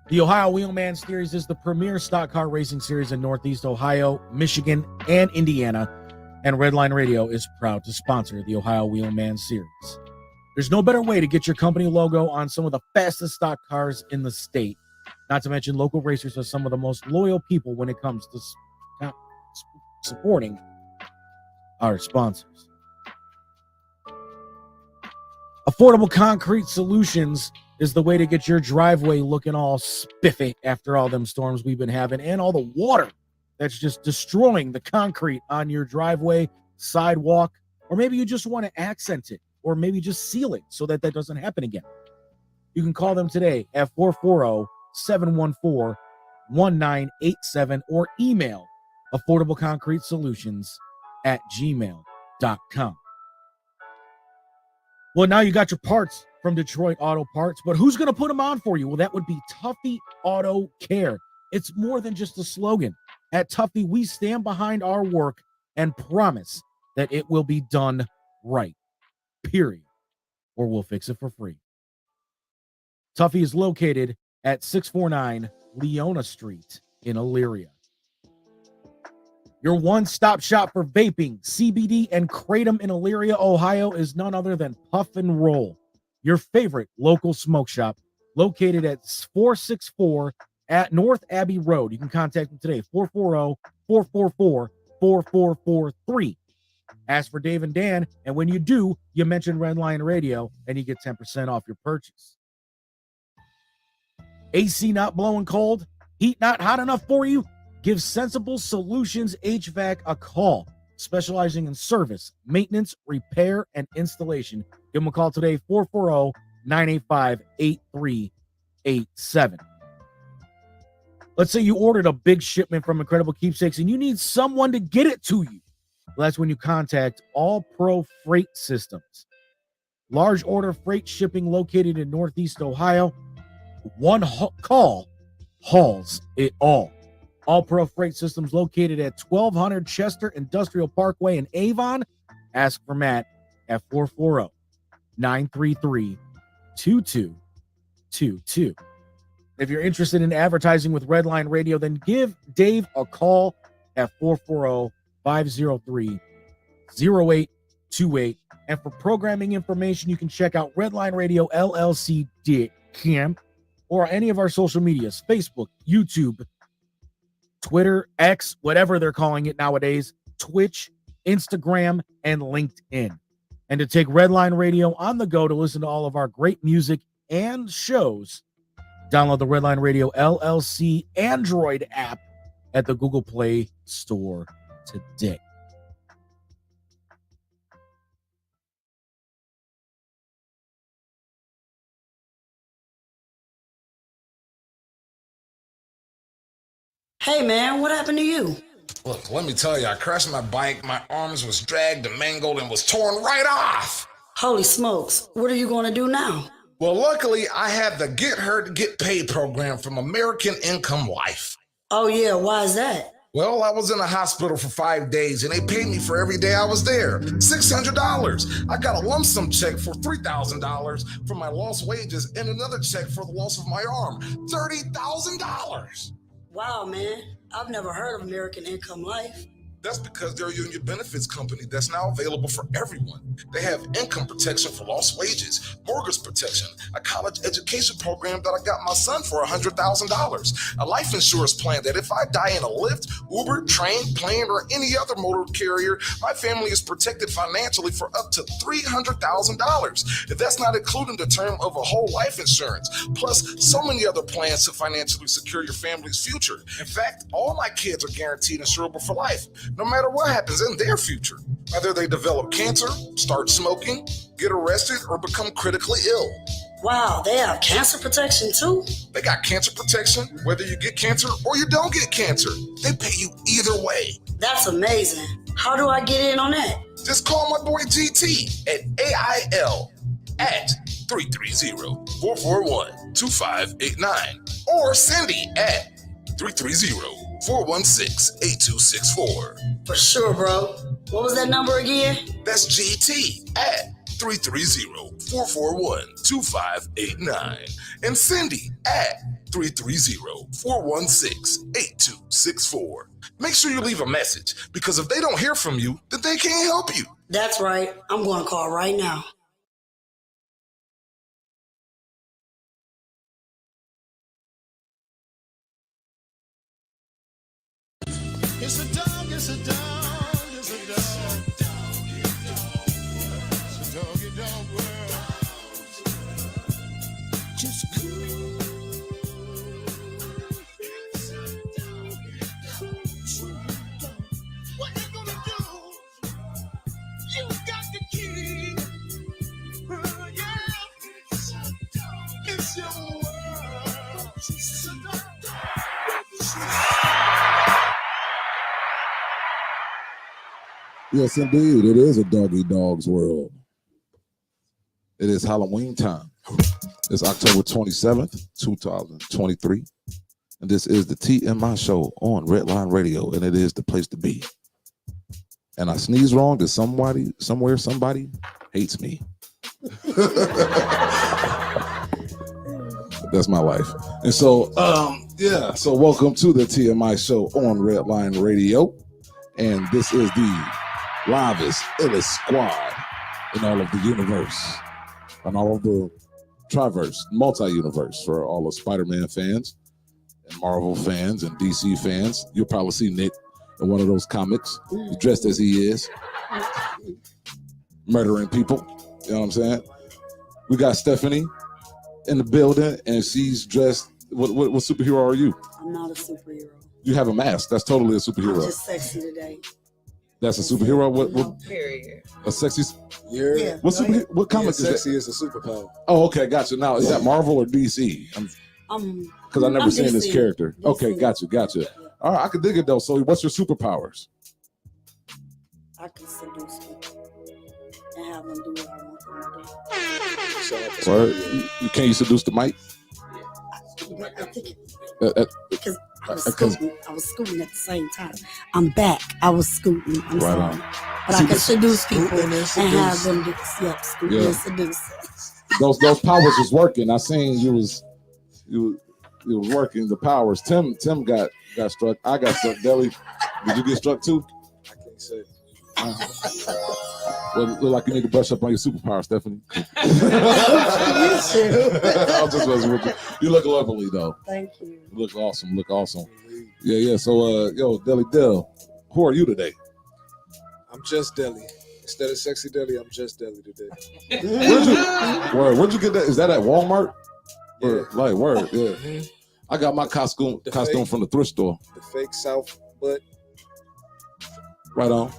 The Ohio Wheelman Series is the premier stock car racing series in Northeast Ohio, Michigan, and Indiana, and Redline Radio is proud to sponsor the Ohio Wheelman Series. There's no better way to get your company logo on some of the fastest stock cars in the state. Not to mention, local racers are some of the most loyal people when it comes to supporting our sponsors. Affordable Concrete Solutions is the way to get your driveway looking all spiffy after all them storms we've been having and all the water that's just destroying the concrete on your driveway, sidewalk, or maybe you just want to accent it or maybe just seal it so that doesn't happen again. You can call them today at 440-714-1987 or email affordableconcretesolutions@gmail.com. Well, now you got your parts from Detroit Auto Parts, but who's going to put them on for you? Well, that would be Tuffy Auto Care. It's more than just a slogan. At Tuffy, we stand behind our work and promise that it will be done right, period, or we'll fix it for free. Tuffy is located at 649 Leona Street in Elyria. Your one-stop shop for vaping, CBD, and kratom in Elyria, Ohio is none other than Puff and Roll, your favorite local smoke shop located at 464 at North Abbey Road. You can contact them today, 440-444-4443. Ask for Dave and Dan, and when you do, you mention Redline Radio, and you get 10% off your purchase. AC not blowing cold? Heat not hot enough for you? Give Sensible Solutions HVAC a call, specializing in service, maintenance, repair, and installation. Give them a call today, 440-985-8387. Let's say you ordered a big shipment from Incredible Keepsakes and you need someone to get it to you. Well, that's when you contact All Pro Freight Systems. Large order freight shipping located in Northeast Ohio. One call hauls it all. All Pro Freight Systems located at 1200 Chester Industrial Parkway in Avon. Ask for Matt at 440-933-2222. If you're interested in advertising with Redline Radio, then give Dave a call at 440-503-0828. And for programming information, you can check out redlineradiolLC.com or any of our social medias, Facebook, YouTube, Twitter, X, whatever they're calling it nowadays, Twitch, Instagram, and LinkedIn. And to take Redline Radio on the go to listen to all of our great music and shows, download the Redline Radio LLC Android app at the Google Play Store today. Hey man, what happened to you? Look, let me tell you, I crashed my bike, my arms was dragged and mangled and was torn right off. Holy smokes, what are you going to do now? Well, luckily, I have the Get Hurt, Get Paid program from American Income Life. Oh yeah, why is that? Well, I was in a hospital for 5 days and they paid me for every day I was there. $600. I got a lump sum check for $3,000 for my lost wages and another check for the loss of my arm. $30,000. Wow, man. I've never heard of American Income Life. That's because they're a union benefits company that's now available for everyone. They have income protection for lost wages, mortgage protection, a college education program that I got my son for $100,000, a life insurance plan that if I die in a Lyft, Uber, train, plane, or any other motor carrier, my family is protected financially for up to $300,000. If that's not including the term of a whole life insurance, plus so many other plans to financially secure your family's future. In fact, all my kids are guaranteed insurable for life, no matter what happens in their future. Whether they develop cancer, start smoking, get arrested, or become critically ill. Wow, they have cancer protection too? They got cancer protection, whether you get cancer or you don't get cancer. They pay you either way. That's amazing. How do I get in on that? Just call my boy GT at AIL at 330-441-2589 or Cindy at 330-416-8264. For sure, bro. What was that number again? That's GT at 330-441-2589. And Cindy at 330-416-8264. Make sure you leave a message, because if they don't hear from you, then they can't help you. That's right. I'm going to call right now. It's a dog, it's a dog, it's a dog. It's a doggy dog world. Just cool. It's a doggy dog. What you gonna do? You got the key. Yeah. It's your world. It's a dog. Yes, indeed. It is a doggy dog's world. It is Halloween time. It's October 27th, 2023. And this is the TMI show on Redline Radio. And it is the place to be. And I sneeze wrong to somebody, somewhere, somebody hates me. That's my life. And so, so welcome to the TMI show on Redline Radio. And this is the livest, illest squad in all of the universe, and all of the Triverse, multi-universe for all the Spider-Man fans and Marvel fans and DC fans. You'll probably see Nick in one of those comics, dressed as he is, murdering people. You know what I'm saying? We got Stephanie in the building, and she's dressed. What superhero are you? I'm not a superhero. You have a mask. That's totally a superhero. I'm just sexy today. That's a superhero. What Period. a sexy? Yeah. What comic is that? Sexy is a superpower. Oh, okay, gotcha. Now, is that Marvel or DC? Because I've never seen this DC. character. DC. Okay, gotcha. Yeah. All right, I can dig it though. So, what's your superpowers? I can seduce people and have them do what I want them to do. Or you can't you seduce the mic? I think Because I was scooting at the same time. I'm back. I was scooting. I'm Right sorry. on. But I can seduce people Scooting and and have them do scooting Yeah. and seduce. those powers was working. I seen you was working the powers. Tim got struck. I got struck. Deli, did you get struck too? I can't say. Well, it look like you need to brush up on your superpower, Stephanie. I'll just messing with you. You look lovely though. Thank you. You look awesome. Yeah. So, Deli Del, who are you today? I'm just Deli. Instead of sexy Deli, I'm just Deli today. Where'd you get that? Is that at Walmart? Yeah. Like, word, yeah. I got my costume from the thrift store. The fake South butt. Right on,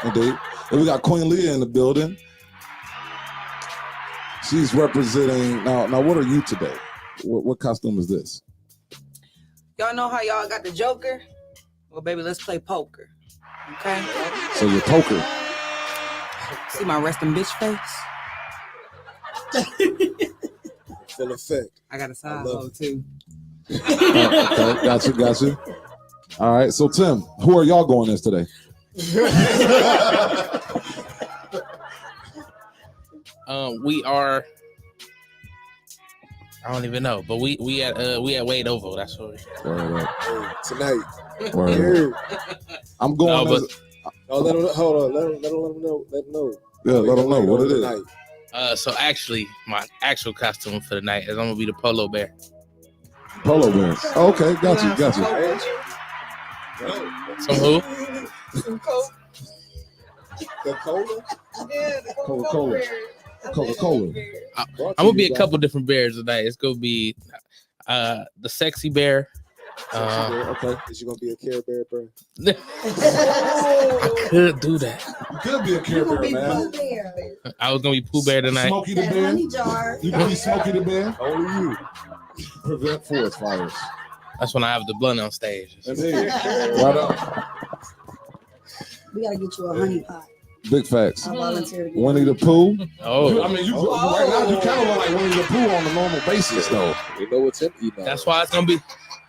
indeed. And we got Queen Leah in the building. She's representing, now what are you today? What costume is this? Y'all know how y'all got the Joker? Well, baby, let's play poker. Okay? So you're poker. See my resting bitch face? Full effect. I got a side love hoe too. Okay, gotcha. All right, so Tim, who are y'all going as today? We are. I don't even know, but we at Wade Oval. That's what. Word up. Hey, tonight. Word up. I'm going. No, Let them know. Yeah, let them know what it is. Tonight. So actually, my actual costume for the night is I'm gonna be the polar bear. Polo bear. Okay, got you. So who? Coca-Cola? Yeah, the Coca-Cola. I'm gonna be a couple different bears tonight. It's gonna be the sexy bear. Okay. Is you gonna be a Care Bear, bro? I could do that. You could be a Care Bear, man. I was gonna be Pooh Bear tonight. Smokey the Bear. Honey jar. You can be Smokey the Bear. Only you. Prevent forest fires. That's when I have the blunt on stage. Indeed. Right on. We gotta get you a honey pot. Big facts. I volunteer to get Winnie the Pooh. Oh, I mean, you right now you kind of look like Winnie the Pooh on a normal basis, though. We know what's in you now. that's why it's gonna be.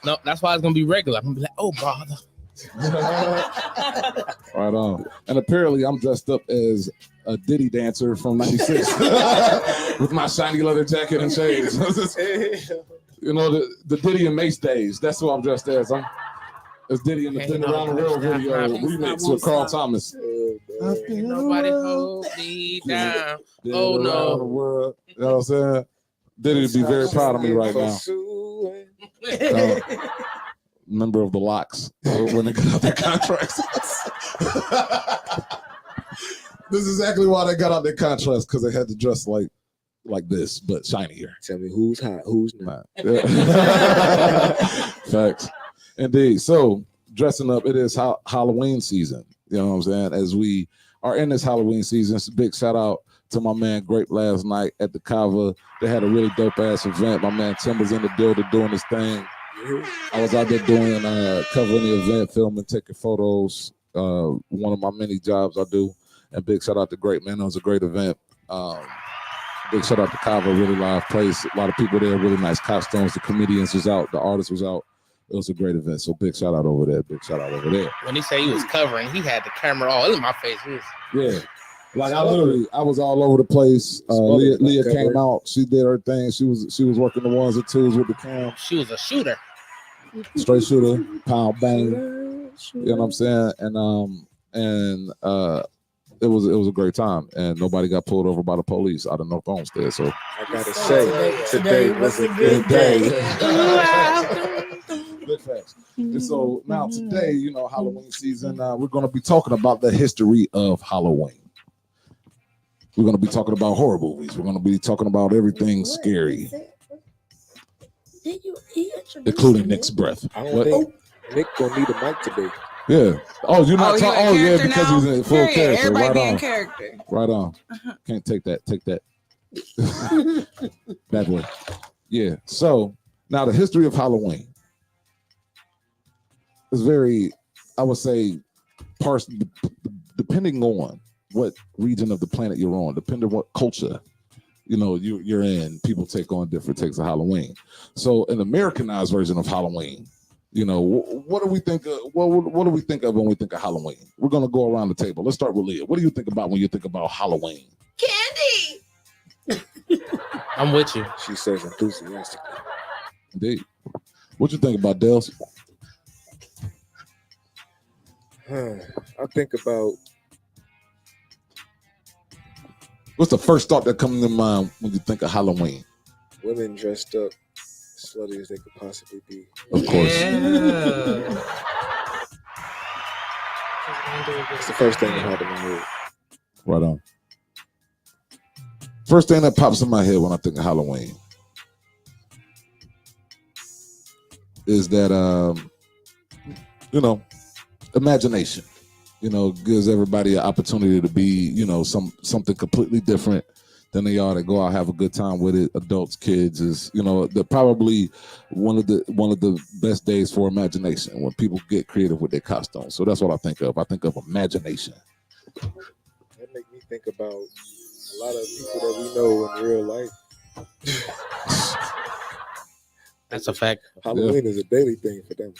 No, that's why it's gonna be regular. I'm gonna be like, oh brother. Right on. And apparently I'm dressed up as a Diddy dancer from 96 with my shiny leather jacket and shades. You know, the Diddy and Mace days. That's what I'm dressed as. I'm as Diddy in the Been Around the World video remix with Carl Thomas. Nobody hold me down. Oh Around the no. world. You know what I'm saying? Diddy would be very proud of me right now. Member of the Locks when they got out their contracts. This is exactly why they got out their contracts, because they had to dress like this, but shinier. Tell me who's hot, who's not. Facts. Indeed. So dressing up, it is Halloween season. You know what I'm saying? As we are in this Halloween season, it's a big shout out to my man Grape last night at the Kava. They had a really dope ass event. My man Tim was in the building doing his thing. I was out there doing covering the event, filming, taking photos. One of my many jobs I do. And big shout out to Grape, man. It was a great event. Big shout out to Kava, really live place. A lot of people there, really nice costumes. The comedians was out, the artist was out. It was a great event. So big shout out over there. Big shout out over there. When he said he was covering, he had the camera all in my face. Yeah. Like I was all over the place. Leah came out. She did her thing. She was working the ones and twos with the cam. She was a shooter. Straight shooter, pound bang. You know what I'm saying? And it was a great time, and nobody got pulled over by the police out of North Olmsted. So I gotta say, today was a good day. Good facts. And so now today, you know, Halloween season, we're going to be talking about the history of Halloween. We're going to be talking about horror movies. We're going to be talking about everything scary, including Nick's breath. I don't think Nick gonna need a mic today. Yeah. Oh, you're not talking. Oh, yeah, because now? he's in full character. Everybody Right be on. in character. Right on. Can't take that. Take that. Bad boy. Yeah. So now the history of Halloween is very, I would say, depending on what region of the planet you're on, depending on what culture you're in, people take on different takes of Halloween. So an Americanized version of Halloween, what do we think of? What do we think of when we think of Halloween? We're gonna go around the table. Let's start with Leah. What do you think about when you think about Halloween? Candy. I'm with you. She says enthusiastically. Indeed. What you think about Dels? I think about What's the first thought that comes to mind when you think of Halloween? women dressed up as slutty as they could possibly be. Of course. It's the first thing that popped in my head. Right on. First thing that pops in my head when I think of Halloween is that imagination. Gives everybody an opportunity to be, something completely different than they are, to go out, have a good time with it. Adults, kids is, they're probably one of the best days for imagination, when people get creative with their costumes. So that's what I think of. I think of imagination. That make me think about a lot of people that we know in real life. That's a fact. Halloween is a daily thing for them.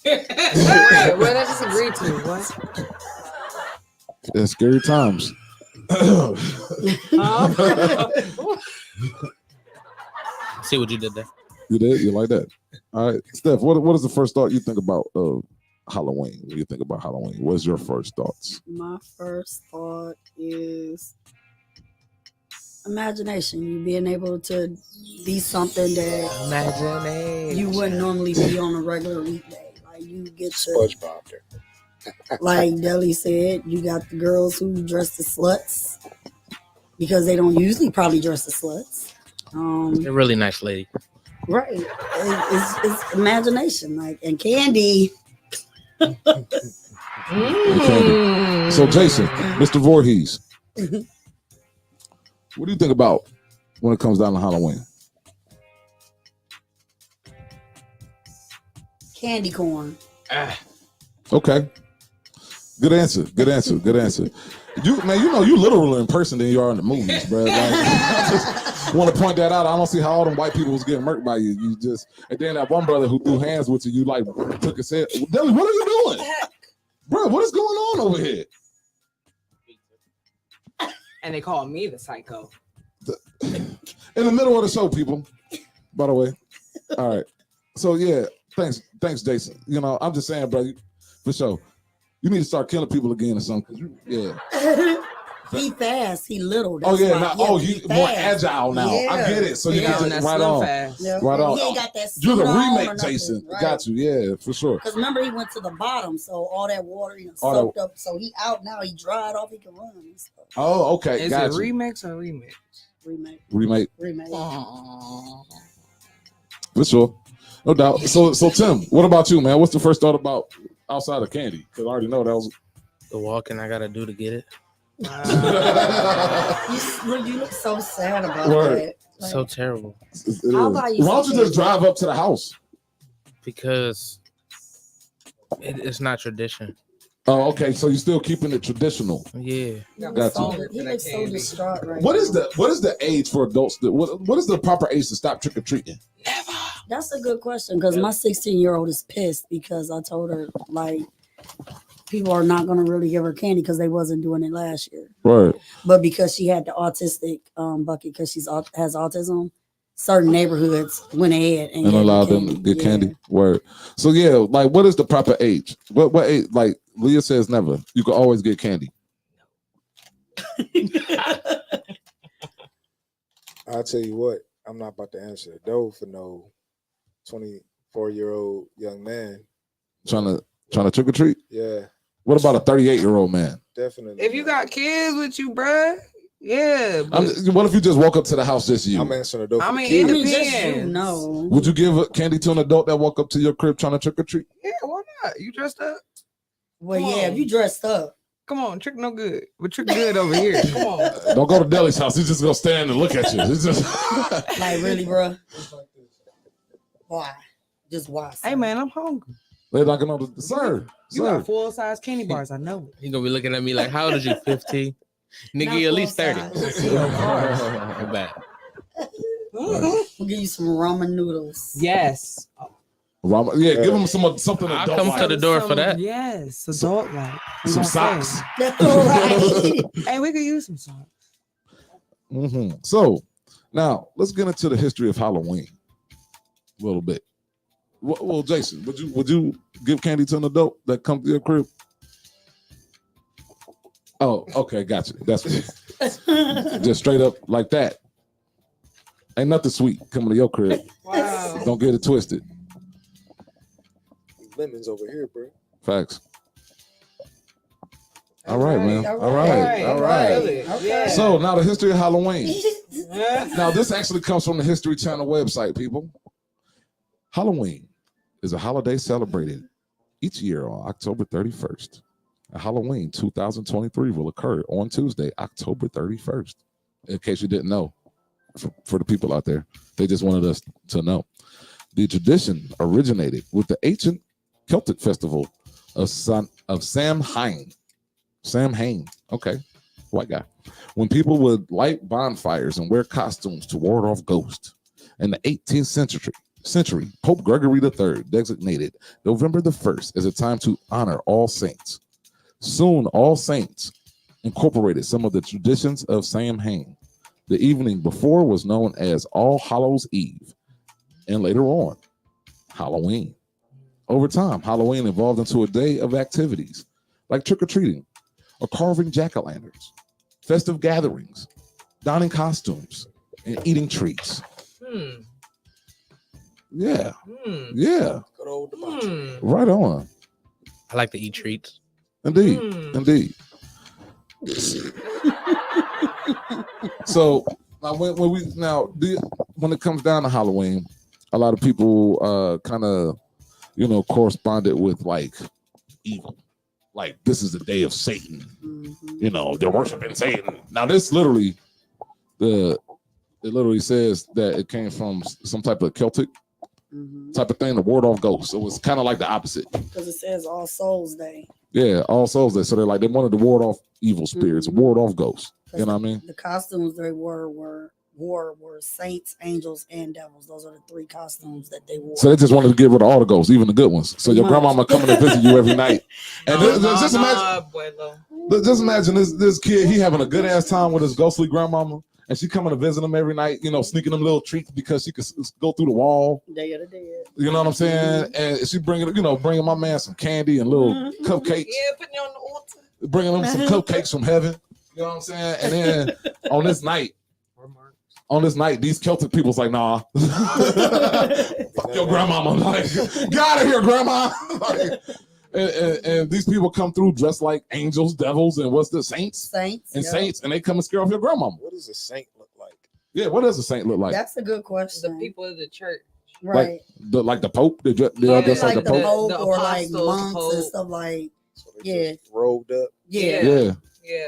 Well, I just agreed to what? It's scary times. See what you did there. You did? You like that? All right. Steph, what is the first thought you think about Halloween? When you think about Halloween, what's your first thoughts? My first thought is imagination. You being able to be something that Imagination. you wouldn't normally be on a regular weekday. Like you get your, SpongeBob there. like Deli said, you got the girls who dress as sluts because they don't usually probably dress as sluts. You're a really nice lady. Right. It's imagination. Like, and Candy. So Jason, Mr. Voorhees, what do you think about when it comes down to Halloween? Candy corn. Okay. Good answer. Good answer. Good answer. You literal in person than you are in the movies, bro. Like, want to point that out. I don't see how all them white people was getting murked by you. You just, and then that one brother who threw hands with you, you like took his head. Deli, what are you doing? Bro, what is going on over here? And they call me the psycho. In the middle of the show, people. By the way. All right. So yeah, thanks, Jason. You know, I'm just saying, bro, for sure. You need to start killing people again or something. Yeah. He fast. He little. Oh That's yeah. why. Now, He you more fast. agile now. Yeah. I get it. So you Yeah, need and to that's right slim on. fast. Yeah. Right on. He ain't got that You're the suit on or remake, nothing, Jason. right? Got you. Yeah, for sure. Because remember, he went to the bottom, so all that water, All soaked up. So he out now. He dried off. He can run and stuff. Oh, okay. Is Got it you. remix or remix? Remake. For sure. No doubt. So Tim, what about you, man? What's the first thought about outside of candy? Because I already know that was The walking I gotta do to get it. You look so sad about Word. that. Like, So terrible. it is. I'll Why buy you don't you some just drive up to the house? Because it's not tradition. Oh, okay. So you're still keeping it traditional. Yeah. he looks Got so, you. he looks so distraught right What now. is the age for adults? What is the proper age to stop trick or treating? That's a good question because my 16-year-old is pissed because I told her like people are not going to really give her candy because they wasn't doing it last year. Right. But because she had the autistic bucket because has autism, certain neighborhoods went ahead and And gave allow her them to get candy. Word. So yeah, like what is the proper age? What age? Like Leah says, never. You can always get candy. I'll tell you what, I'm not about to answer though for no 24-year-old young man. Trying to trick or treat. Yeah, What about a 38-year-old man? definitely. If you got kids with you, bruh, yeah. What if you just walk up to the house just you? I'm answering the door. I for mean, kids. it I mean, just depends. you know. Would you give candy to an adult that walk up to your crib trying to trick or treat? Yeah, why not? You dressed up? Well, Come yeah, on. if you dressed up. Come on, trick no good. But trick good over here. Come on. Don't go to Deli's house. He's just gonna stand and look at you. It's just Like, really, bro? Why? Just why? Hey, man, I'm hungry. they're knocking on the sir. You Sir. got full-size candy bars. I know it. He gonna be looking at me like, how old is you? 15? Nigga, Not you at least 30. full-size. Not bad. We'll give you some ramen noodles. Yes. Yeah, give him something. I'll adult come like. to the door for that. Yes, adult like. Some socks. That's all right. Hey, we could use some socks. So now let's get into the history of Halloween a little bit. Well, Jason, would you give candy to an adult that come to your crib? Oh, okay, gotcha. That's just straight up like that. Ain't nothing sweet coming to your crib. Wow. Don't get it twisted. Lemons over here, bro. Facts. All right, man. All right. Okay. So now the history of Halloween. Now this actually comes from the History Channel website, people. Halloween is a holiday celebrated each year on October 31st. Halloween 2023 will occur on Tuesday, October 31st. In case you didn't know, for the people out there, they just wanted us to know. The tradition originated with the ancient Celtic festival of Samhain. Samhain, okay, white guy. When people would light bonfires and wear costumes to ward off ghosts. In the 18th century, Pope Gregory III designated November the 1st as a time to honor all saints. Soon, all saints incorporated some of the traditions of Samhain. The evening before was known as All Hallows Eve, and later on, Halloween. Over time, Halloween evolved into a day of activities like trick-or-treating or carving jack-o'-lanterns, festive gatherings, donning costumes, and eating treats. Yeah. Yeah. Good old debauchery. Right on. I like to eat treats. Indeed. Indeed. So now when it comes down to Halloween, a lot of people kind of corresponded with like evil. Like this is the day of Satan. They're worshiping Satan. Now this literally says that it came from some type of Celtic type of thing to ward off ghosts. It was kind of like the opposite. Because it says All Souls Day. Yeah, All Souls Day. So they wanted to ward off evil spirits, ward off ghosts. You know what I mean? The costumes they wore were wore were saints, angels, and devils. Those are the 3 costumes that they wore. So they just wanted to get rid of all the ghosts, even the good ones. So your Much. grandmama coming to visit you every night. And just imagine, abuelo. just imagine this kid, he having a good ass time with his ghostly grandmama, and she coming to visit him every night, sneaking them little treats because she could go through the wall. Day of the dead. You know what I'm saying? And she bringing my man some candy and little cupcakes. Yeah, putting you on the altar. Bringing them some cupcakes from heaven. You know what I'm saying? And then on this night, these Celtic people's like, nah. Fuck your grandmama. Like, get out of here, grandma. Like, and these people come through dressed like angels, devils, and what's the saints? Saints, and they come and scare off your grandmama. What does a saint look like? Yeah, what does a saint look like? That's a good question. The people of the church. Right. Like the Pope? They dress like like the the Pope? Pope The or like apostles, monks and stuff like. So they just robed up, Yeah. Yeah.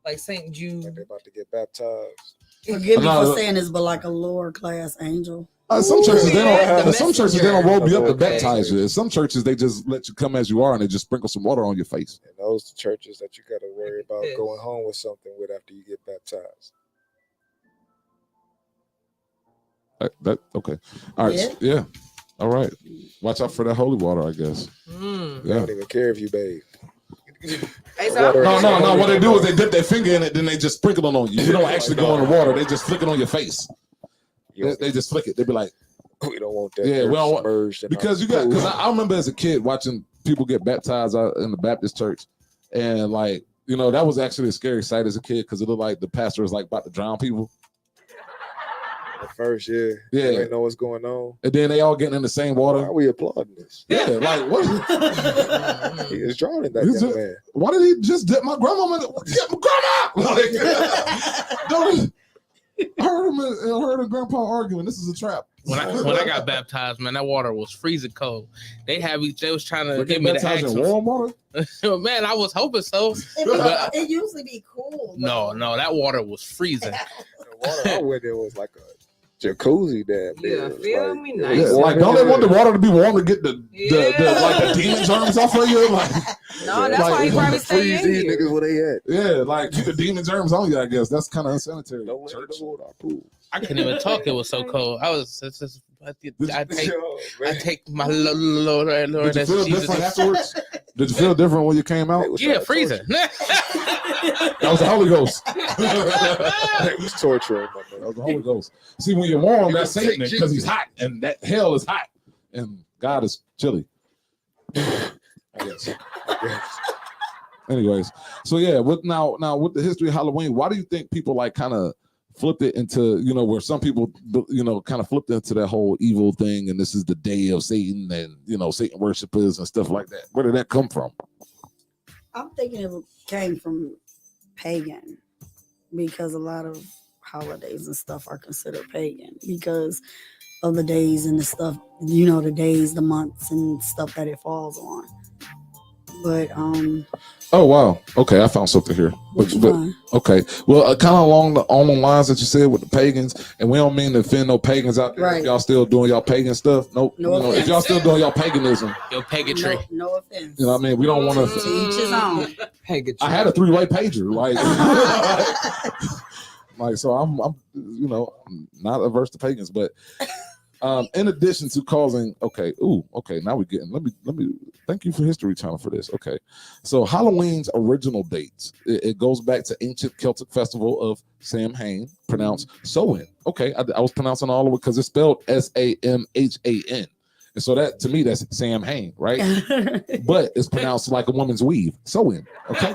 Like Saint Jude. like they're about to get baptized. Forgive me No, for saying this, but like a lower class angel. Some churches they Yeah, don't. the Some churches they don't robe you up to messenger. baptize you. Some churches they just let you come as you are and they just sprinkle some water on your face. And those churches that you got to worry about Yes. going home with something with after you get baptized. Okay. All right. Yeah. All right. Watch out for that holy water, I guess. Mm. They Yeah. don't even care if you bathe. Hey, so No. What they do is they dip their finger in it, then they just sprinkle it on you. You don't actually go in the water. They just flick it on your face. They just flick it. They be like, we don't want that. Yeah, we don't want- submerged in because I remember as a kid watching people get baptized out in the Baptist church, and like that was actually a scary sight as a kid because it looked like the pastor was like about to drown people. At first, yeah, Yeah. you ain't know what's going on. And then they all getting in the same Why water. are we applauding this? Yeah, like what? He is drowning that He's young just- man. Why did he just dip my grandma in? Get my grandma! Like, don't- I heard him grandpa arguing. This is a trap. When I got baptized, man, that water was freezing cold. They was trying to get me to baptized ask in them. warm water. Man, I was hoping so. But It usually be cool. no, that water was freezing. The water I went in was like a jacuzzi damn Yeah, near. It's feel like- me? it Nice. was Yeah, like warm don't they want the everywhere. water to be warm to get the Yeah. demon germs off of you? Like No, that's Like, why he probably Freeze stay in these here. niggas where they at. yeah, like keep the demon germs on you. I guess that's kind of unsanitary. Don't let Church. the water our pool. I couldn't even talk. It was so cold. I take my Lord, Did you feel Jesus. different afterwards? Did you feel different when you came out? It was Yeah, like freezing. That was the Holy Ghost. That It was torture. My man. was the Holy Ghost. See, when you're warm, that's Satan because he's hot, and that hell is hot, and God is chilly. I guess. Anyways, so yeah, with now with the history of Halloween, why do you think people like kind of flipped it into where some people kind of flipped into that whole evil thing, and this is the day of Satan and Satan worshipers and stuff like that? Where did that come from? I'm thinking it came from pagan because a lot of holidays and stuff are considered pagan because of the days and the stuff, the days, the months and stuff that it falls on. But Oh wow, okay, I found something here. which But- one? Okay, well, kind of along the lines that you said with the pagans, and we don't mean to offend no pagans out there. Right. If y'all still doing y'all pagan stuff, nope. No if offense. y'all still doing y'all paganism, Your pagantry. No offense. you know what I mean. We don't want To to. each his own. I had a 3-way pager, like so. I'm not averse to pagans, but in addition to causing, okay, now we're getting. Let me. Thank you for History Channel for this. Okay, so Halloween's original dates it goes back to ancient Celtic festival of Samhain, pronounced Samhain. Okay, I was pronouncing all of it because it's spelled Samhan, and so that to me that's Samhain, right? But it's pronounced like a woman's weave, Samhain. Okay.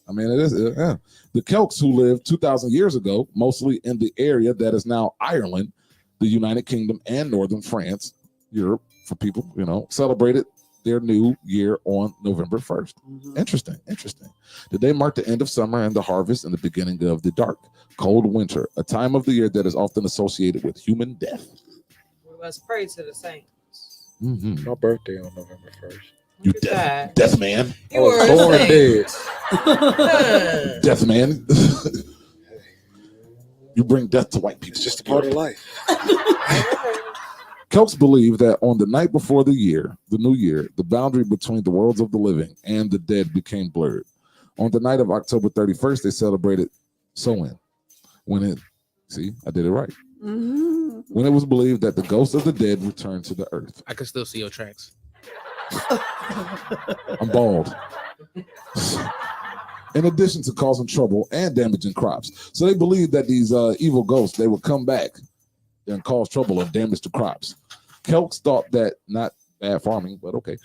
I mean, it is. Yeah. The Celts who lived 2,000 years ago, mostly in the area that is now Ireland, the United Kingdom, and northern France, Europe, for people, celebrated their new year on November 1st. Interesting. The day marked the end of summer and the harvest and the beginning of the dark, cold winter, a time of the year that is often associated with human death. Let's pray to the saints. Mhm. My birthday on November 1st. You Look at that. death man. You were a Born saint. dead. Death man. You bring death to white people. It's just a part of life. Celts believe that on the night before the new year, the boundary between the worlds of the living and the dead became blurred. On the night of October 31st, they celebrated Samhain. When it, see, I did it right. Mhm. When it was believed that the ghosts of the dead returned to the earth. I can still see your tracks. I'm bald. In addition to causing trouble and damaging crops. So they believed that these evil ghosts, they would come back and cause trouble and damage the crops. Celts thought that, not bad farming, but okay.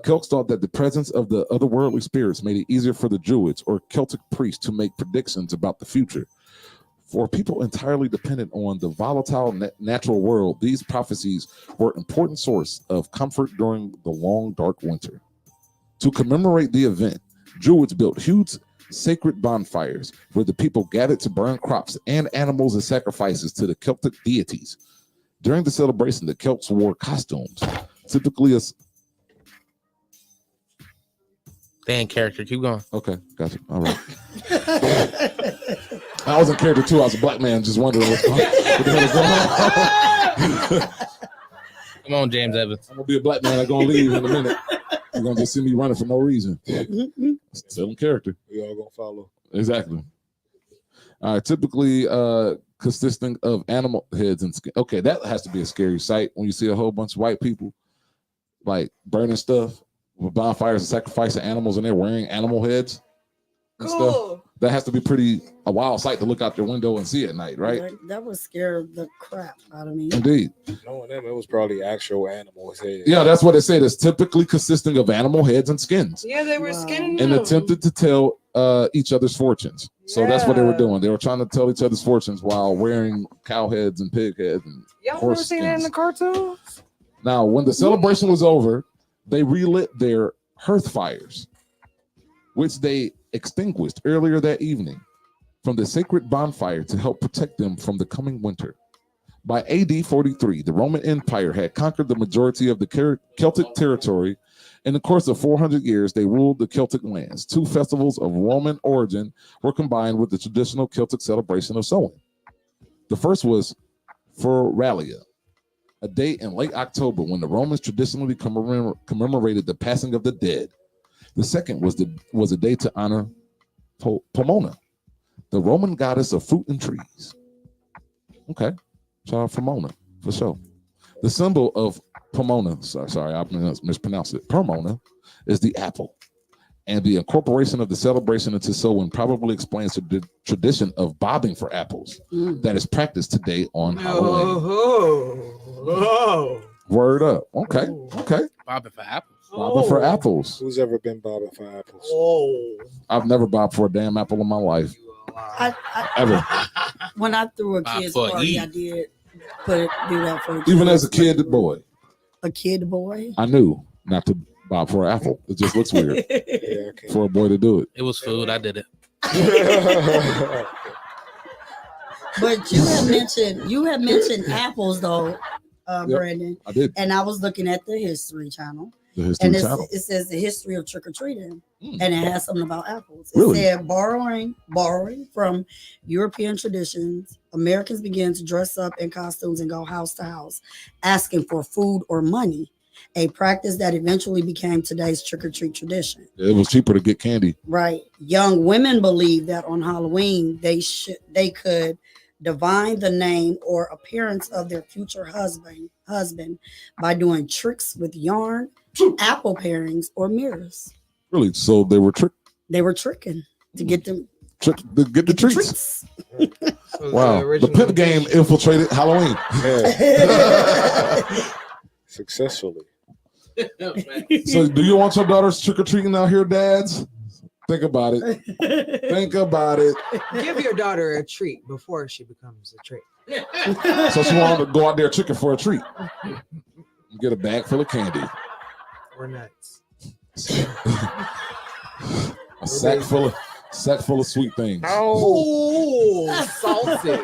Celts thought that the presence of the otherworldly spirits made it easier for the Druids or Celtic priests to make predictions about the future. For people entirely dependent on the volatile natural world, these prophecies were an important source of comfort during the long, dark winter. To commemorate the event, Druids built huge sacred bonfires where the people gathered to burn crops and animals as sacrifices to the Celtic deities. During the celebration, the Celts wore costumes, typically as... Stay in character. Keep going. Okay, gotcha. All right. I was in character too. I was a black man just wondering what the hell is going on. Come on, James Evans. I'm going to be a black man. I'm going to leave in a minute. You're going to just see me running for no reason. Still in character. We all gonna follow. Exactly. All right. Typically consisting of animal heads and skin. Okay, that has to be a scary sight when you see a whole bunch of white people like burning stuff with bonfires and sacrificing animals, and they're wearing animal heads and stuff. That has to be a wild sight to look out their window and see at night, right? That would scare the crap out of me. Indeed. Knowing them, it was probably actual animals. Yeah, that's what it said. It's typically consisting of animal heads and skins. Yeah, they were skinning And them. attempted to tell each other's fortunes. So that's what they were doing. They were trying to tell each other's fortunes while wearing cow heads and pig heads and Y'all horse never seen that in the skins. cartoons? Now, when the celebration was over, they relit their hearth fires, which they extinguished earlier that evening from the sacred bonfire to help protect them from the coming winter. By AD 43, the Roman Empire had conquered the majority of the Celtic territory. In the course of 400 years, they ruled the Celtic lands. Two festivals of Roman origin were combined with the traditional Celtic celebration of Samhain. The first was Feralia, a day in late October when the Romans traditionally commemorated the passing of the dead. The second was a day to honor Pomona, the Roman goddess of fruit and trees. Okay, shout out Pomona for sure. The symbol of Pomona, sorry, I mispronounced it. Pomona is the apple, and the incorporation of the celebration into Samhain probably explains the tradition of bobbing for apples that is practiced today on Halloween. Word up. Okay. Bobbing for apples. Bobbing for apples. Who's ever been bobbing for apples? I've never bobbed for a damn apple in my life. Ever. When I threw a Bob kid's for party, ye. I did do that for Even as a kid boy, a kid boy. I knew not to bob for an apple. It just looks weird Yeah, okay. for a boy to do it. It was food. I did it. But you had mentioned apples though, Brandon. I did. And I was looking at the History Channel. The History And Channel. it says the history of trick-or-treating, and it has something about apples. It Really? said borrowing from European traditions, Americans began to dress up in costumes and go house to house, asking for food or money, a practice that eventually became today's trick-or-treat tradition. It was cheaper to get candy. Right. Young women believed that on Halloween they could divine the name or appearance of their future husband by doing tricks with yarn, apple parings, or mirrors. Really? So they were They were tricking to get them to get the treats. So Wow. The original pimp game dish. infiltrated Halloween. Yeah. Successfully. So do you want your daughters trick-or-treating out here, dads? Think about it. Think about it. Give your daughter a treat before she becomes a treat. So she wanted to go out there tricking for a treat. Get a bag full of candy. Or nuts. A sack full of sweet things. Oh, salty.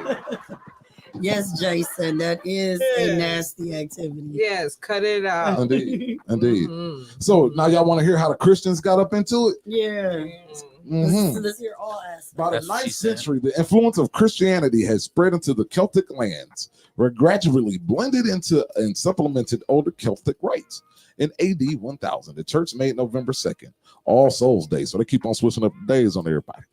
Yes, Jason, that is a nasty activity. Yes, cut it out. Indeed. Indeed. Mhm. So now y'all want to hear how the Christians got up into it? Yeah. Mhm. Let's hear all aspects. By the That's what she 9th said. century, the influence of Christianity has spread into the Celtic lands, were gradually blended into and supplemented older Celtic rites. In AD 1000, the church made November 2nd, All Souls Day. So they keep on switching up the days on everybody.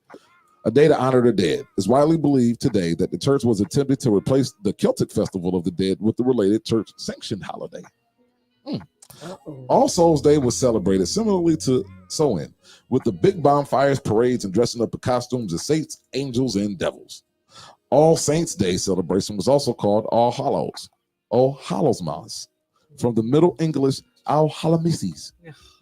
a day to honor the dead. It's widely believed today that the church was attempting to replace the Celtic festival of the dead with the related church-sanctioned holiday. All Souls Day was celebrated similarly to Samhain, with the big bonfires, parades, and dressing up in costumes as saints, angels, and devils. All Saints Day celebration was also called All Hallows Mass, from the Middle English All Halloween,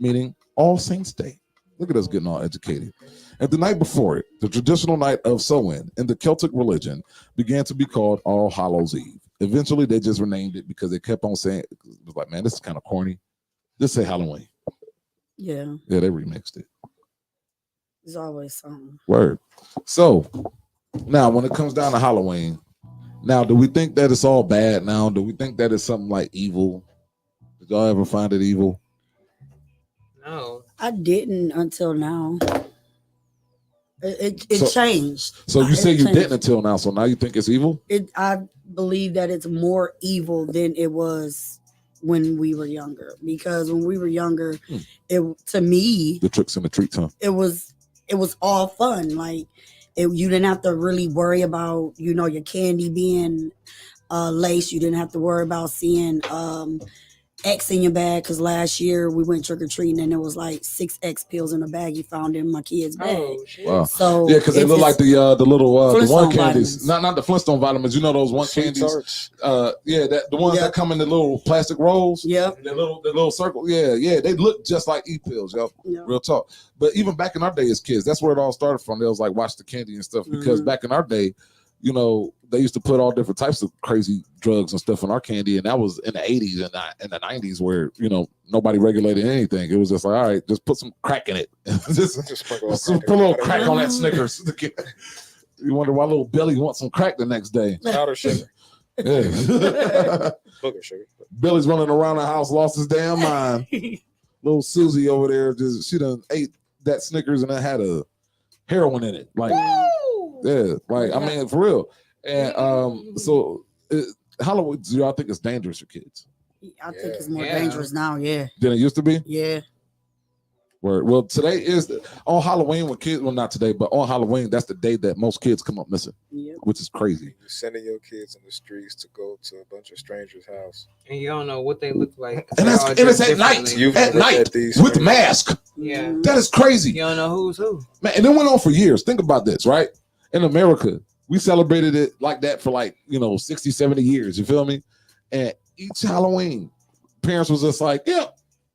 meaning All Saints Day. Look at us getting all educated. And the night before it, the traditional night of Samhain in the Celtic religion began to be called All Hallows Eve. Eventually, they just renamed it because they kept on saying, it was like, man, this is kind of corny. Just say Halloween. Yeah. Yeah, they remixed it. There's always something. Word. So, now when it comes down to Halloween, now, do we think that it's all bad now? Do we think that it's something like evil? Did y'all ever find it evil? No. I didn't until now. It So- changed. So you say It you changed. didn't until now, so now you think it's evil? I believe that it's more evil than it was when we were younger. Because when we were younger, it to me, The tricks and the treats, huh? it was all fun. Like you didn't have to really worry about your candy being laced. You didn't have to worry about seeing X in your bag, because last year we went trick-or-treating and it was like 6 X pills in a bag you found in my kid's bag. Oh, shit. Wow. So Yeah, because they it's look like just the little the Flintstone one candies, vitamins. not the Flintstone vitamins. You know those one Sweet candies. tarts. The ones that come in the little plastic rolls. Yep. The little circle. Yeah. They look just like e-pills, yo. Yep. Real talk. But even back in our day as kids, that's where it all started from. They was like watch the candy and stuff because back in our day, they used to put all different types of crazy drugs and stuff in our candy, and that was in the 80s and in the 90s where nobody regulated anything. It was just like, all right, just put some crack in it. just sprinkle put crack a little in it. crack on that Snickers. You wonder why little Billy wants some crack the next day. Powder sugar. Yeah. Booger sugar. Billy's running around the house, lost his damn mind. Little Susie over there, she done ate that Snickers and it had a heroin in it. Like, yeah, like I mean, for real. And so Halloween, do y'all think it's dangerous for kids I think it's more Yeah. dangerous now. Yeah. than it used to be? Yeah. Well, today is on Halloween when kids. Well, not today, but on Halloween, that's the day that most kids come up missing, Yep. which is crazy. You're sending your kids in the streets to go to a bunch of strangers' house. And you don't know what they look like. 'cause And they're it's all at dressed night. differently. You've At looked night at these with strangers. mask. Yeah. That is crazy. You don't know who's who. Man, and it went on for years. Think about this, right? In America, we celebrated it like that for 60, 70 years. You feel me? And each Halloween, parents was just like, yeah.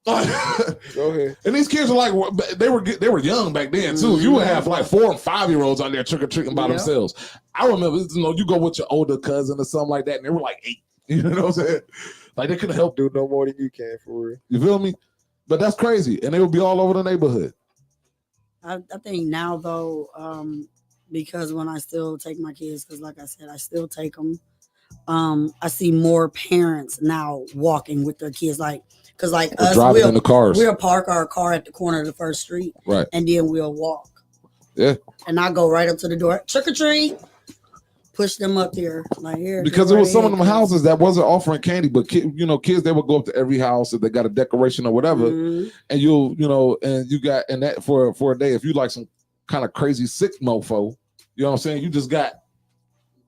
Go ahead. And these kids are like, they were young back then too. You would have like 4 and 5 year olds out there trick or treating by Yep. themselves. I remember, you go with your older cousin or something like that, and they were like 8. You know what I'm saying? Like they couldn't help. Do no more than you can, for real. You feel me? But that's crazy, and they would be all over the neighborhood. I think now though, because when I still take my kids, because like I said, I still take them. I see more parents now walking with their kids, because Or us, driving in the cars. we'll park our car at the corner of the first street, Right. and then we'll walk. Yeah. And I go right up to the door, trick or treat, push them up there, like here. Because go there was right some of ahead, them kids. houses that wasn't offering candy, but kids, they would go up to every house if they got a decoration or whatever, Mhm. and you got that for a day. If you like some kind of crazy sick mofo, you know what I'm saying? You just got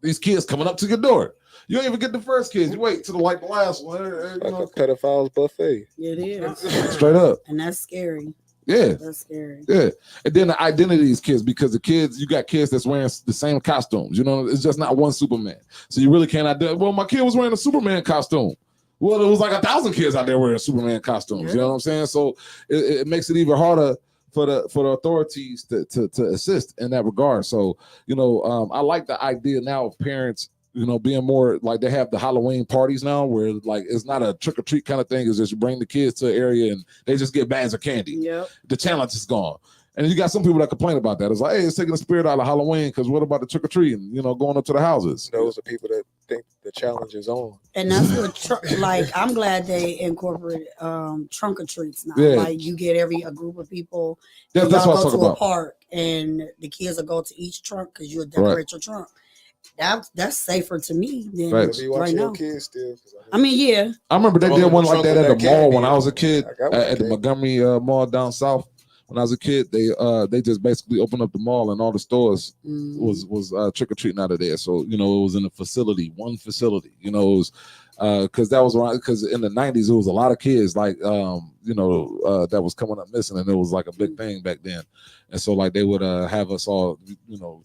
these kids coming up to your door. You don't even get the first kids. You wait till the last one. Like a pedophile's buffet. It is, Straight up. and that's scary. Yeah. That's scary. Yeah. And then the identity of these kids, because you got kids that's wearing the same costumes. It's just not one Superman. So you really can't identify. Well, my kid was wearing a Superman costume. Well, it was like 1,000 kids out there wearing Superman costumes. You know what I'm saying? So it makes it even harder for the authorities to assist in that regard. So, I like the idea now of parents, being more like they have the Halloween parties now where like it's not a trick or treat kind of thing. It's just you bring the kids to an area and they just get bags of candy. Yep. The challenge is gone. And you got some people that complain about that. It's like, hey, it's taking the spirit out of Halloween because what about the trick or treating, going up to the houses? Those are people that think the challenge is on. And that's what I'm glad they incorporated trunk or treats now. Yeah. Like you get a group of people. That's y'all what I'm go talking to a about. park and the kids will go to each trunk because you'll decorate your trunk. That's safer to me than Right. Be right watching now. your kids still. 'Cause I mean, yeah. I remember they All did in one the like trunk that with at that the mall candy. when I was a kid I got one at the candy. Montgomery Mall down south. when I was a kid, they just basically opened up the mall and all the stores Mm. was trick or treating out of there. So it was in a facility, one facility. It was because that was around because in the 90s it was a lot of kids like that was coming up missing, and it was like a big thing back then. And so like they would have us all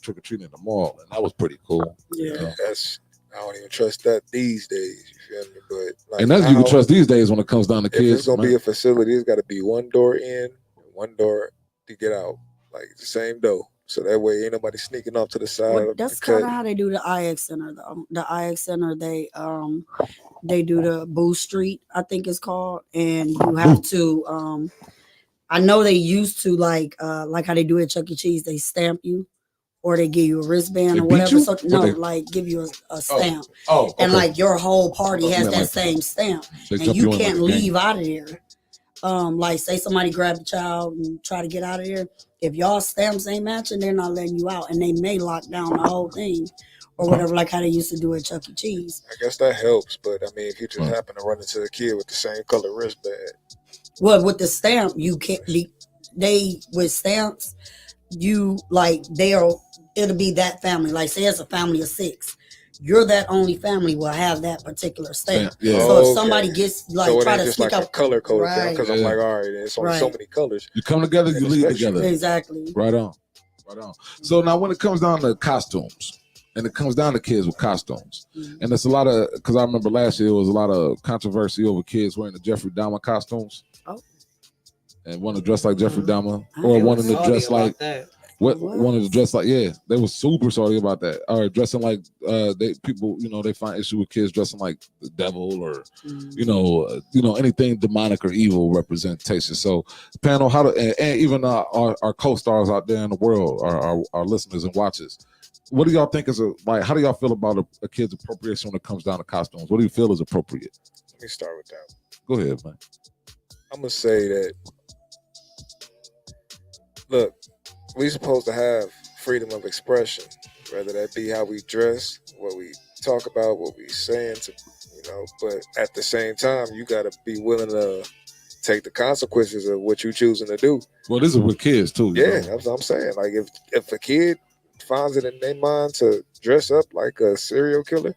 trick or treating in the mall, and that was pretty cool. Yeah. I don't even trust that these days. You feel me? But like And that's now, you can trust these days when it comes down to if kids. it's gonna man. be a facility, it's got to be one door in, one door to get out, like the same door. So that way, ain't nobody sneaking off to the side. Well, of that's the kind of cut. how they do the IX Center, though. The IX Center, they do the Boo Street, I think it's called, and you have to. I know they used to like how they do at Chuck E. Cheese. They stamp you, or they give you a wristband They or beat whatever. you? So What no, they- like give you a stamp, Oh, and like your whole party Oh, has yeah, that like- same stamp, They and jump you in like can't a game. leave out of there. Like say somebody grabbed a child and try to get out of there. If y'all stamps ain't matching, they're not letting you out, and they may lock down the whole thing or whatever, like how they used to do at Chuck E. Cheese. I guess that helps, but I mean, if you just Right. happen to run into a kid with the same color wristband, Well, with the stamp, you can't be. They with stamps, you like it'll be that family. Like say it's a family of 6. You're that only family will have that particular stamp. Yeah. So if Okay. somebody gets like so it try ain't to just stick like a out, color code right? because I'm Yeah. like, all right, it's only so Right. many colors. You come together, you lead Especially- together. Exactly. Right on. So now when it comes down to costumes, and it comes down to kids with costumes, Mhm. and it's a lot of, because I remember last year it was a lot of controversy over kids wearing the Jeffrey Dahmer costumes. Oh. And wanting to dress like Jeffrey Dahmer, I or ain't wanting to Salty dress about like that. wanted to dress like, yeah, they were super sorry about that. Or dressing like people, they find issue with kids dressing like the devil or Mhm. anything demonic or evil representation. So panel, how to and even our co-stars out there in the world, our listeners and watchers, what do y'all think is how do y'all feel about a kid's appropriation when it comes down to costumes? What do you feel is appropriate? Let me start with that. Go ahead, man. I'm gonna say that. Look, we supposed to have freedom of expression, whether that be how we dress, what we talk about, what we saying to, But at the same time, you gotta be willing to take the consequences of what you choosing to do. Well, this is with kids too. you Yeah, know? that's what I'm saying. Like if a kid finds it in their mind to dress up like a serial killer,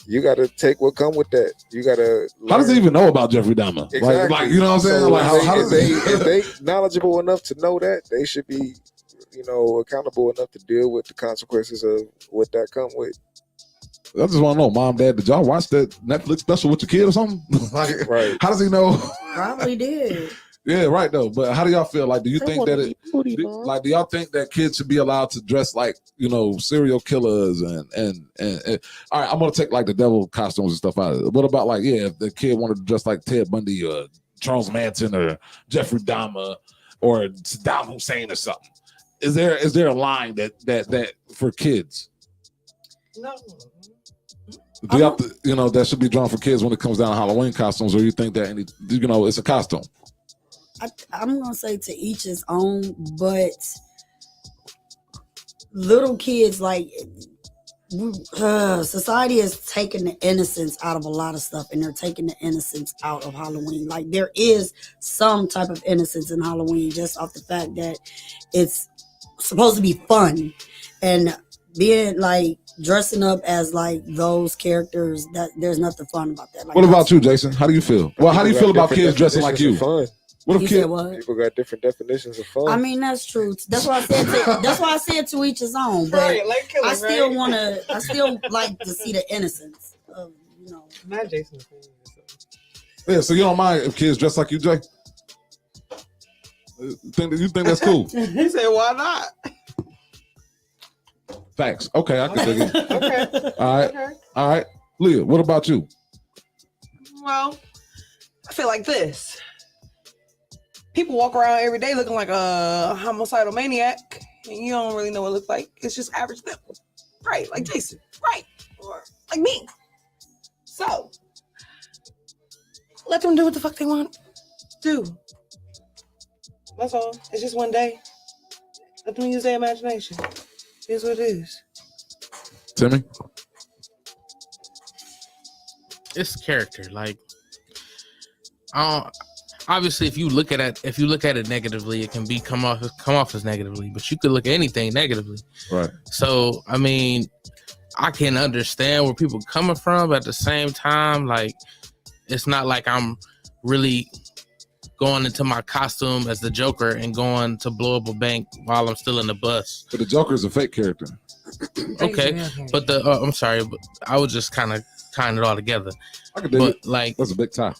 you got to take what come with that. You got to. How does he even know about Jeffrey Dahmer? Exactly. Like you know what I'm saying? So Like how if does he? they knowledgeable enough to know that, they should be, accountable enough to deal with the consequences of what that come with. I just want to know, Mom, Dad, did y'all watch that Netflix special with your kid or something? Like, Right. How does he know? Probably did. Yeah, right though. But how do y'all feel? Like, do you think that do y'all think that kids should be allowed to dress like serial killers and all right? I'm gonna take like the devil costumes and stuff out of it. What about like if the kid wanted to dress like Ted Bundy or Charles Manson or Jeffrey Dahmer or Saddam Hussein or something? Is there a line that for kids? No. Do y'all that should be drawn for kids when it comes down to Halloween costumes, or you think that it's a costume? I'm gonna say to each his own, but little kids society has taken the innocence out of a lot of stuff, and they're taking the innocence out of Halloween. Like there is some type of innocence in Halloween, just off the fact that it's supposed to be fun, and being like dressing up as like those characters, that there's nothing fun about that. Like, What about you, Jason? How do you feel? Well, how do you feel about kids dressing like you? Fun. What if You kids? said what? People got different definitions of fun. I mean, that's true. That's why I said to each his own. But Right, like killer, I still right? I still like to see the innocence of Not Jason. Yeah, so you don't mind if kids dress like you, Jay? You think that's cool? He said, "Why not?" Facts. Okay, I can dig it. Okay. All right. Leah, what about you? Well, I feel like this. People walk around every day looking like a homicidal maniac, and you don't really know what it looks like. It's just average people. Right, like Jason. Right. Or like me. So, let them do what the fuck they want to do. That's all. It's just one day. Let them use their imagination. Here's what it is. Timmy? It's character. Like, I obviously if you look at it negatively, it can be come off as negatively, but you could look at anything negatively. Right. So I mean, I can understand where people coming from, but at the same time, like it's not like I'm really going into my costume as the Joker and going to blow up a bank while I'm still in the bus. But the Joker is a fake character. Okay, but I'm sorry, but I was just kind of tying it all together. I could dig But it. like, That's a big tie.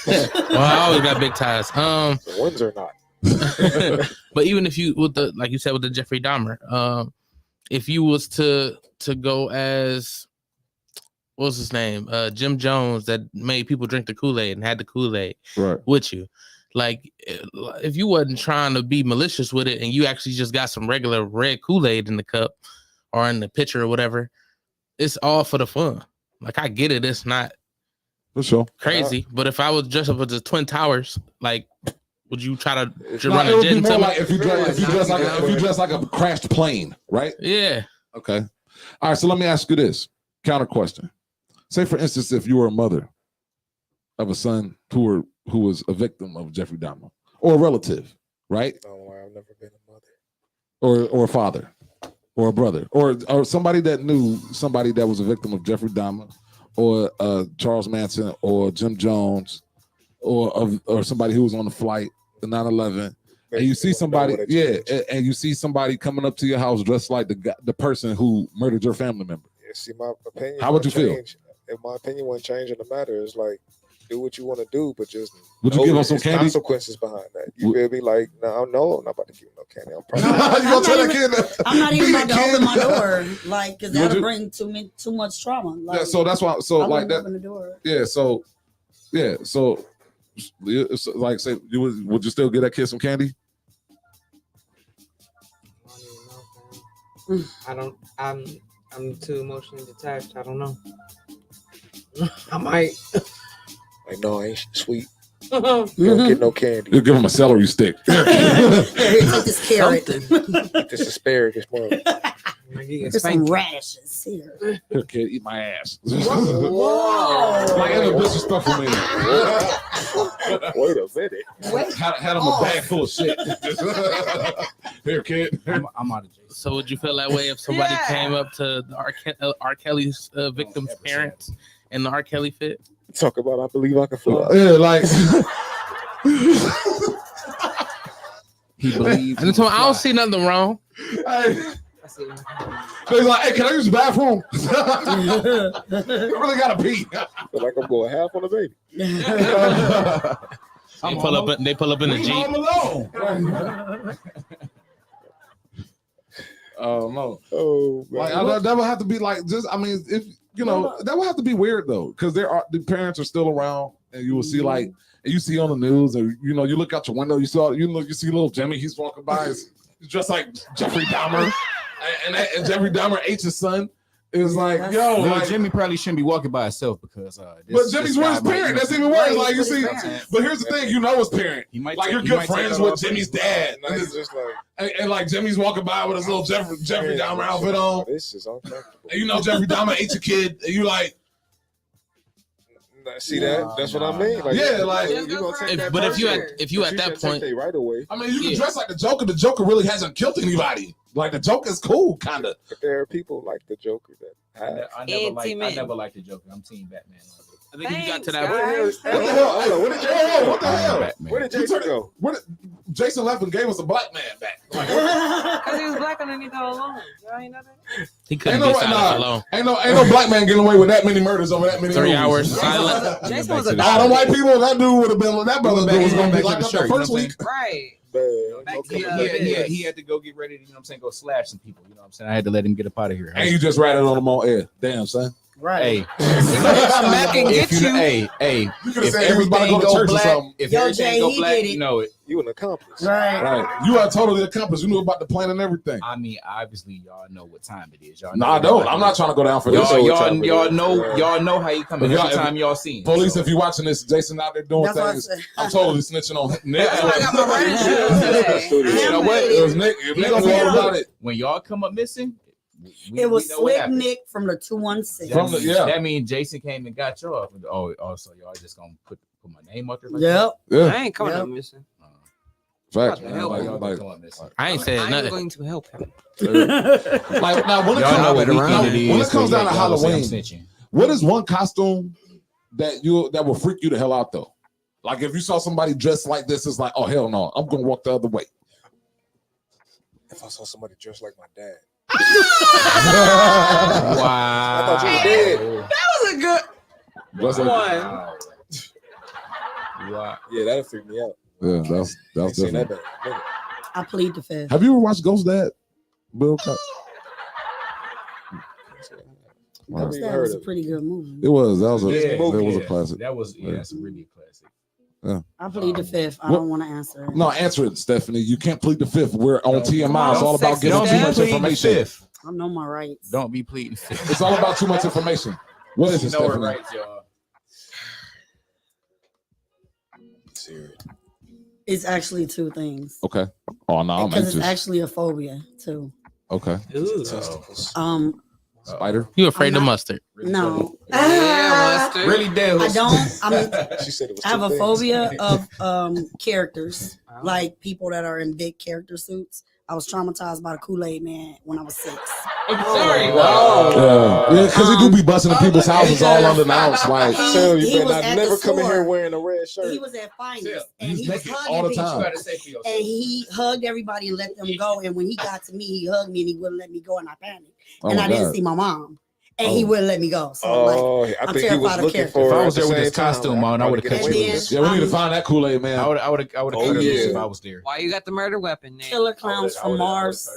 well, I always got big ties. The ones are not. But even if you like you said with the Jeffrey Dahmer, if you was to go as what's his name, Jim Jones, that made people drink the Kool-Aid and had the Kool-Aid Right. with you, like if you wasn't trying to be malicious with it and you actually just got some regular red Kool-Aid in the cup or in the pitcher or whatever, it's all for the fun. Like I get it, it's not For sure. crazy, but if I was dressed up as the Twin Towers, like, would you try to No, run it a would jet be into more me? like if you dress like a crashed plane, right? Yeah. Okay. All right. So let me ask you this counter question. Say, for instance, if you were a mother of a son who was a victim of Jeffrey Dahmer, or a relative, right? No, I've never been a mother. Or a father, or a brother, or somebody that knew somebody that was a victim of Jeffrey Dahmer, or Charles Manson, or Jim Jones, or somebody who was on the flight, the 9/11. And you see somebody, and you see somebody coming up to your house dressed like the person who murdered your family member. Yeah, see, my opinion. How would you feel? If my opinion wasn't changing the matter, it's like do what you want to do, but just would you give them some candy? Consequences behind that. You feel me? Like no, I'm not about to give no candy. I'm not even about to open my door, like, because that'll bring too much trauma. Like, Yeah, so that's why. So I like wouldn't that. open the door. Yeah. So like, say, would you still get that kid some candy? I don't. I'm too emotionally detached. I don't know. I might. Like, no, I ain't sweet. You don't get no candy. You give him a celery stick. Here, take this carrot. This asparagus, more. There's some radishes here. Here, kid, eat my ass. Whoa. Like, ain't no disrespectful man. Wait a minute. Had him a bag full of shit. Here, kid. I'm out of jail. So would you feel that way if somebody came up to the R. Kelly's victim's parents and the R. Kelly fit? Talk about I believe I can fly. Yeah, like he believes. And so I don't see nothing wrong. Hey. So he's like, hey, can I use the bathroom? I really gotta pee. I feel like I'm going half on the baby. They pull up in the Jeep. Home alone. Oh no! Oh, man. Like that would have to be like just. I mean, if you know, that would have to be weird though, because the parents are still around, and you will see like, and you see on the news, and you know, you look out your window, you see little Jimmy, he's walking by, he's dressed like Jeffrey Dahmer, and Jeffrey Dahmer ate his son. It was like, yo, like, Jimmy probably shouldn't be walking by himself because but Jimmy's with his parent. That's even worse. Like you see, but here's the thing: you know his parent. Like you're good friends with Jimmy's dad, and like Jimmy's walking by with his little Jeffrey Dahmer outfit on. This is uncomfortable. And you know Jeffrey Dahmer ate your kid, and you like. See that? That's what I mean. Like, yeah, like. But if you at that point, right away. I mean, you can dress like the Joker. The Joker really hasn't killed anybody. Like the Joker's cool, kind of. But there are people like the Joker that have. I never liked the Joker. I'm Team Batman. I think you got to that. What the hell? Where did Jason go? Jason left and gave us a black man back. Because he was black underneath all along. Y'all ain't know that? He couldn't be silent alone. Ain't no black man getting away with that many murders over that many 3 hours silent. Jason was a I don't like people. That dude would have been. That brother dude was going to be locked up the first week. Right. He had to go get ready to, go slash some people. You know what I'm saying? I had to let him get up out of here. And you just ratted on him on air. Damn, son. Right. Come back and get you. Hey. You could have said he was about to go to church or something. If everything go black, you know it. You an accomplice. Right. You are totally accomplice. You knew about the plan and everything. I mean, obviously, y'all know what time it is. No, I don't. I'm not trying to go down for this. Y'all know how you come. Every time y'all seen police, if you're watching this, Jason out there doing things, I'm totally snitching on Nick. I got my ranch today. You know what? It was Nick. Nick was all about it. When y'all come up missing, It was know what Slick happened. Nick from the 216. From the- yeah. That means Jason came and got y'all. Oh, so y'all just gonna put my name out there? Like Yep. Yeah. I ain't coming Yep. up missing. Facts. What the hell, Y'all Like, come up missing. I ain't saying I'm nothing. going to help him. like now when it Y'all know what comes weekend it is. when it comes so down to y'all gonna say I'm Halloween, snitching. what is one costume that will freak you the hell out though? Like if you saw somebody dressed like this, it's like, oh hell no, I'm gonna walk the other way. If I saw somebody dressed like my dad, Wow. I thought you were dead. That was a good Dressed like- Wow. Wow. Yeah, that'd freak me out. yeah, that's Ain't seen different. that bad in a minute. I plead the fifth. Have you ever watched Ghost Dad? Bill Cosby? Never Ghost even Dad heard was a of it. pretty good movie. It was. That was a Yeah, that was a yeah. classic. That was Yeah. that's really a classic. I plead the fifth. I What- don't want to answer it. No, answer it, Stephanie. You can't plead the fifth. We're on Don't- TMI. It's don't all about sexy giving Don't too be much pleading information. fifth. I know my rights. Don't be pleading fifth. It's all about too much information. What is You it, know her Stephanie? rights, y'all. Serious. It's actually two things. Okay. Oh no, I'm Because it's anxious. actually a phobia too. Okay. Ooh. Testicles. Spider. You afraid I'm of not- mustard? No. Yeah, mustard. Really does. I don't. I mean, She said it was I have two a things. phobia of characters, Oh. like people that are in big character suits. I was traumatized by the Kool-Aid Man when I was 6. I'm sorry. Yeah, because he do be busting in people's houses all because- unannounced. Like, He- Tell you he better was not at never the come in here store. wearing a red shirt. He was at Finest Yeah. and he was naked hugging all the people. time. You gotta say for yourself. And he hugged everybody and let them go. And when he got to me, he hugged me and he wouldn't let me go, and I panicked. oh And my I didn't God. see my mom, and he Oh. wouldn't let me go. So like, Oh, I I'm think he was terrified of looking characters. for. If I her was at there the with same this costume time, on, I would've probably cut get you away with loose. it. Yeah, we need to I'm- find that Kool-Aid man. I would have Oh, cut her loose yeah. if I was there. Why you got the murder weapon, Nick? Killer Clowns from Mars.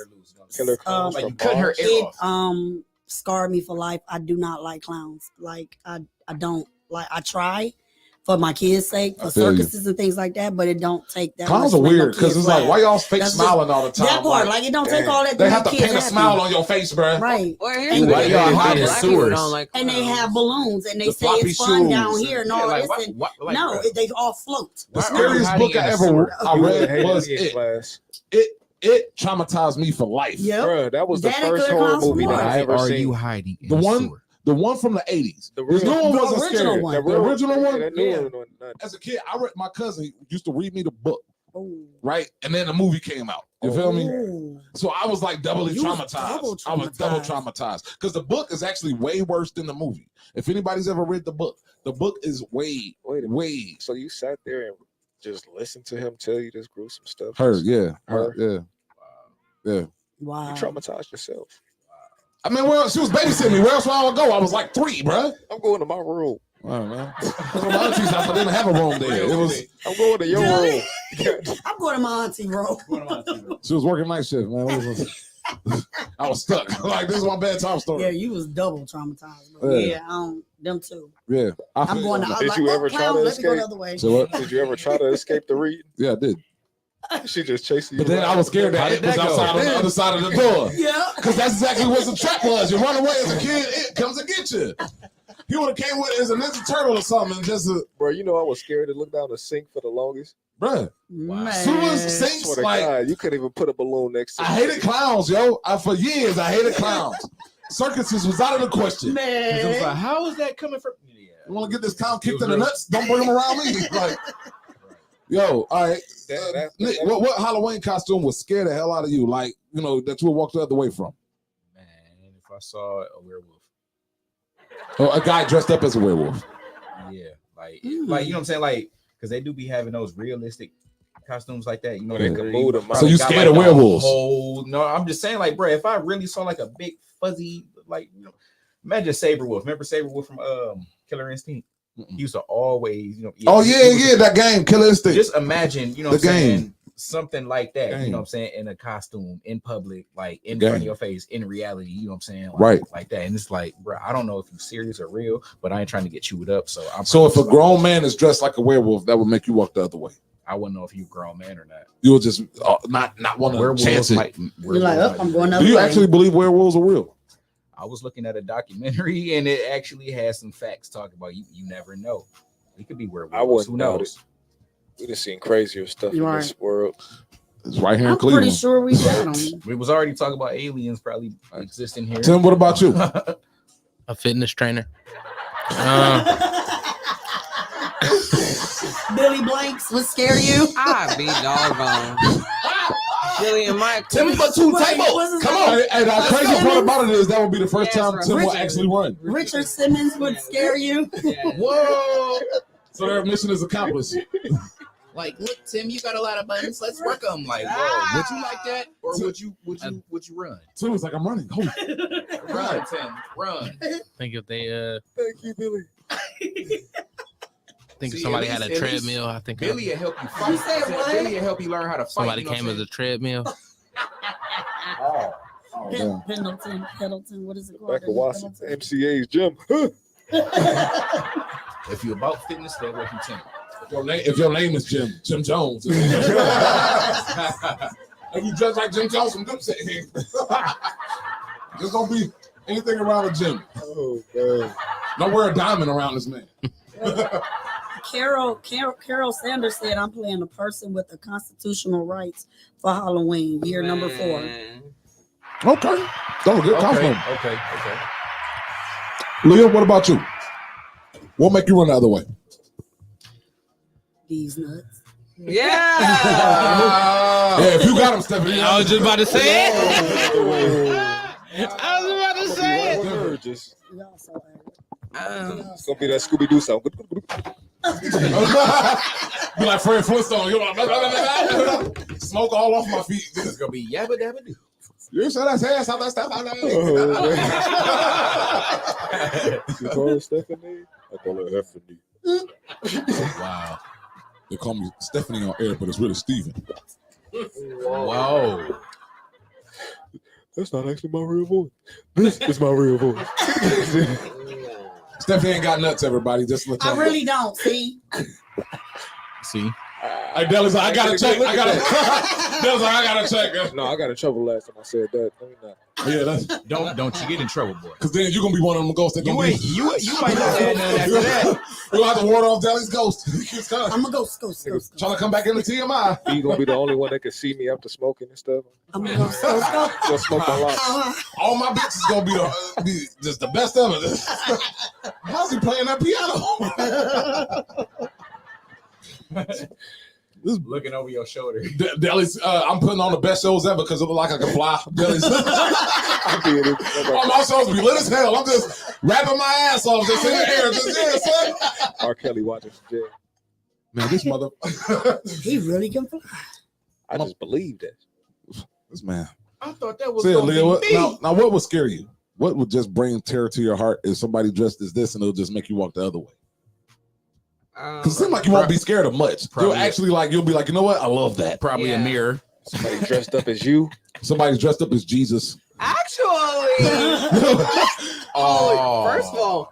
Killer clowns Like from you cut her Mars. ear It off. scarred me for life. I do not like clowns. Like I don't like. I try for my kids' sake, for feel you. circuses and things like that, but it don't take that. Clowns much are to make no weird because kids it's like, laugh. why y'all fake That's smiling all the time? That part, like it don't take damn. all that. To they make have to kids paint a happy. smile on your face, bro. Right. Well, And here's Why the y'all thing. hiding Black sewers? people don't like And they clowns. have balloons and they The say floppy it's fun shoes. down here and all this. And no, they all float. The Why are you scariest hiding book in I a ever sewer? I You would've read hated was me in it. class. It traumatized me for life. Yep. Bruh, that was the That and first Killer horror Clowns from movie that Mars. I Why ever are seen. you hiding in The a one, sewer? the one from the 80s. The This new one the wasn't original scary. one. The original one. That new Yeah. one wasn't nuts. As a kid, I read my cousin used to read me the book, Ooh. right? And then the movie came out. You feel me? Ooh. So I was like doubly You was traumatized. double I was double traumatized. traumatized because the book is actually way worse than the movie. If anybody's ever read the book is way, Wait a minute. way So you sat there and just listened to him tell you this gruesome stuff? her. Yeah, Her? yeah, yeah. Wow. You traumatized yourself. I mean, well, she was babysitting me. Where else would I go? I was like 3, bruh. I'm going to my room. All right, man. I was at my auntie's house. I didn't have a room there. It was. I'm going to your Really? room. I'm going to my auntie room. She was working night shift, man. I was stuck. Like this is my bedtime story. Yeah, you was double traumatized. But Yeah. yeah, them too. Yeah, I'm going to. Did I'm you like, ever try clown, to let me go the escape? other way. So what? Did you ever try to escape the reading? Yeah, I did. She just chasing you. But then I was scared How that it did was that go? outside on the other side of the door. Yeah. Because that's exactly what the trap was. You run away as a kid, it comes and get you. He would have came with it as a Ninja Turtle or something. Just Bro, you know I was scared to look down the sink for the longest. bruh. Man. Soon as I sinks, swear to like God, you couldn't even put a balloon next to I me. hated clowns, yo. For years, I hated clowns. Circuses was out of the question. Man. It was like, how is that coming from? Yeah. You want to get this clown kicked in the nuts? Don't bring him around me. Like, yo, all right. Nick, what Halloween costume was scared the hell out of you? Like, you know, that you would walk the other way from? Man, if I saw a werewolf, Oh, a guy dressed up as a werewolf. yeah, like Mm. you know what I'm saying, like because they do be having those realistic costumes like that. You know, They they can could move them out. So you got, scared of the werewolves? No, I'm just saying, like, bro, if I really saw like a big fuzzy, like, you know, imagine Saberwolf. Remember Saberwolf from Killer Instinct? He used to always, you know. Oh he yeah, was yeah, that game, Killer Instinct. Just imagine, you know, The what I'm saying, game. something like that. You Game. know, what I'm saying, in a costume, in public, like in Game. front of your face, in reality. You know, what I'm saying, like, Right. like that. And it's like, bro, I don't know if you're serious or real, but I ain't trying to get chewed up. So I'm. So if a grown man is dressed like a werewolf, that would make you walk the other way. I wouldn't know if you're a grown man or not. You would just not want to Werewolves chance it. might. You're like, oh, I'm going the Do other you way. actually believe werewolves are real? I was looking at a documentary and it actually has some facts talking about you. You never know. It could be werewolves. I wouldn't Who doubt knows? We just seen crazier stuff in Right. this world. It's right here in I'm Cleveland. pretty sure we got them. We was already talking about aliens probably existing here. Tim, what about you? A fitness trainer. Billy Blanks would scare you. I be doggone. Billy and Mike. Tim, but two tables. Come on. Hey, the crazy part about it is that would be the first Yes, time Tim will actually run. Richard Simmons would scare you. Whoa. So their mission is accomplished. Like, look, Tim, you got a lot of buttons. Let's work them. Like, whoa, would you like that, or would you run? Tim was like, I'm running. Holy. Run, Tim, run. I think if they Thank you, Billy. think if See, somebody at had a least treadmill, I think Billy will help you fight. You said what? Billy will help you learn how to fight. somebody you know came what as I'm a treadmill. Oh, damn. Pendleton, what is it called? Back at Washington, MCA's gym. saying? If you're about fitness, stay away from Tim. If your name is Jim Jones. If you dress like Jim Jones from Dipset here. Just don't be anything around a gym. Oh, man. Don't wear a diamond around this man. Carol Sanders said, I'm playing a person with the constitutional rights for Halloween, year number 4. Man. Okay. That was good compliment. Okay. Leah, what about you? What make you run the other way? These nuts. Yeah. Yeah, if you got him, Stephanie. I was just about to say it. I was about to say it. Y'all so angry. It's gonna be that Scooby Doo sound. Be like Fred Flintstone. You're like, smoke all off my feet. It's gonna be yabba dabba doo. You said that's ass. How that stuff? You call her Stephanie? I call her Stephanie. Wow. They call me Stephanie on air, but it's really Steven. Whoa. That's not actually my real voice. This is my real voice. Stephanie ain't got nuts, everybody. Just let you I really don't, see? See? Hey, Deli's like, I gotta check. Deli's like, I gotta check. No, I got in trouble last time I said that. No, you're not. Yeah, that's Don't you get in trouble, boy. because then you're gonna be one of them ghosts that You gonna ain't be. you might not add none after that. We'll have to ward off Deli's ghost. He's I'm gonna ghost. trying to come back into TMI. You gonna be the only one that can see me after smoking and stuff. I'm gonna ghost. Go. Gonna smoke a lot. All my bitches gonna be just the best of it. How's he playing that piano? This Looking over your shoulder. Deli's, I'm putting on the best shows ever because it look like I can fly. Deli's. All my shows be lit as hell. I'm just rapping my ass off, just in the air. Just son. R. Kelly watching some jail. Man, this mother. He really can fly. I just believe that. This man. I thought that was Say it, gonna Leah. be What, me. now, what would scare you? What would just bring terror to your heart if somebody dressed as this and it'll just make you walk the other way? Because it seems like you won't be scared of much. Probably. You'll be like, you know what? I love that. Probably a mirror. Somebody dressed up as you. Somebody's dressed up as Jesus. Actually, first of all,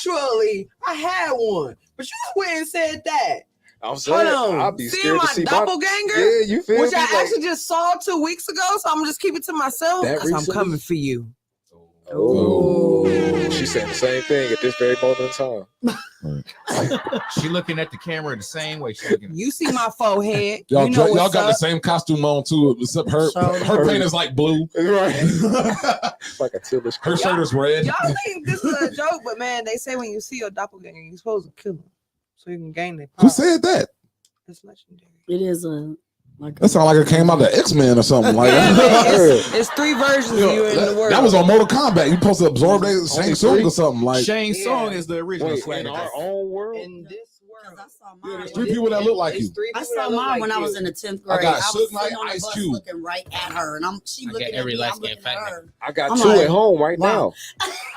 I had one, but you went and said that. I'm saying, Hold on. I'll be Seeing scared my to see doppelganger, Yeah, you feel which me? I Like, actually just saw 2 weeks ago, so I'm just keep it to myself That because I'm recently? coming for you. oh, she's saying the same thing at this very moment in time. She looking at the camera the same way. She looking. You see my forehead. Y'all, you know y'all what's got the up. same costume on too, except her paint is like blue. Right. It's like a Tillish. Her shirt is red. Y'all think this is a joke, but man, they say when you see your doppelganger, you're supposed to kill him so you can gain their power. Who said that? It's legendary. It is That sounds like it came out of X-Men or something like Yeah, that. man, it's 3 versions of you in the world. That was on Mortal Kombat. You supposed to absorb that Shang Tsung or something like. Shane Yeah. Song is the original Wait, swagger. in our own world? in this world. I saw Yeah, mine. there's 3 people that look like you. It's 3 I people saw that look mine like when I you. was in the 10th I grade. got was Suge Knight, sitting on the Ice bus Cube. looking right at her, and she I looking got at every me. light I'm looking skin at fat her. I got I'm 2 like, at home right wow.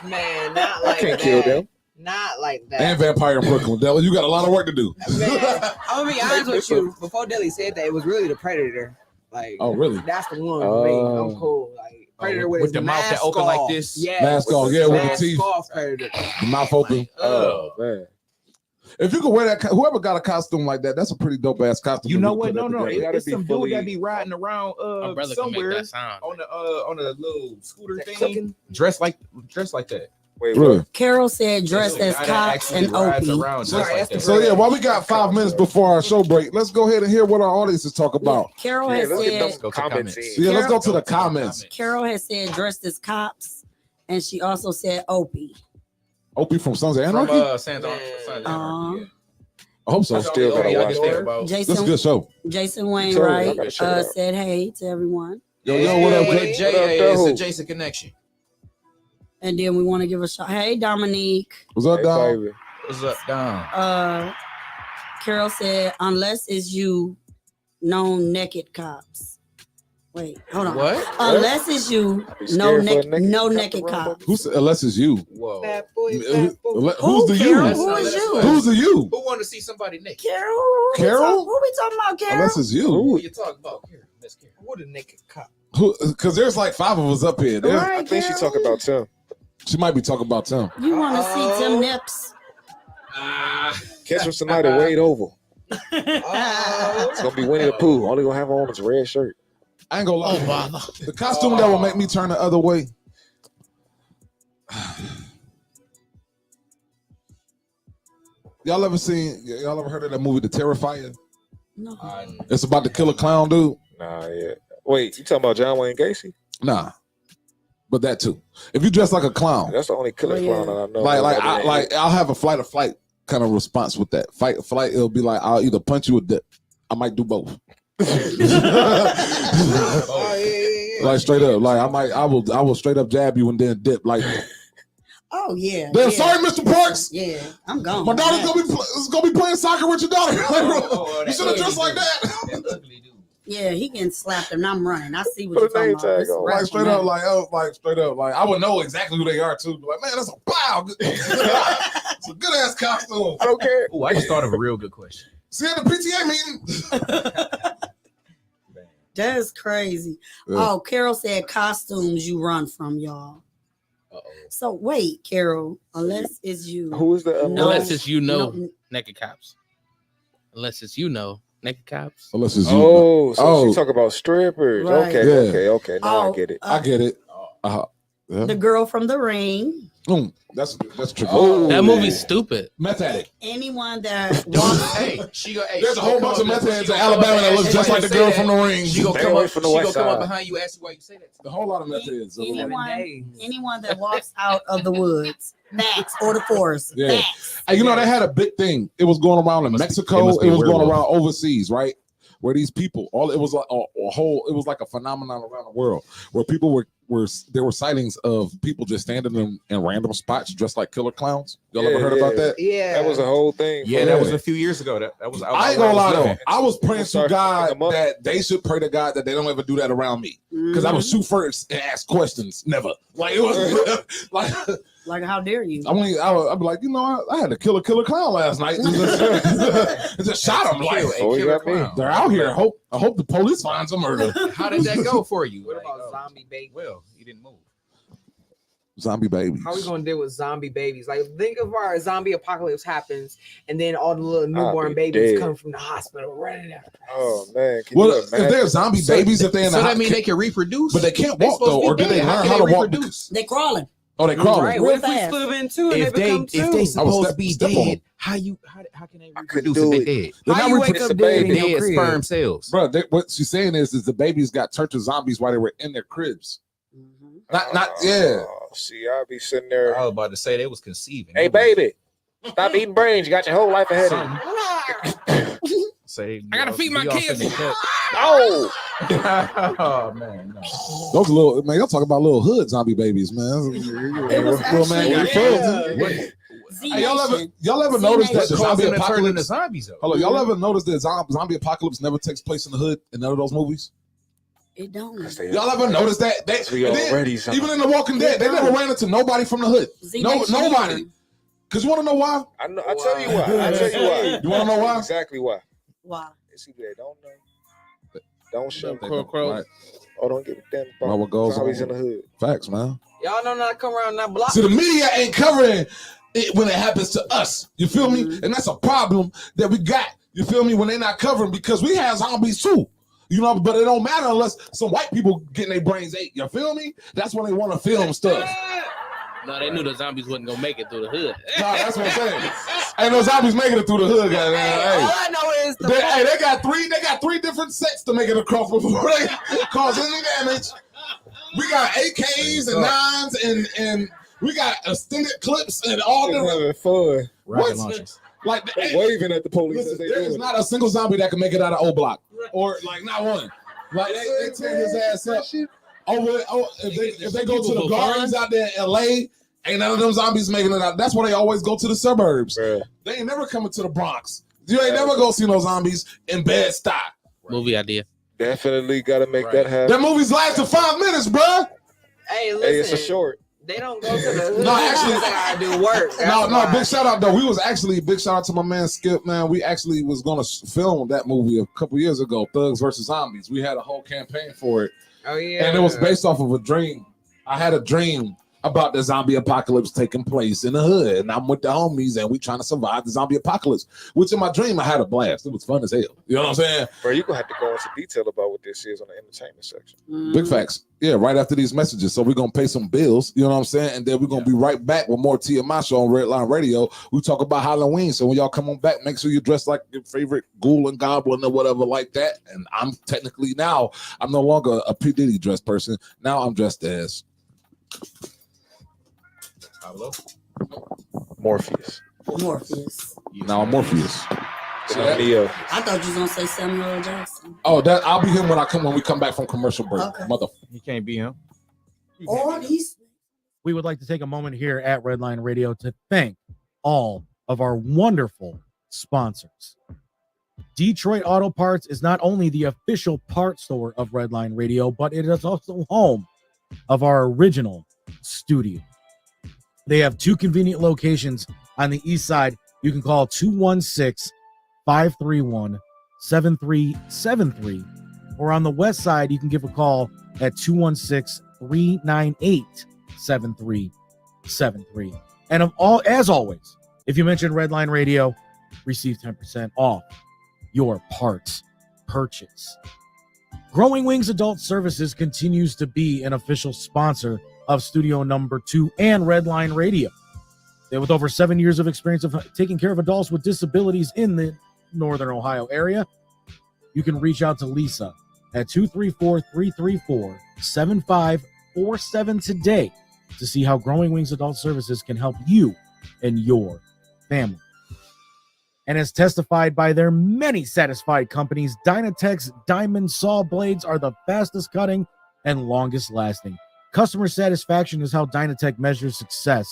Man, not now. I like can't that. kill them. Not like that. And Vampire in Brooklyn. Della, you got a lot of work to do. Man, I'm gonna be honest with you. Before Dilly said that, it was really the Predator. Like, Oh, really? that's the one for me. I'm cool. Like Predator with, with his the mouth that mask open like off. this? Yeah, Mask off, yeah, with the mask teeth. off Predator. The mouth open. Oh, man. If you could wear that, whoever got a costume like that, that's a pretty dope ass costume. You if know could what? put that No. together. gotta It's be some fully- dude that be riding around My brother can make somewhere that sound. on the little scooter thing, Cooking. dressed like that. Wait, Really? what? Carol said dressed It's as a guy that cops actually and rides Opie. around just Sorry, like that's the that. So yeah, while we got 5 minutes before our show break, let's go ahead and hear what our audiences talk Yeah, about. Carol Yeah, has let's get said them Go to comments comments. in. Yeah, let's go Carol- to the comments. Carol has said dressed as cops, and she also said Opie. Opie from Sons of From Anarchy. Sons of Anarchy, yeah. I hope so. I still gotta I watch can think that. about. That's a Jason good show. Jason told me I Wainwright gotta check it out. said hey to everyone, Yo, Yeah, what up, with Jay? Jay, What up, it's though? a Jason connection. and then we want to give a shout. Hey Dominique. What's up, Hey, dog? baby. What's up, Dom? Carol said unless it's you, no naked cops. Wait, hold on. What? Unless it's you, be no scared for a no cop naked to run cop. Who's unless it's you? Whoa. Bad boy, Who's bad boy. the you? Carol? That's Who not- is that's you? what- Who's the you? Who want to see somebody naked? Carol? Carol? Who we talking about, Carol? Unless it's you. Who you talking about? Here, Miss Karen. What a naked cop. Because there's like 5 of us up here. There's- Right, I think she Carol? talking about Tim. She might be talking about Tim. You want to see Tim Nips? Catch him tonight at Wade Oval. It's gonna be Winnie the Pooh. Only gonna have on his red shirt. I ain't gonna lie. Oh, bother. The costume that will make me turn the other way. Y'all ever heard of that movie, The Terrifier? No. It's about the killer clown dude. Nah, yeah. Wait, you talking about John Wayne Gacy? Nah, but that too. If you dress like a clown, That's the only killer Oh, yeah. clown that I know. I'll have a flight or flight kind of response with that. Fight or flight, it'll be like I'll either punch you or dip. I might do both. Oh, yeah. Like straight up, like I will straight up jab you and then dip. Like, Oh yeah. then, yeah. sorry, Mr. Parks. Yeah, is gone. My daughter's gonna be playing soccer with your daughter. Oh, You should have dressed like that. That ugly dude. Yeah, he getting slapped and I'm running. I see what Put you're a name talking about. tag It's a on. wrap Like straight on up, like straight up, like I would know exactly who they are too. Be like, man, that's a wow. It's a good ass costume. I don't care. Oh, I just thought of a real good question. See at the PTA meeting. that. That's crazy. Yeah. Oh, Carol said costumes you run from, y'all. Uh-oh. So wait, Carol, unless it's you. Who is the No. Unless it's you know No. naked cops. Unless it's you know naked cops. Unless it's you. Oh, so Oh. she talk about strippers. Right. Okay, Yeah. okay. Now Oh, I get it. I get it. Yeah. The girl from The Ring. That's tricky. Oh. That movie's stupid. Meth addict. Anyone that walks. Hey, There's a whole bunch of meth heads in Alabama that look just like the girl from The Ring. She gonna Stay come away up from the she west gonna come up side. behind you, ask you why you say that. A whole lot of meth heads. Anyone that walks out of the woods, facts, or the forest, Yeah. facts. Hey, you know, they had a big thing. It was going around in It Mexico. must be It was going werewolf. around overseas, right? Where these people, it was like a whole, it was like a phenomenon around the world where people were there were sightings of people just standing in random spots dressed like killer clowns. Y'all ever heard about that? Yeah. That was a whole thing. Yeah, for that real. was a few years ago. That was. I ain't gonna lie though. living. I was praying to Start God fucking them up. that they should pray to God that they don't ever do that around me. Because I would shoot first and ask questions. Never. Like it was like Like, how dare you? I'd be like, you know, I had to kill a killer clown last night. And just shot him. Like, Oh, you got me. they're out here. I hope the police finds them or How did that go for you? What Like, about zombie baby? Well, you didn't move. zombie babies. How we gonna deal with zombie babies? Like, think of our zombie apocalypse happens, and then all the little newborn be babies dead. come from the hospital running out. Oh man, can Well, you if imagine? they're zombie babies, if they're in So the that means they can reproduce, but they can't They walk supposed though, to or be do they dead. learn can how to walk? reproduce? They crawling. Oh, they crawling. Right? Real What if we fast. split them in two and If they they become if they two? I would supposed to be step on them. dead, how can they I couldn't reproduce do if it. they dead? They're How not you repro- wake It's up a dead in baby. your Dead crib? sperm cells. Bro, what she's saying is the babies got turned to zombies while they were in their cribs. Not yeah. See, I'll be sitting there. I was about to say they was conceiving. Hey, baby, stop eating brains. You got your whole life ahead of you. Say, I gotta feed my kids. Oh, Oh man, no. Those little man, y'all talking about little hood zombie babies, man. It was Little man, actually- where you from? What- Hey, y'all ever Z noticed that Nation. the Causing zombie them to turn into apocalypse? zombies though. Hold on, y'all ever noticed that zombie apocalypse never takes place in the hood in none of those movies? It don't. Y'all ever noticed that? we and then, already even in The Walking Dead, they never ran into nobody from the hood. Z No, Nation nobody. either. Cause you want to know why? I know. I tell you why. I tell you why. You want to know why? Exactly why. Why? It's either they don't know, don't show. Right. Or don't give a damn Well, about what goes zombies on? in the hood. Facts, man. Y'all know not to come around that block. See, the media ain't covering it when it happens to us. You feel me? And that's a problem that we got. You feel me? When they're not covering because we have zombies too. You know, but it don't matter unless some white people getting their brains ate. You feel me? That's when they want to film stuff. No, they knew the zombies wasn't gonna make it through the hood. Nah, that's what I'm saying. Ain't no zombies making it through the hood, goddamn. Hey. All I know is They got three different sets to make it across before they cause any damage. We got AKs and nines and we got extended clips and all They're different. having fun. Rocket launchers. Like They waving at the police listen, as they there do is it. not a single zombie that can make it out of O Block, or like not one. Like they tear his ass up. If they go to the gardens out there in LA, ain't none of them zombies making it out. That's why they always go to the suburbs. Bruh. They ain't never coming to the Bronx. You ain't never gonna see no zombies in Bed-Stuy. Movie idea. Definitely got to make that happen. That movie's lasting 5 minutes, bruh. Hey, listen. Hey, it's a short. They don't go to the hood. No, actually, they gotta do work. That's No, why. big shout out though. Big shout out to my man Skip, man. We actually was gonna film that movie a couple years ago, Thugs versus Zombies. We had a whole campaign for it. Oh yeah. And it was based off of a dream. I had a dream about the zombie apocalypse taking place in the hood. And I'm with the homies and we trying to survive the zombie apocalypse. Which in my dream, I had a blast. It was fun as hell. You know what I'm saying? Bro, you're going to have to go into detail about what this is on the entertainment section. Big facts. Yeah, right after these messages. So we're going to pay some bills. You know what I'm saying? And then we're going to be right back with more TMI show on Redline Radio. We talk about Halloween. So when y'all come on back, make sure you dress like your favorite ghoul and goblin or whatever like that. And I'm technically now, I'm no longer a P. Diddy dressed person. Now I'm dressed as Morpheus. Now I'm Morpheus. Neo. I thought you was gonna say Samuel L. Jackson. Oh, that I'll be him when we come back from commercial break. Okay. Mother. He can't be him. All these. We would like to take a moment here at Redline Radio to thank all of our wonderful sponsors. Detroit Auto Parts is not only the official part store of Redline Radio, but it is also home of our original studio. They have 2 convenient locations on the east side. You can call 216-531-7373. Or on the west side, you can give a call at 216-398-7373. And as always, if you mention Redline Radio, receive 10% off your parts purchase. Growing Wings Adult Services continues to be an official sponsor of Studio Number 2 and Redline Radio. With over 7 years of experience of taking care of adults with disabilities in the Northern Ohio area, you can reach out to Lisa at 234-334-7547 today to see how Growing Wings Adult Services can help you and your family. And as testified by their many satisfied companies, Dynatech's diamond saw blades are the fastest cutting and longest lasting. Customer satisfaction is how Dynatech measures success,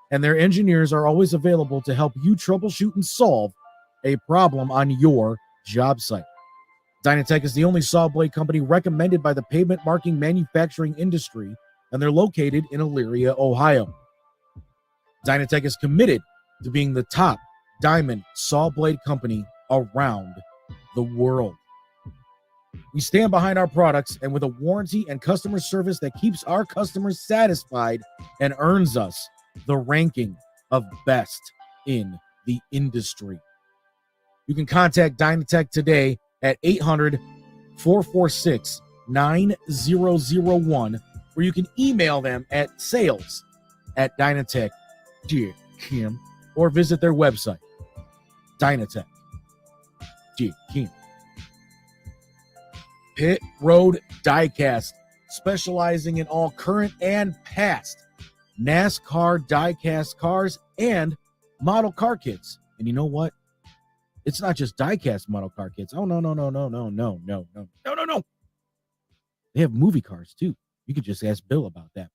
and their engineers are always available to help you troubleshoot and solve a problem on your job site. Dynatech is the only saw blade company recommended by the pavement marking manufacturing industry, and they're located in Elyria, Ohio. Dynatech is committed to being the top diamond saw blade company around the world. We stand behind our products and with a warranty and customer service that keeps our customers satisfied and earns us the ranking of best in the industry. You can contact Dynatech today at 800-446-9001, or you can email them at sales@dynatech.com or visit their website, Dynatech.com. Pit Road Diecast, specializing in all current and past NASCAR diecast cars and model car kits. And you know what? It's not just diecast model car kits. Oh, no. They have movie cars too. You could just ask Bill about that.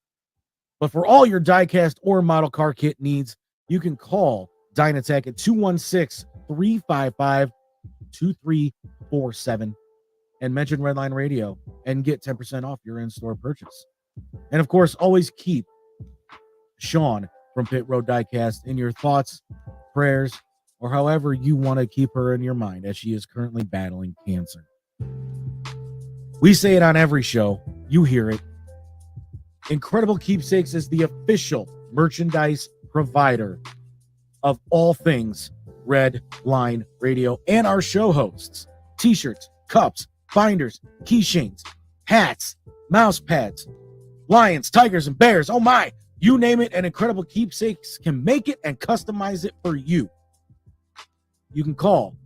But for all your diecast or model car kit needs, you can call Dynatech at 216-355-2347 and mention Redline Radio and get 10% off your in-store purchase. And of course, always keep Sean from Pit Road Diecast in your thoughts, prayers, or however you want to keep her in your mind as she is currently battling cancer. We say it on every show. You hear it. Incredible Keepsakes is the official merchandise provider of all things Red Line Radio and our show hosts. T-shirts, cups, binders, keychains, hats, mouse pads, lions, tigers, and bears. Oh my, You name it, and Incredible Keepsakes can make it and customize it for you. You can call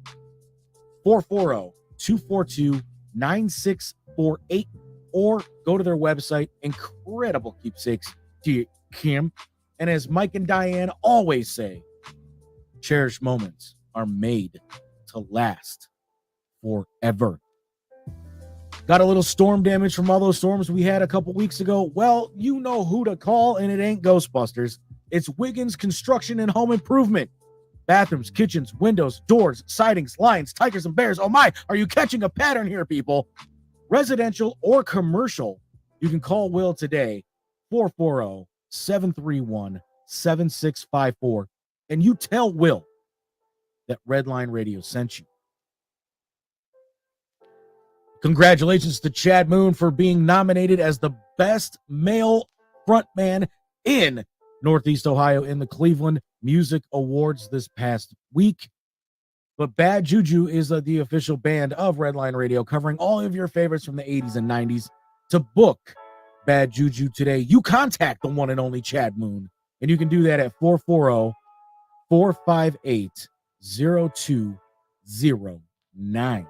440-242-9648 or go to their website, Incredible Keepsakes, Kim. And as Mike and Diane always say, cherished moments are made to last forever. Got a little storm damage from all those storms we had a couple weeks ago? Well, you know who to call, and it ain't Ghostbusters. It's Wiggins Construction and Home Improvement. Bathrooms, kitchens, windows, doors, sidings, lines, tigers, and bears. Oh my, are you catching a pattern here, people? Residential or commercial, you can call Will today, 440-731-7654, and you tell Will that Redline Radio sent you. Congratulations to Chad Moon for being nominated as the best male frontman in Northeast Ohio in the Cleveland Music Awards this past week. But Bad Juju is the official band of Redline Radio, covering all of your favorites from the 80s and 90s. To book Bad Juju today, you contact the one and only Chad Moon, and you can do that at 440-458-0209.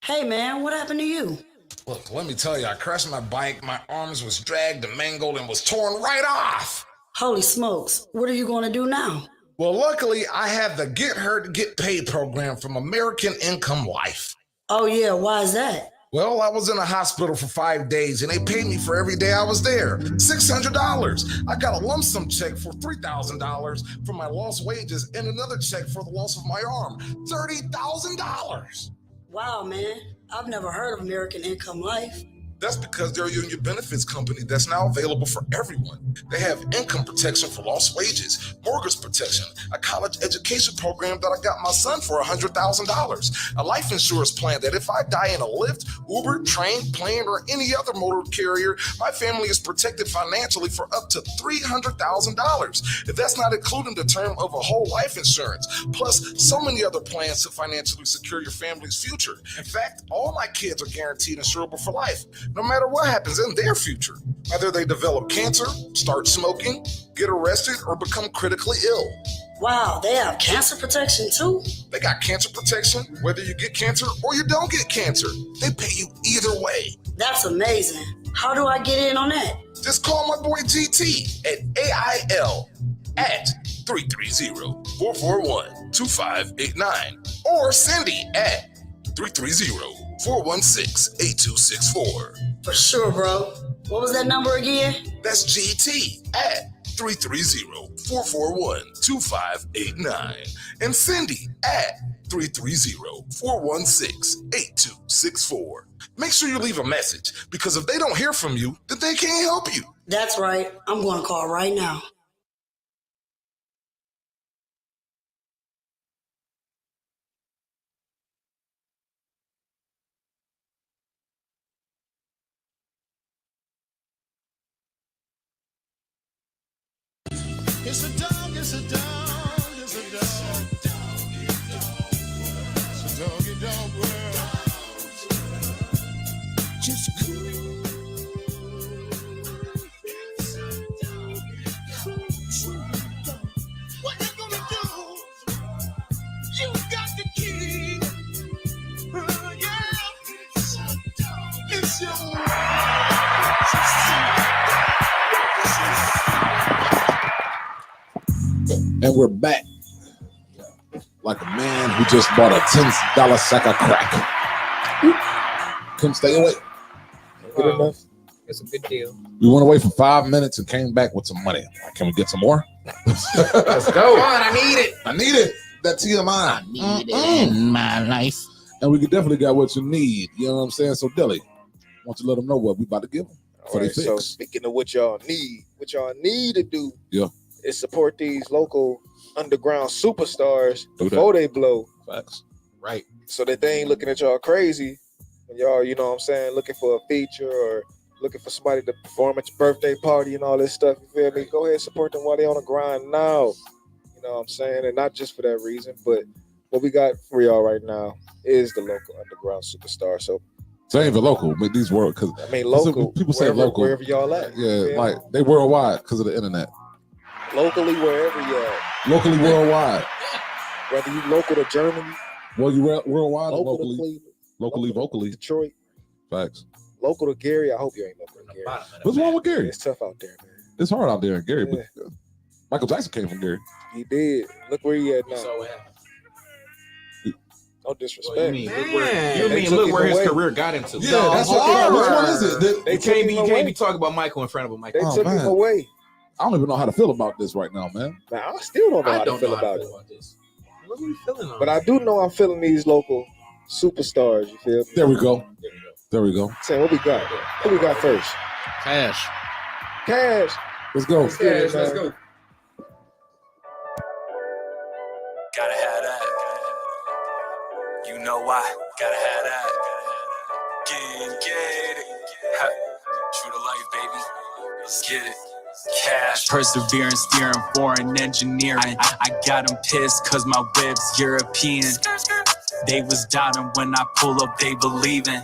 Hey man, what happened to you? Look, let me tell you, I crashed my bike, my arms was dragged and mangled and was torn right off. Holy smokes, what are you going to do now? Well, luckily, I have the Get Hurt, Get Paid program from American Income Life. Oh yeah, why is that? Well, I was in a hospital for 5 days and they paid me for every day I was there. $600. I got a lump sum check for $3,000 for my lost wages and another check for the loss of my arm. $30,000. Wow, man. I've never heard of American Income Life. That's because they're a union benefits company that's now available for everyone. They have income protection for lost wages, mortgage protection, a college education program that I got my son for $100,000, a life insurance plan that if I die in a Lyft, Uber, train, plane, or any other motor carrier, my family is protected financially for up to $300,000. If that's not including the term of a whole life insurance, plus so many other plans to financially secure your family's future. In fact, all my kids are guaranteed insurable for life, no matter what happens in their future. Whether they develop cancer, start smoking, get arrested, or become critically ill. Wow, they have cancer protection too? They got cancer protection, whether you get cancer or you don't get cancer. They pay you either way. That's amazing. How do I get in on that? Just call my boy GT at AIL at 330-441-2589 or Cindy at 330-416-8264. For sure, bro. What was that number again? That's GT at 330-441-2589 and Cindy at 330-416-8264. Make sure you leave a message, because if they don't hear from you, then they can't help you. That's right. I'm going to call right now. It's a dog, it's a dog, it's a dog. It's a doggy dog world. Just cool. It's a doggy dog. What you gonna do? You got the key. Yeah. It's your And we're back. Like a man who just bought a $10 sack of crack. Couldn't stay away. Good enough. It's a good deal. We went away for 5 minutes and came back with some money. Can we get some more? Let's go. Come on, I need it. I need it. That TMI. I need it in my life. And we definitely got what you need. You know what I'm saying? So, Dilly, why don't you let them know what we about to give them for their So fix? speaking of what y'all need to do, Yeah. is support these local underground superstars Do that. before they blow, Facts. Right. so that they ain't looking at y'all crazy when y'all, you know what I'm saying, looking for a feature or looking for somebody to perform at your birthday party and all this stuff. You feel me? Go ahead and support them while they on the grind now. You know what I'm saying? And not just for that reason, but what we got for y'all right now is the local underground superstar. So they ain't even local, but these world because I mean local. people say local wherever y'all at. Yeah, like they worldwide because of the internet. Locally, wherever you at. Locally, worldwide. Whether you local to Germany, well, you worldwide, local locally, to Cleveland, locally, local vocally. to Detroit, facts. Local to Gary. I hope you ain't local to Gary. What's wrong with Gary? It's tough out there, man. It's hard out there in Gary, but Michael Jackson came from Gary. He did. Look where he at now. No disrespect. Well, you mean look where his career got into. Yeah, that's what. Which one is it? You can't be talking about Michael in front of a mic. They took him away. I don't even know how to feel about this right now, man. Man, I still don't know how to feel about it. What are you feeling on? But I do know I'm feeling these local superstars. You feel me? There we go. There we go. Say what we got. What we got first? Cash. Let's go. Let's go. Gotta have that. You know why? Gotta have that. Get it. Ha. True to life, baby. Let's get it. Cash, perseverance, steering, foreign engineering. I got them pissed cause my whip's European. They was doubting when I pull up, they believing.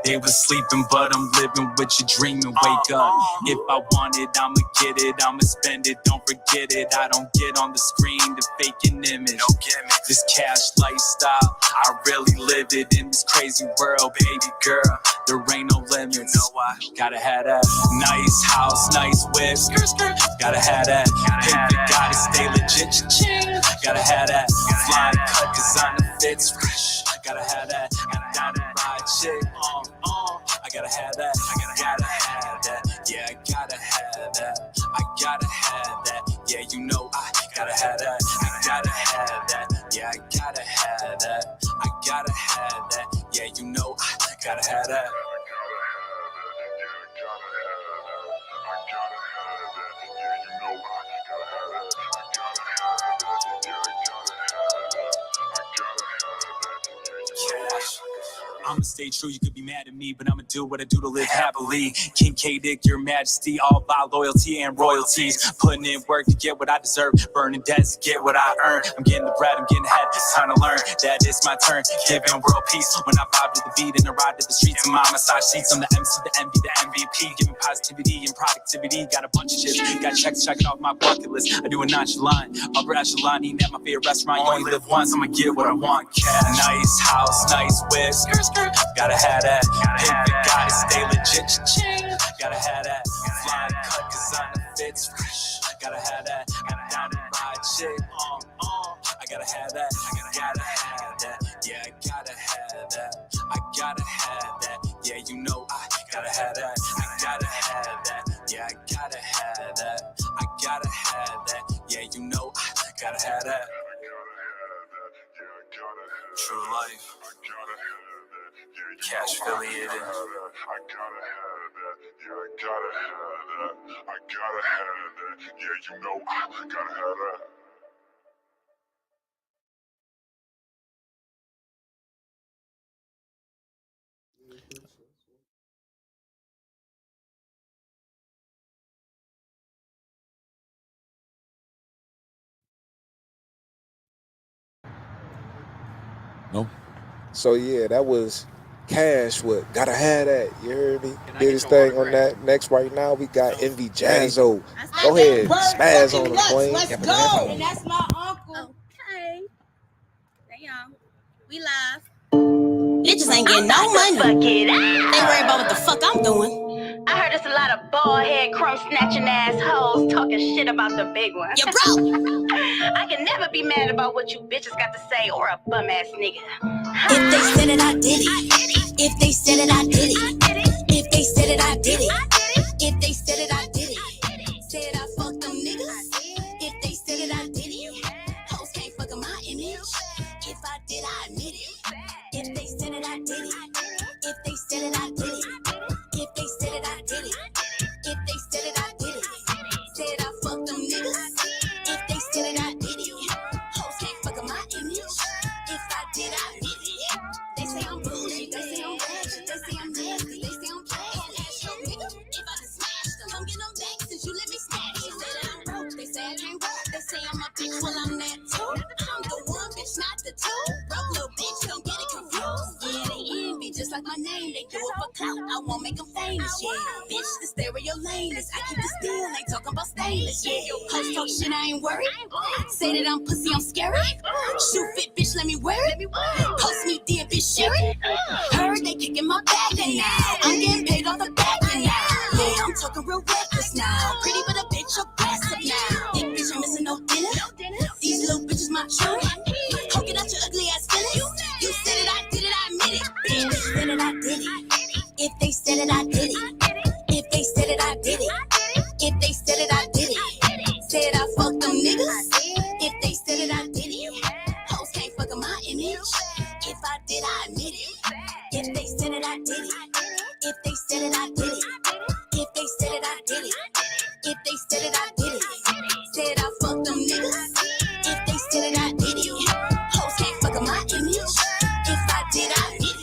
They was sleeping, but I'm living with your dream and wake up. If I want it, I'ma get it, I'ma spend it, don't forget it. I don't get on the screen to fake an image. No gimmick. This cash lifestyle, I really live it in this crazy world, baby girl. There ain't no limits. You know why? Gotta have that. Nice house, nice whip. Gotta have that. Paper gotta stay legit. Gotta have that. Flying cut designer fits. Gotta have that. Gotta ride chick. I gotta have that. I gotta have that. Yeah, I gotta have that. I gotta have that. Yeah, you know I gotta have that. I gotta have that. Yeah, I gotta have that. I gotta have that. Yeah, you know I gotta have that. Cash. I'ma stay true, you could be mad at me, but I'ma do what I do to live happily. King K Dick, your majesty, all about loyalty and royalties. Putting in work to get what I deserve, burning debts to get what I earn. I'm getting the bread, I'm getting ahead, it's time to learn that it's my turn. Giving world peace when I vibe to the beat and I ride to the streets in my massage seats. I'm the MC, the MV, the MVP, giving positivity and productivity. Got a bunch of shit, got checks checking off my bucket list. I do a nonchalant, upper echelon, eating at my favorite restaurant. You only live once, I'ma get what I want. Cash. Nice house, nice whip. Gotta have that. Paper gotta stay legit. Gotta have that. Flying cut designer fits. Gotta have that. Gotta down and ride chick. I gotta have that. I gotta have that. Yeah, I gotta have that. I gotta have that. Yeah, you know I gotta have that. I gotta have that. Yeah, I gotta have that. I gotta have that. Yeah, you know I gotta have that. True life. Cash affiliated. I gotta have that. Yeah, I gotta have that. I gotta have that. Yeah, you know I gotta have that. No. So yeah, that was Cash. What? Gotta have that. You heard me? Did his thing on that. Next, right now we got Envy Jazzo. Go ahead, spaz on the plane. Let's go. And that's my uncle. Okay. Damn. We live. Bitches ain't getting no money. They worry about what the fuck I'm doing. I heard there's a lot of bald head, crumb snatching assholes talking shit about the big one. Yeah, bro. I can never be mad about what you bitches got to say or a bum ass nigga. If they said it, I did it. If they said it, I did it. If they said it, I did it. If they said it, I did it. Said I fucked them niggas. If they said it, I did it. Hoes can't fuck up my image. If I did, I admit it. If they said it, I did it. If they said it, I did it. If they said it, I did it. If they said it, I did it. Said I fucked them niggas. If they said it, I did it. Hoes can't fuck up my image. If I did, I admit it. They say I'm bougie. They say I'm ratchet. They say I'm nasty. They say I'm trash. Ask your nigga if I done smashed them. Come get them back since you let me snatch them. They say that I'm broke. They say I can't work. They say I'm a bitch. Well, I'm that too. I'm the one bitch, not the two. famous, yeah. Bitch, the stereo lanes. I keep it still, ain't talking about stainless, yeah. Post talk shit, I ain't worried. Say that I'm pussy, I'm scary. Shoe fit, bitch, let me wear it. Post me, dear bitch, share it. Heard they kicking my back now. I'm getting paid off the back now. Yeah, I'm talking real reckless now. Pretty but a bitch aggressive now. Thick bitch, I'm missing no dinner. These little bitches my children. Poking out your ugly ass feelings. You said it, I did it, I admit it. Bitch, they said it, I did it. If they said it, I did it. If they said it, I did it. If they said it, I did it. Said I fucked them niggas. If they said it, I did it. Hoes can't fuck up my image. If I did, I admit it. If they said it, I did it. If they said it, I did it. If they said it, I did it. If they said it, I did it. Said I fucked them niggas. If they said it, I did it. Hoes can't fuck up my image. If I did, I did it.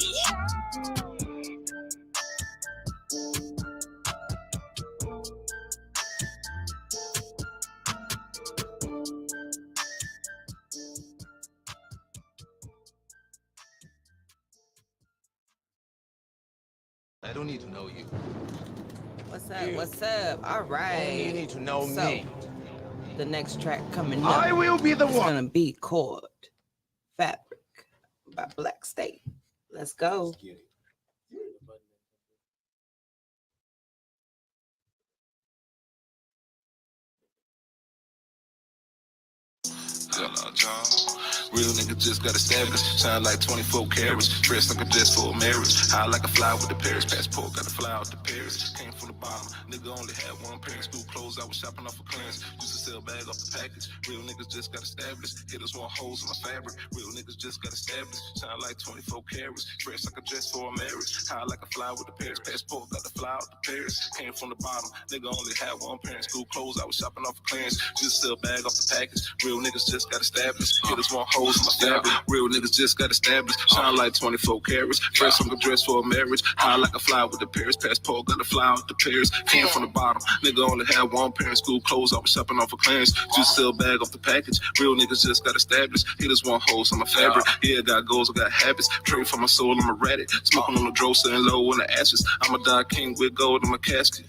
I don't need to know you. What's up? What's up? All right. Only you need to know So, me. the next track coming up. I will be the It's one. gonna be called Fabric by Black State. Let's go. Real nigga just got established. Shine like 24 carats. Dressed like a dress for a marriage. High like a fly with the Paris passport. Got to fly out to Paris. Came from the bottom. Nigga only had one parent. School clothes. I was shopping off for clearance. Used to sell bag off the package. Real niggas just got established. Hitters want holes in my fabric. Real niggas just got established. Shine like 24 carats. Dressed like a dress for a marriage. High like a fly with the Paris passport. Got to fly out to Paris. Came from the bottom. Nigga only had one parent. School clothes. I was shopping off for clearance. Used to sell bag off the package. Real niggas just got established. Hitters want holes in my fabric. Real niggas just got established. Shine like 24 carats. Dress like a dress for a marriage. High like a fly with the Paris passport. Got to fly out to Paris. Came from the bottom. Nigga only had one parent. School clothes. I was shopping off for clearance. Just sell bag off the package. Real niggas just got established. Hitters want holes in my fabric. Yeah, I got goals. I got habits. Trade for my soul. I'm a rabbit. Smoking on the dro, sitting low in the ashes. I'm a die king with gold in my casket.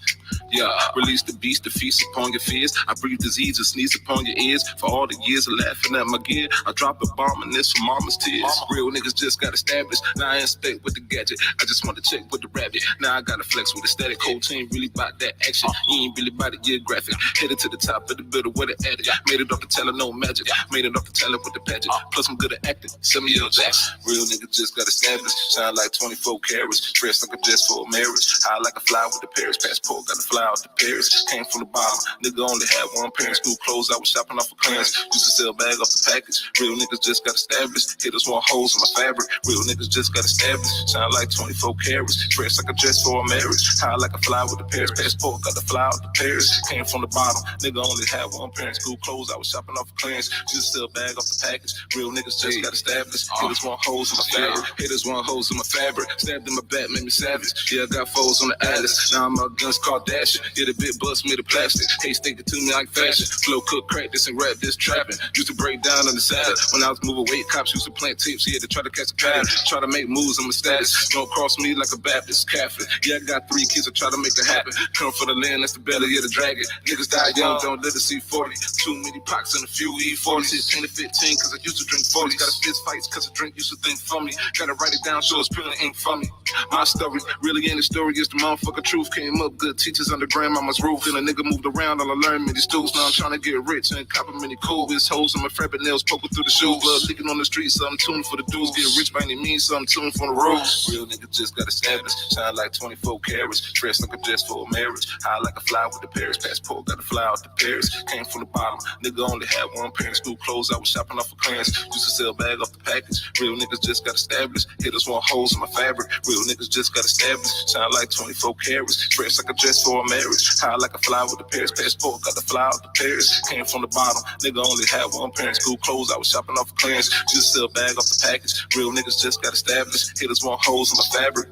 Yeah, release the beast, the feast upon your fears. I breathe disease and sneeze upon your ears. For all the years of laughing at my gear, I drop a bomb and this from mama's tears. Real niggas just got established. Now I ain't state with the gadget. I just want to check with the rabbit. Now I gotta flex with the static. Whole team really about that action. You ain't really about the geographic. Headed to the top of the building where the attic. Made it off the teller, no magic. Made it off the teller with the pageant. Plus I'm good at acting. Samuel Jackson. Real niggas just got established. Shine like 24 carats. Dressed like a dress for a marriage. High like a fly with the Paris passport. Got to fly out to Paris. Came from the bottom. Nigga only had one parent. School clothes. I was shopping off for clearance. Used to sell bag off the package. Real niggas just got established. Hitters want holes in my fabric. Real niggas just got established. Shine like 24 carats. Dressed like a dress for a marriage. High like a fly with the Paris passport. Got to fly out to Paris. Came from the bottom. Nigga only had one parent. School clothes. I was shopping off for clearance. Used to sell bag off the package. Real niggas just got established. Hitters want holes in my fabric. Hitters want holes in my fabric. Stabbed in my back, made me savage. Yeah, I got foes on the atlas. Now I'm against Kardashian. Get a bit bust made of plastic. Hey, stick it to me like fashion. Flow cook, crack this and rap this trapping. Used to break down on the side. When I was moving weight, cops used to plant tips. Yeah, to try to catch a pattern. Try to make moves on my status. Don't cross me like a Baptist Catholic. Yeah, I got 3 kids. I try to make it happen. Come for the land, that's the belly of the dragon. Niggas die young, don't let it see 40. Too many pox and a few E40s. Hit 10 to 15 cause I used to drink 40s. Gotta fist fights cause I drink used to think for me. Gotta write it down so it's printed ink for me. My story really ain't a story, it's the motherfucker truth. Came up good teachers under grandmama's roof. And a nigga moved around, all I learned many stools. Now I'm trying to get rich and cop many cool. It's holes in my fabric nails poking through the shoes. Blood leaking on the street, something tuned for the dudes. Get rich by any means, something tuned for the rules. Real niggas just got established. Shine like 24 carats. Dressed like a dress for a marriage. High like a fly with the Paris passport. Got to fly out to Paris. Came from the bottom. Nigga only had one parent. School clothes. I was shopping off for clearance. Used to sell bag off the package. Real niggas just got established. Hitters want holes in my fabric. Real niggas just got established. Shine like 24 carats. Dressed like a dress for a marriage. High like a fly with the Paris passport. Got to fly out to Paris. Came from the bottom. Nigga only had one parent. School clothes. I was shopping off for clearance. Just sell bag off the package. Real niggas just got established. Hitters want holes in my fabric.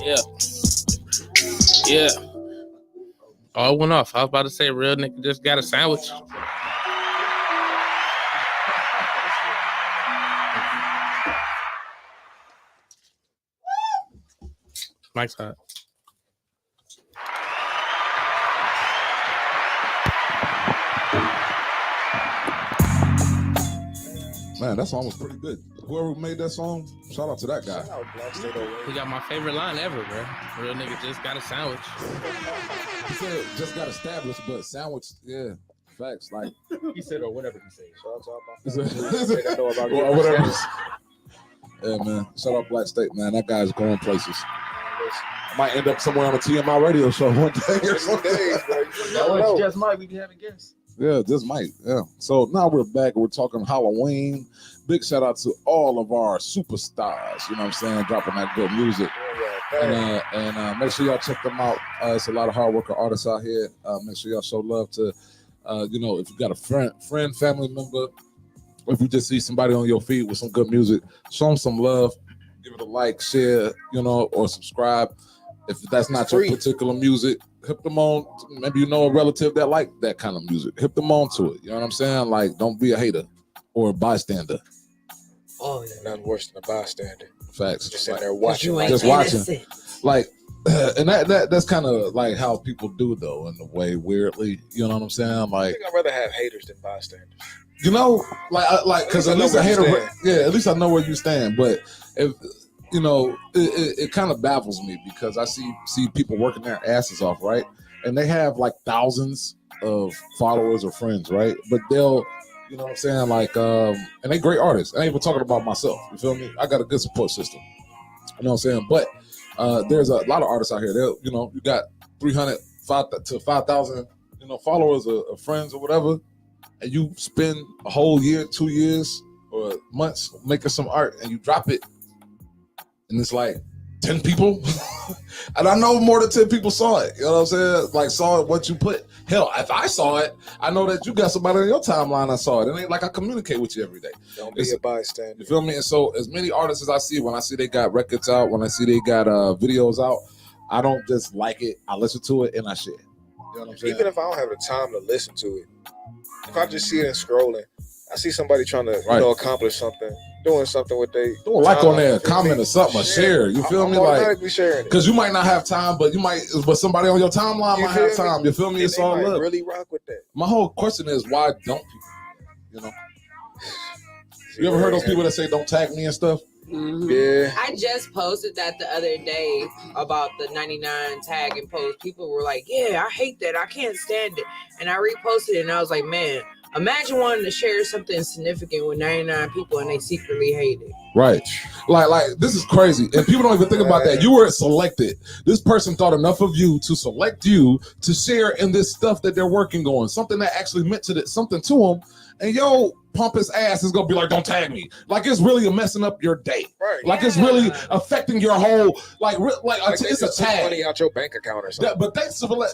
Yeah. Yeah. Oh, it went off. I was about to say, real nigga just got a sandwich. Mike's hot. Man, that song was pretty good. Whoever made that song, shout out to that guy. He got my favorite line ever, bro. Real nigga just got a sandwich. He said just got established, but sandwich, yeah, facts. Like he said, or whatever he said. Shout out to all my He said- friends that know about or whatever. Yeah, man. Shout out Black State, man. That guy's going places. I might end up somewhere on a TMI radio show one day or something. Just might we be having guests. Yeah, just might. Yeah. So now we're back. We're talking Halloween. Big shout out to all of our superstars. You know what I'm saying? Dropping that good music. And make sure y'all check them out. It's a lot of hard working artists out here. Make sure y'all show love to, if you got a friend, family member, or if you just see somebody on your feed with some good music, show them some love. Give it a like, share, or subscribe. If that's not your particular music, hit them on. Maybe you know a relative that like that kind of music. Hit them on to it. You know what I'm saying? Like, don't be a hater or a bystander. Oh, yeah. Nothing worse than a bystander. Facts. Just sitting there watching. Just watching. Like, and that's kind of like how people do though, in a way, weirdly. You know what I'm saying? Like, I think I'd rather have haters than bystanders. Because at least a hater, at least I know where you stand. But if it kind of baffles me because I see people working their asses off, right? And they have like thousands of followers or friends, right? But they'll, you know what I'm saying? Like, and they great artists. I ain't even talking about myself. You feel me? I got a good support system. You know what I'm saying? But there's a lot of artists out here. You got 300 to 5,000, followers or friends or whatever, and you spend a whole year, 2 years, or months making some art, and you drop it, and it's like 10 people, and I know more than 10 people saw it. You know what I'm saying? Like, saw it, what you put. Hell, if I saw it, I know that you got somebody on your timeline that saw it. It ain't like I communicate with you every day. Don't be a bystander. You feel me? And so, as many artists as I see, when I see they got records out, when I see they got videos out, I don't just like it. I listen to it and I share. You know what I'm saying? Even if I don't have the time to listen to it, if I just see it and scrolling, I see somebody trying to accomplish something, doing something with they do a like on there, comment or something, or share. You feel me? Like, because you might not have time, but somebody on your timeline might have time. You feel me? It's all love. Really rock with that. My whole question is, why don't people? You ever heard those people that say don't tag me and stuff? Mm-hmm. Yeah. I just posted that the other day about the 99 tag and post. People were like, yeah, I hate that. I can't stand it. And I reposted it and I was like, man, imagine wanting to share something significant with 99 people and they secretly hate it. Right. Like this is crazy. And people don't even think about that. You were selected. This person thought enough of you to select you to share in this stuff that they're working on, something that actually meant something to them. And yo, pompous ass is gonna be like, don't tag me. Like, it's really messing up your day. Right. Like, it's really affecting your whole it's a tag. Money out your bank account or something. But thanks for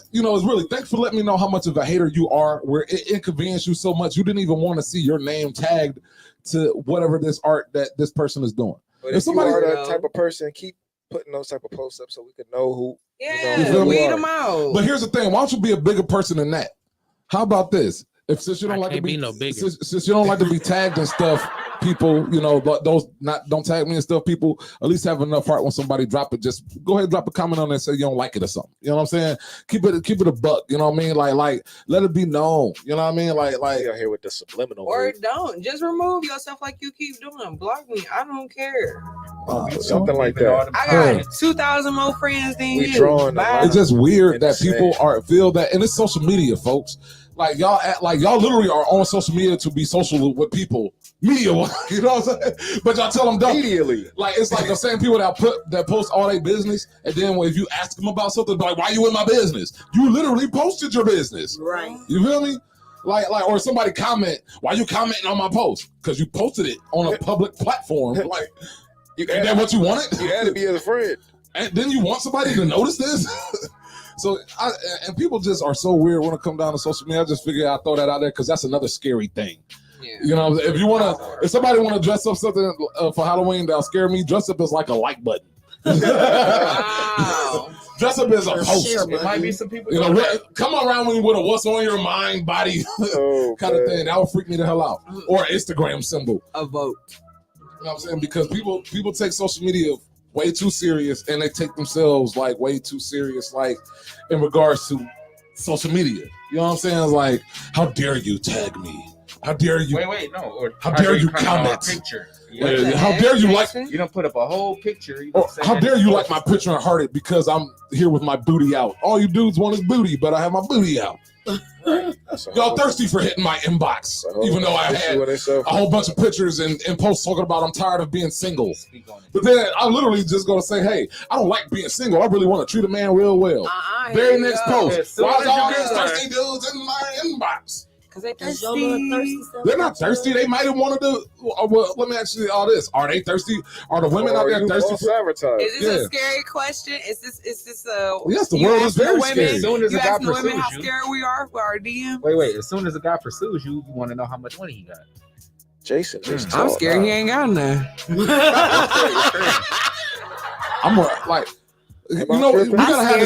thanks for letting me know how much of a hater you are, where it inconvenienced you so much you didn't even want to see your name tagged to whatever this art that this person is doing. But if somebody, you are that type of person, keep putting those type of posts up so we can know who. Yeah, weed them out. But here's the thing: why don't you be a bigger person than that? How about this? Since you don't like to be no bigger. Since you don't like to be tagged and stuff, people, those don't tag me and stuff. People at least have enough heart when somebody drop it. Just go ahead and drop a comment on there and say you don't like it or something. You know what I'm saying? Keep it a buck. You know what I mean? Like let it be known. You know what I mean? Like you're here with the subliminal. Or don't just remove yourself like you keep doing. Block me. I don't care. Something like that. I got 2,000 more friends than you. It's just weird that people feel that, and it's social media, folks. Like y'all literally are on social media to be social with people, media, you know what I'm saying? But y'all tell them don't. Immediately. Like, it's like the same people that post all their business, and then if you ask them about something, like, why you in my business? You literally posted your business. Right. You feel me? Like, or somebody comment, why you commenting on my post? Because you posted it on a public platform. Like, ain't that what you wanted? You had to be a friend. And then you want somebody to notice this? So, and people just are so weird when it comes down to social media. I just figured I'd throw that out there because that's another scary thing. Yeah. You know, if somebody want to dress up something for Halloween that'll scare me, dress up as like a like button. Wow. Dress up as a post. It might be some people. You know, come around with a what's on your mind body kind of thing. That would freak me the hell out. Or an Instagram symbol. A vote. You know what I'm saying? Because people take social media way too serious, and they take themselves like way too serious, like in regards to social media. You know what I'm saying? It's like, how dare you tag me? How dare you? Wait, no. Or how dare you comment? Picture. How dare you like? You don't put up a whole picture. Or how dare you like my picture and heart it because I'm here with my booty out? All you dudes want is booty, but I have my booty out. Y'all thirsty for hitting my inbox, even though I had a whole bunch of pictures and posts talking about I'm tired of being single. But then I'm literally just gonna say, hey, I don't like being single. I really want to treat a man real well. Very next post. Why is all these thirsty dudes in my inbox? Because they thirsty. They're not thirsty. They might have wanted to. Well, let me ask you all this: are they thirsty? Are the women out there thirsty for advertising? Is this a scary question? Is this a? Yes, the world is very scary. As soon as You a guy asking the women pursues how you, scared we are with our DM? wait. As soon as a guy pursues you, you want to know how much money he got. Jason just I'm scared he ain't got none. I'm more like. You know, we gotta have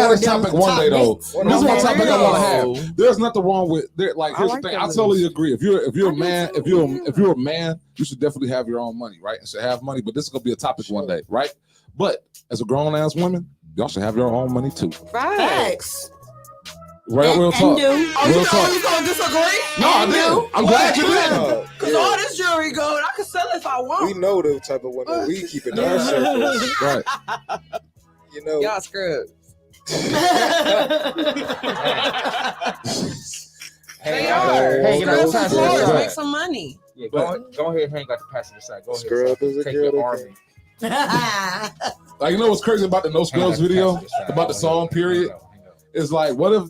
this topic one day though. This is one topic I want to have. There's nothing wrong with there. Like, here's the thing. I totally agree. If you're a man, if you're a man, you should definitely have your own money, right? And should have money. But this is gonna be a topic one day, right? But as a grown ass woman, y'all should have your own money too. Facts. Right? Real talk. Real talk. You gonna disagree? No, I did. I'm glad you did. Because all this jewelry gold, I can sell it if I want. We know the type of women we keep in our circles. Right. You know, y'all screwed. They are. Hey, Scrubs and Florida, make some money. Yeah, go ahead, hang out the passenger side. Go ahead. Scrub is a Take girl your army. Like, you know what's crazy about the No Scrubs video about the song period? It's like, what if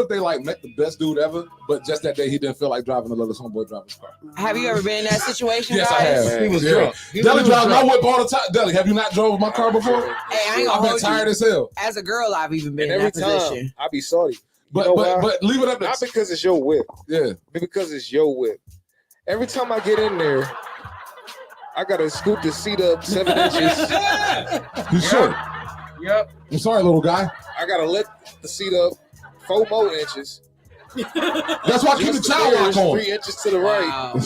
they like met the best dude ever, but just that day he didn't feel like driving to let his homeboy drive his car. Have you ever been in that situation? Yes, guys? I have. He was drunk. Deli drives my whip all the time. Deli, have you not drove my car before? Hey, I ain't gonna I've been hold tired you. as hell. As a girl, I've even been and in every that time position. I be salty. But leave it up to not because it's your whip. Yeah. Because it's your whip. Every time I get in there, I gotta scoop the seat up 7 inches. You sure? Yep. I'm sorry, little guy. I gotta let the seat up 4 more inches. That's why I keep the child lock on. 3 inches to the right. Wow.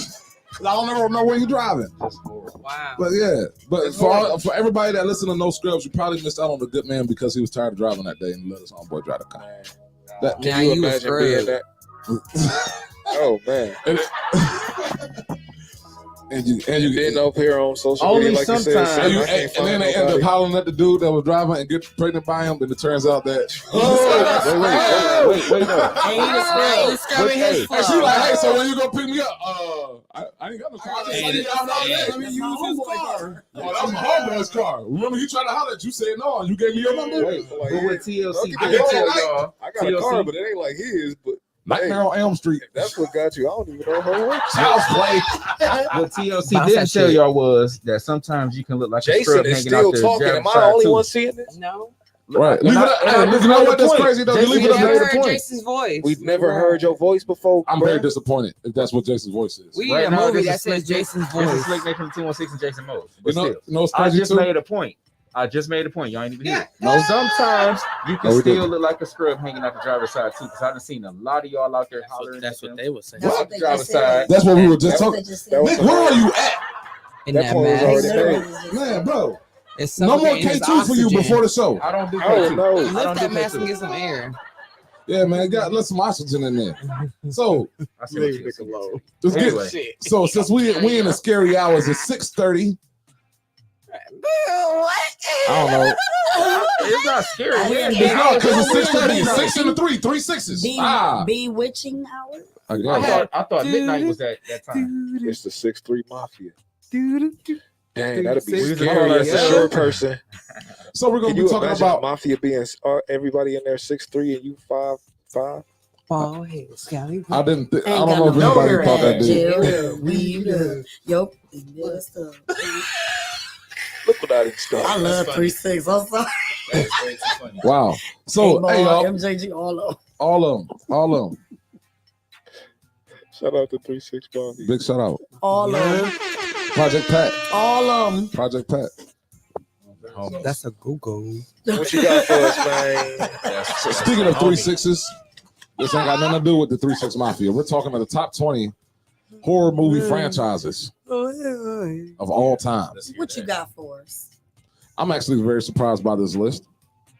I don't ever know where you're driving. Wow. But yeah, but for everybody that listen to No Scrubs, you probably missed out on a good man because he was tired of driving that day and let his homeboy drive the car. That, Can you imagine being that? Oh man. And you getting up here on social media like you said, and then they end up hollering at the dude that was driving and get pregnant by him, and it turns out that wait, and she like, hey, so when you gonna pick me up? I ain't got no car. I just let me use his car. Well, that's my homeboy's car. Remember, he tried to holler at you, said no, you gave me your number. But with TLC, I got a car, but it ain't like his. But Nightmare on Elm Street. That's what got you. I don't even know her work. Child's play. What TLC didn't tell y'all was that sometimes you can look like Jason a scrub is hanging still out there. talking. Am I the only one seeing this? No. Right. Leave it up. You know what? That's crazy though. We've Leave it up never to the heard point. Jason's voice. We've never heard your voice before. I'm very disappointed if that's what Jason's voice is. We need a movie that says Jason's voice. This is Slick Nick from 216 and Jason Mose. But You know still, it's I crazy just too? made a point. Y'all ain't even here. No, sometimes you can still look like a scrub hanging out the driver's side too. Because I've seen a lot of y'all out there hollering. That's what they were saying. Out the driver's side. That's what we were just talking. Nick, where are you at? In That point was already made. Man, bro. It's No more suffocating his K2 for you oxygen. before the show. I don't do Oh K2. no. Lift I don't that do mask K2. and get some air. Yeah, man, let some oxygen in there. So I see what you're saying. let's Anyway. get. So since we in the scary hours, it's 6:30. I don't know. It's not scary. It's not because it's 6:30. It's 6 and a 3, 3 6s. Bewitching hour. I thought midnight was that time. It's the 6'3" mafia. Dang, that'd be Six, scary as a yeah. short person. So we're gonna Can be you talking imagine about mafia being everybody in there 6'3" and you 5'5"? Ball head, scally. I don't know if anybody thought that did. Yup. Look what I done stuff. I love 3-6. I'm sorry. That's way too funny. Wow. So hey y'all, MJG, all of them. Shout out to 3-6 Mafia. Big shout out. all of them. Project Pat. All of them. Project Pat. homie. That's a Google. What you got for us, man? So speaking of 3-6s, this ain't got nothing to do with the 3-6 Mafia. We're talking about the top 20 horror movie franchises of all time. What you got for us? I'm actually very surprised by this list.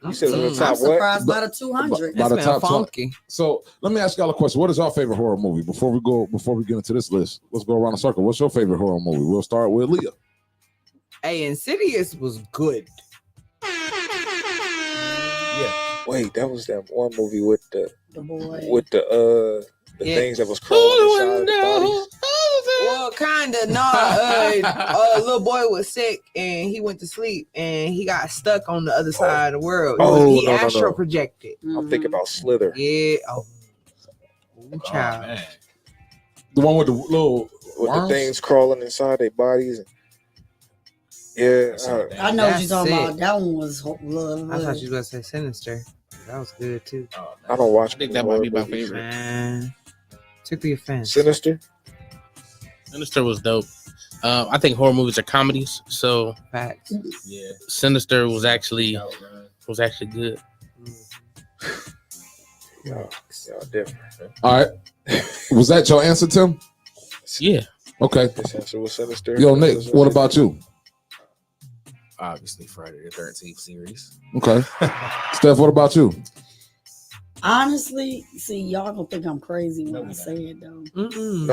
You said I'm surprised by the 200. By the top 20. funky. So let me ask y'all a question. What is your favorite horror movie? Before we get into this list, let's go around the circle. What's your favorite horror movie? We'll start with Leah. Hey, Insidious was good. Yeah. Wait, that was that one movie with the boy. with the things that was crawling inside the bodies. Well, kinda. No, little boy was sick and he went to sleep and he got stuck on the other side of the world. He astral projected. I'm thinking about Slither. Yeah. Oh, child. Man. The one with the little with worms? the things crawling inside their bodies. Yeah, I know what you're That's talking it. about. That one was. I thought you were gonna say Sinister. That was good too. I don't watch. I think that might be my favorite. Man, took the offense. Sinister. Sinister was dope. I think horror movies are comedies, so Facts. Yeah. Sinister was actually good. Y'all different. All right. Was that your answer, Tim? Yeah. Okay. This answer was Sinister. Yo, Nick, what about you? Obviously, Friday the 13th series. Okay. Steph, what about you? Honestly, see, y'all gonna think I'm crazy when I say it though. No,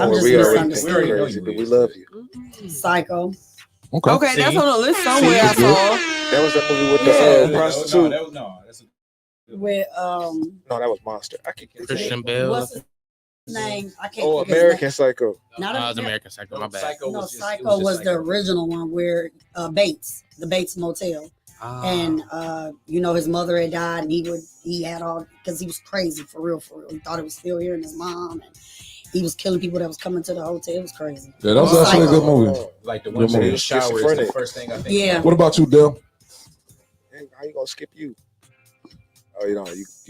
I'm just we already misunderstood. crazy, but we love you. Psycho. Okay, that's on the list somewhere. I saw. That was that movie with the prostitute. With No, that was Monster. I can't get Christian Bale. what's his name? I can't. Oh, think of his American name. Psycho. Not No, it was a- American Psycho. My bad. No, Psycho was the original one where Bates, the Bates Motel. And his mother had died, and he had all because he was crazy for real. He thought it was still here in his mom, and he was killing people that was coming to the hotel. It was crazy. Yeah, that was actually a good movie. Like the one Good movie. in the shower is the first thing I think. Yeah. What about you, Dale? Hey, how you gonna skip you? Oh, you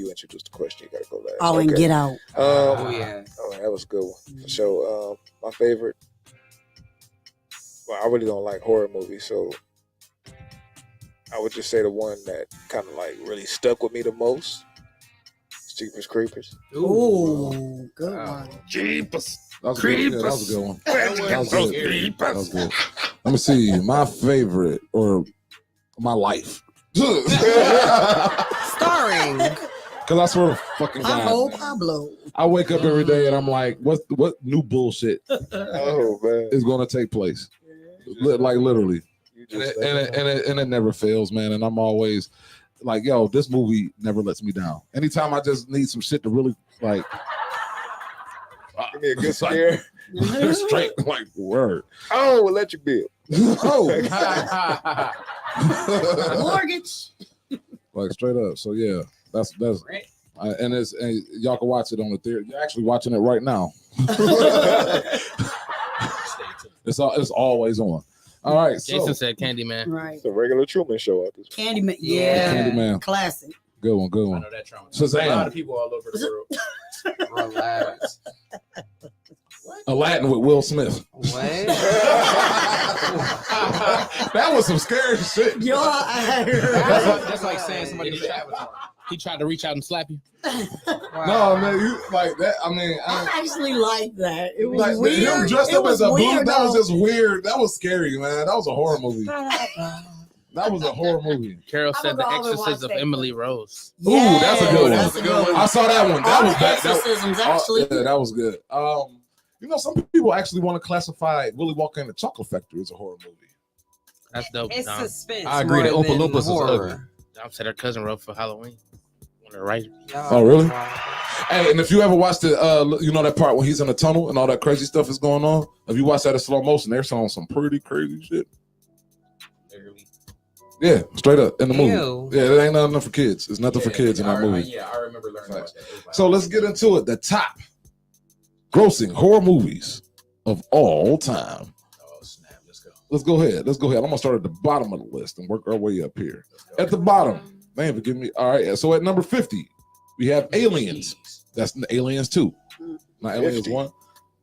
introduced the question. You gotta go last. Oh, and Get Out. Oh yeah. Oh, that was a good one for sure. My favorite. Well, I really don't like horror movies, so I would just say the one that kind of like really stuck with me the most. Jeepers Creepers. Ooh, good one. Jeepers. That was good. Yeah, that was a good one. That was good. That was good. Let me see. My favorite or my life. Starring. Because I swear to fucking Pablo, God, Pablo. I wake up every day and I'm like, what new bullshit Oh man, is going to take place? Like literally. And it never fails, man. And I'm always like, yo, this movie never lets me down. Anytime I just need some shit to really like give me a good like, scare. straight like word. Oh, Electric Bill. Oh, Mortgage. like straight up. So yeah, that's and y'all can watch it on the theater. You're actually watching it right now. It's always on. All right. Jason said Candyman. Right. It's a regular Truman Show out this. Candyman. Yeah. Candyman. Classic. Good one. Good one. I know that trauma. Shazam. A lot of people all over the world. Relax. Aladdin with Will Smith. What? That was some scary shit. Yo, That's like saying somebody was Avatar. He tried to reach out and slap you. No, man, you like that. I mean, I actually like that. It was like weird. him dressed It up as was a blue. weird, That was though. just weird. That was scary, man. That was a horror movie. That was a horror movie. Carol said I'm The gonna go and watch Exorcist of that. Emily Rose. Ooh, that's a good one. That's a good one. I saw that one. That All was the bad. exorcisms, actually. Yeah, that was good. Some people actually want to classify Willy Wonka and the Chocolate Factory as a horror movie. That's dope. It's Dom. suspense. I agree. The more Oompa than Loompas is horror. ugly. Dom said her cousin wrote for Halloween. One of the writers. Oh, really? Hey, and if you ever watched the, that part when he's in the tunnel and all that crazy stuff is going on, if you watch that in slow motion, they're showing some pretty crazy shit. Yeah, straight up in the movie. Ew. Yeah, it ain't nothing for kids. It's nothing for kids in that movie. Yeah, I remember learning about that. So let's get into it. The top grossing horror movies of all time. Oh snap! Let's go. Let's go ahead. I'm gonna start at the bottom of the list and work our way up here. At the bottom, man, forgive me. All right. So at number 50, we have Aliens. That's Aliens 2, not Aliens 1.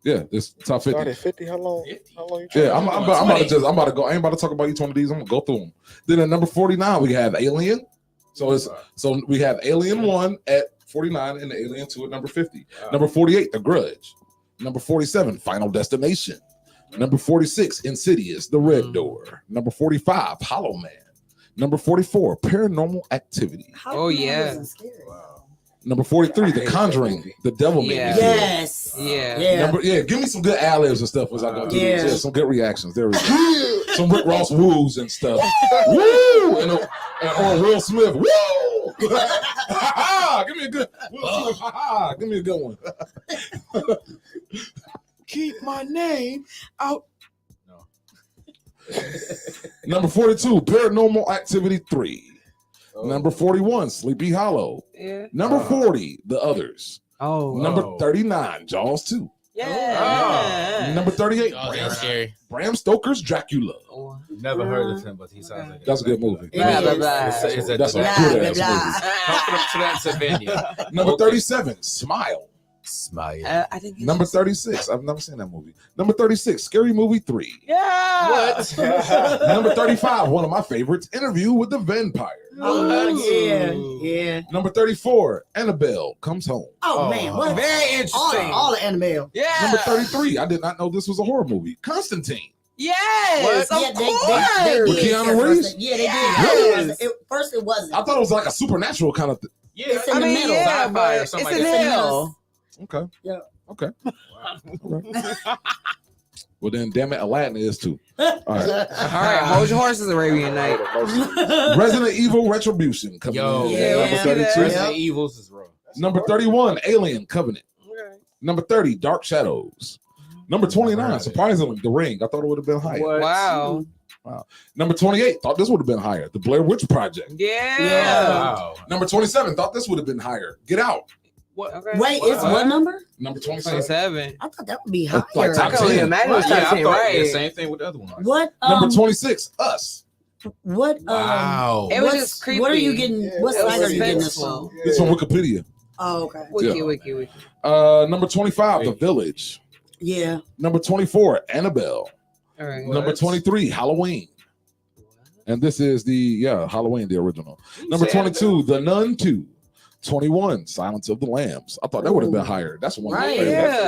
Yeah, it's top 50. Started 50. How long? How long? Yeah, I'm about to go. I ain't about to talk about each one of these. I'm gonna go through them. Then at number 49, we have Alien. So we have Alien 1 at 49 and the Alien 2 at number 50. Number 48, The Grudge. Number 47, Final Destination. Number 46, Insidious, The Red Door. Number 45, Hollow Man. Number 44, Paranormal Activity. Oh yeah. Number 43, The Conjuring, The Devil Made Me Feel. Yes. Yeah. Give me some good ad-libs and stuff as I go through these. Yeah, some good reactions. There we go. Some Rick Ross woos and stuff. Woo! Or Will Smith. Woo! Give me a good Will Smith. Give me a good one. Keep my name out. No. Number 42, Paranormal Activity 3. Number 41, Sleepy Hollow. Yeah. Number 40, The Others. Number 39, Jaws 2. Yeah. Number 38, Bram Stoker's Dracula. Never heard of him, but he sounds like That's a good movie. Blah, blah, blah. It's a That's a good ass movie. Come from Transylvania. Number 37, Smile. Smile. I think Number 36, I've never seen that movie. Number 36, Scary Movie 3. Yeah. What? Number 35, one of my favorites, Interview with the Vampire. Oh yeah. Number 34, Annabelle Comes Home. Oh man, what? Very interesting. All of Annabelle. Yeah. Number 33, I did not know this was a horror movie, Constantine. Yes, What? of They course. With did Keanu at Reeves? first. Yeah, they Yes. did. First it wasn't. I thought it was like a supernatural kind of thing. Yeah, It's in the middle. Yeah, Sci-fi but or it's something in like that. hell. Okay. Yeah. Okay. Well, then, damn it, Aladdin is too. All right. All right, hold your horses, Arabian Night. Resident Evil Retribution coming Yo, in. yeah, Number yeah. 32. Resident Evils is raw. Number 31, Alien Covenant. Okay. Number 30, Dark Shadows. Number 29, surprisingly, The Ring. I thought it would have been higher. Wow. Number 28, thought this would have been higher. The Blair Witch Project. Yeah. Wow. Number 27, thought this would have been higher. Get Out. What? Okay. Wait, it's what number? Number 27. 27. I thought that would be higher. Like top I can only 10. imagine it's Yeah, top I 10, thought right? the same thing with the other one. What? Number 26, Us. What? Wow. It was what's- just creepy. What are you getting? What It was site are you getting this suspenseful. from? It's on Wikipedia. Oh, okay. Wiki. Number 25, The Village. Yeah. Number 24, Annabelle. All right. Number 23, Halloween. And this is the Halloween, the original. Number 22, The Nun 2. 21, Silence of the Lambs. I thought that would have been higher. That's one. Right, of my favorites.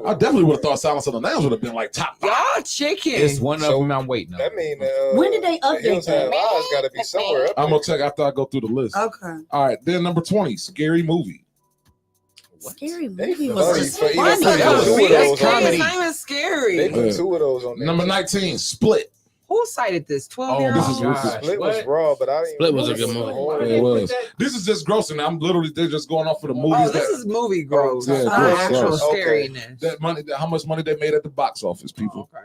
yeah. I definitely would have thought Silence of the Lambs would have been like top 5. Y'all chicken. It's one of them I'm waiting on. That mean When did they the update Hills Have that? Eyes got to be somewhere up I'm gonna check after I go through the list. Okay. All right, then number 20, Scary Movie. Scary movie funny was just for even funny. putting That was two of weird. those on It's there. not even scary. They put Yeah. 2 of those on there. Number 19, Split. Who cited this? 12-year-old? this is gosh. Split What? was raw, but I didn't. Split was a even good know movie. horror. Yeah, it was. This is just gross, and I'm literally they're just going off for the movies Oh, this is movie gross. Yeah, Not gross, actual gross. Okay. scariness. that money, how much money they made at the box office, people. Okay.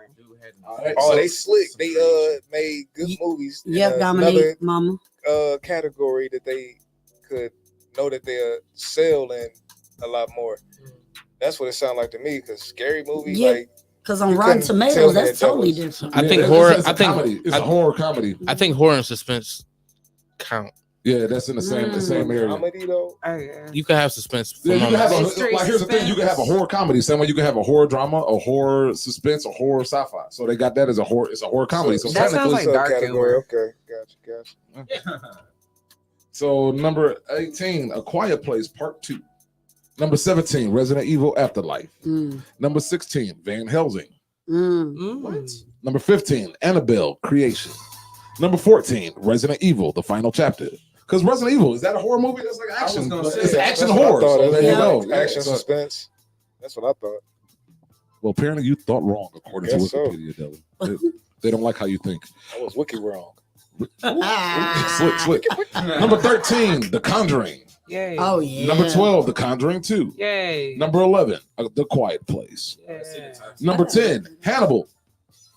All right, Oh, so- they slick. They made good movies. in Yep, another Dominique, Mama. category that they could know that they're selling a lot more. That's what it sounded like to me. Because scary movie, Yeah. like Because on you Rotten couldn't tell Tomatoes, me that's that totally was- different. I think it's- horror. It's a I think comedy. It's a horror comedy. I think horror and suspense count. Yeah, that's in the same area. comedy though. You can have suspense. For Yeah, you can have moments. like here's the thing: you can have a horror comedy. Same way you can have a horror drama, a horror suspense, a horror sci-fi. So they got that as a horror. It's a horror comedy. So That sounds technically, like dark Category. humor. Okay, gotcha. so number 18, A Quiet Place Part 2. Number 17, Resident Evil Afterlife. Number 16, Van Helsing. What? Number 15, Annabelle Creation. Number 14, Resident Evil: The Final Chapter. Because Resident Evil, is that a horror movie? That's like action. gonna say It's that. action That's what I horror. thought. So there you Yeah. go. Yeah, Action so- suspense. That's what I thought. well, apparently you thought wrong according to Guess so. Wikipedia, Dylan. They don't like how you think. I was wiki wrong. Slick. Number 13, The Conjuring. Yay. Oh, yeah. Number 12, The Conjuring 2. Yay. Number 11, The Quiet Place. Yeah. Number 10, Hannibal.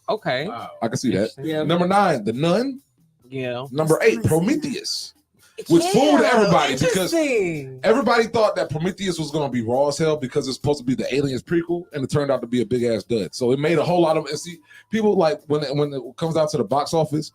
Okay. I can see that. Yeah. Number 9, The Nun. Yeah. Number 8, Prometheus. Which fooled everybody because Interesting. everybody thought that Prometheus was going to be raw as hell because it's supposed to be the Aliens prequel, and it turned out to be a big ass dud. So it made a whole lot of. And see, people like when it comes down to the box office,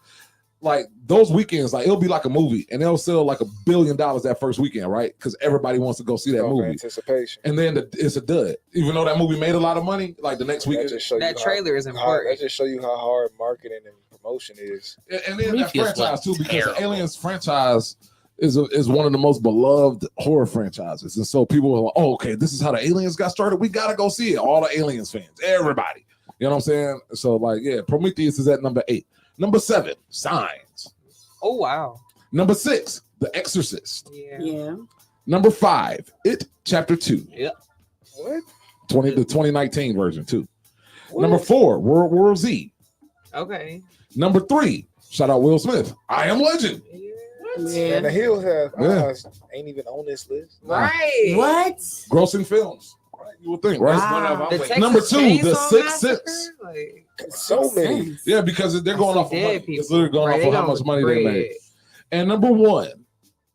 like those weekends, like it'll be like a movie, and they'll sell like $1 billion that first weekend, right? Because everybody wants to go see that movie. Anticipation. And then it's a dud. Even though that movie made a lot of money, like the next weekend. That trailer is important. That just show you how hard marketing and promotion is. And then that franchise too, because the Aliens franchise is one of the most beloved horror franchises. And so people are like, oh, okay, this is how the Aliens got started. We gotta go see it. All the Aliens fans, everybody. You know what I'm saying? So like, yeah, Prometheus is at number 8. Number 7, Signs. Oh wow. Number 6, The Exorcist. Yeah. Number 5, It Chapter 2. Yep. What? The 2019 version too. What? Number 4, World War Z. Okay. Number 3, shout out Will Smith, I Am Legend. Yeah. And the Hills have Yeah. ain't even on this list. Right. What? Grossing films. Right? You would think, right? Wow. Number 2, The Sixth Sense. Like, So many. Yeah, because they're going off of money. It's literally going off of how much money they made. And number 1,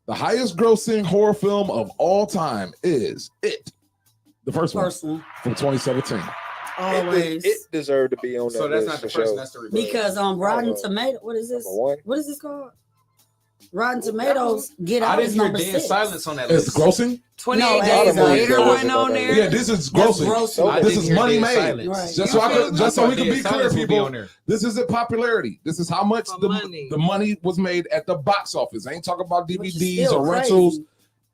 the highest grossing horror film of all time is It. The first one from 2017. Always. It deserved to be on that So that's list not the for first, sure. that's the reverse. Because Rotten Tomato, what is this? Number 1. What is this called? Rotten Tomatoes Get I Out didn't is hear number dead 6. silence on that It's list. grossing? 28 No, days that's later not- went on there. Yeah, this is grossing. grossing. I This didn't is hear money dead made. silence. Right. Just so we can Dead be clear, silence will be people. on there. This isn't popularity. This is how much For the money. money was made at the box office. I ain't talking about Which is DVDs still or crazy. rentals.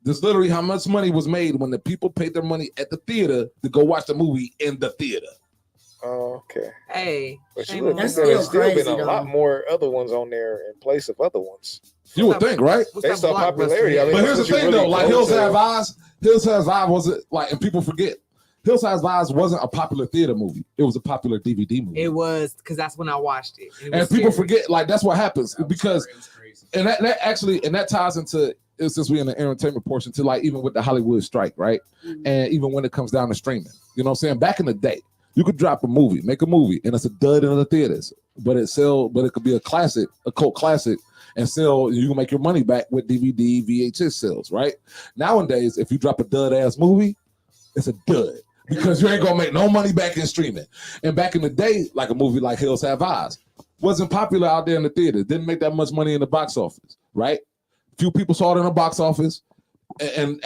This literally how much money was made when the people paid their money at the theater to go watch the movie in the theater. Oh, okay. Hey, But shame you look, on That's there's still still been crazy, a though. lot more other ones on there in place of other ones. You would think, right? What's Based that on blockbuster popularity. I hit? mean, But here's the that's what thing, you though. really Like go Hills to. Have Eyes. Hills Have Eyes wasn't like, and people forget. Hills Have Eyes wasn't a popular theater movie. It was a popular DVD movie. It was because that's when I watched it. It And was people scary. forget, like that's what happens because, It was crazy. and that ties into since we're in the entertainment portion to like even with the Hollywood strike, right? And even when it comes down to streaming, you know what I'm saying? Back in the day, you could drop a movie, make a movie, and it's a dud in the theaters, but it could be a classic, a cult classic, and sell. You can make your money back with DVD, VHS sales, right? Nowadays, if you drop a dud ass movie, it's a dud because you ain't gonna make no money back in streaming. And back in the day, like a movie like Hills Have Eyes wasn't popular out there in the theater, didn't make that much money in the box office, right? Few people saw it in the box office, and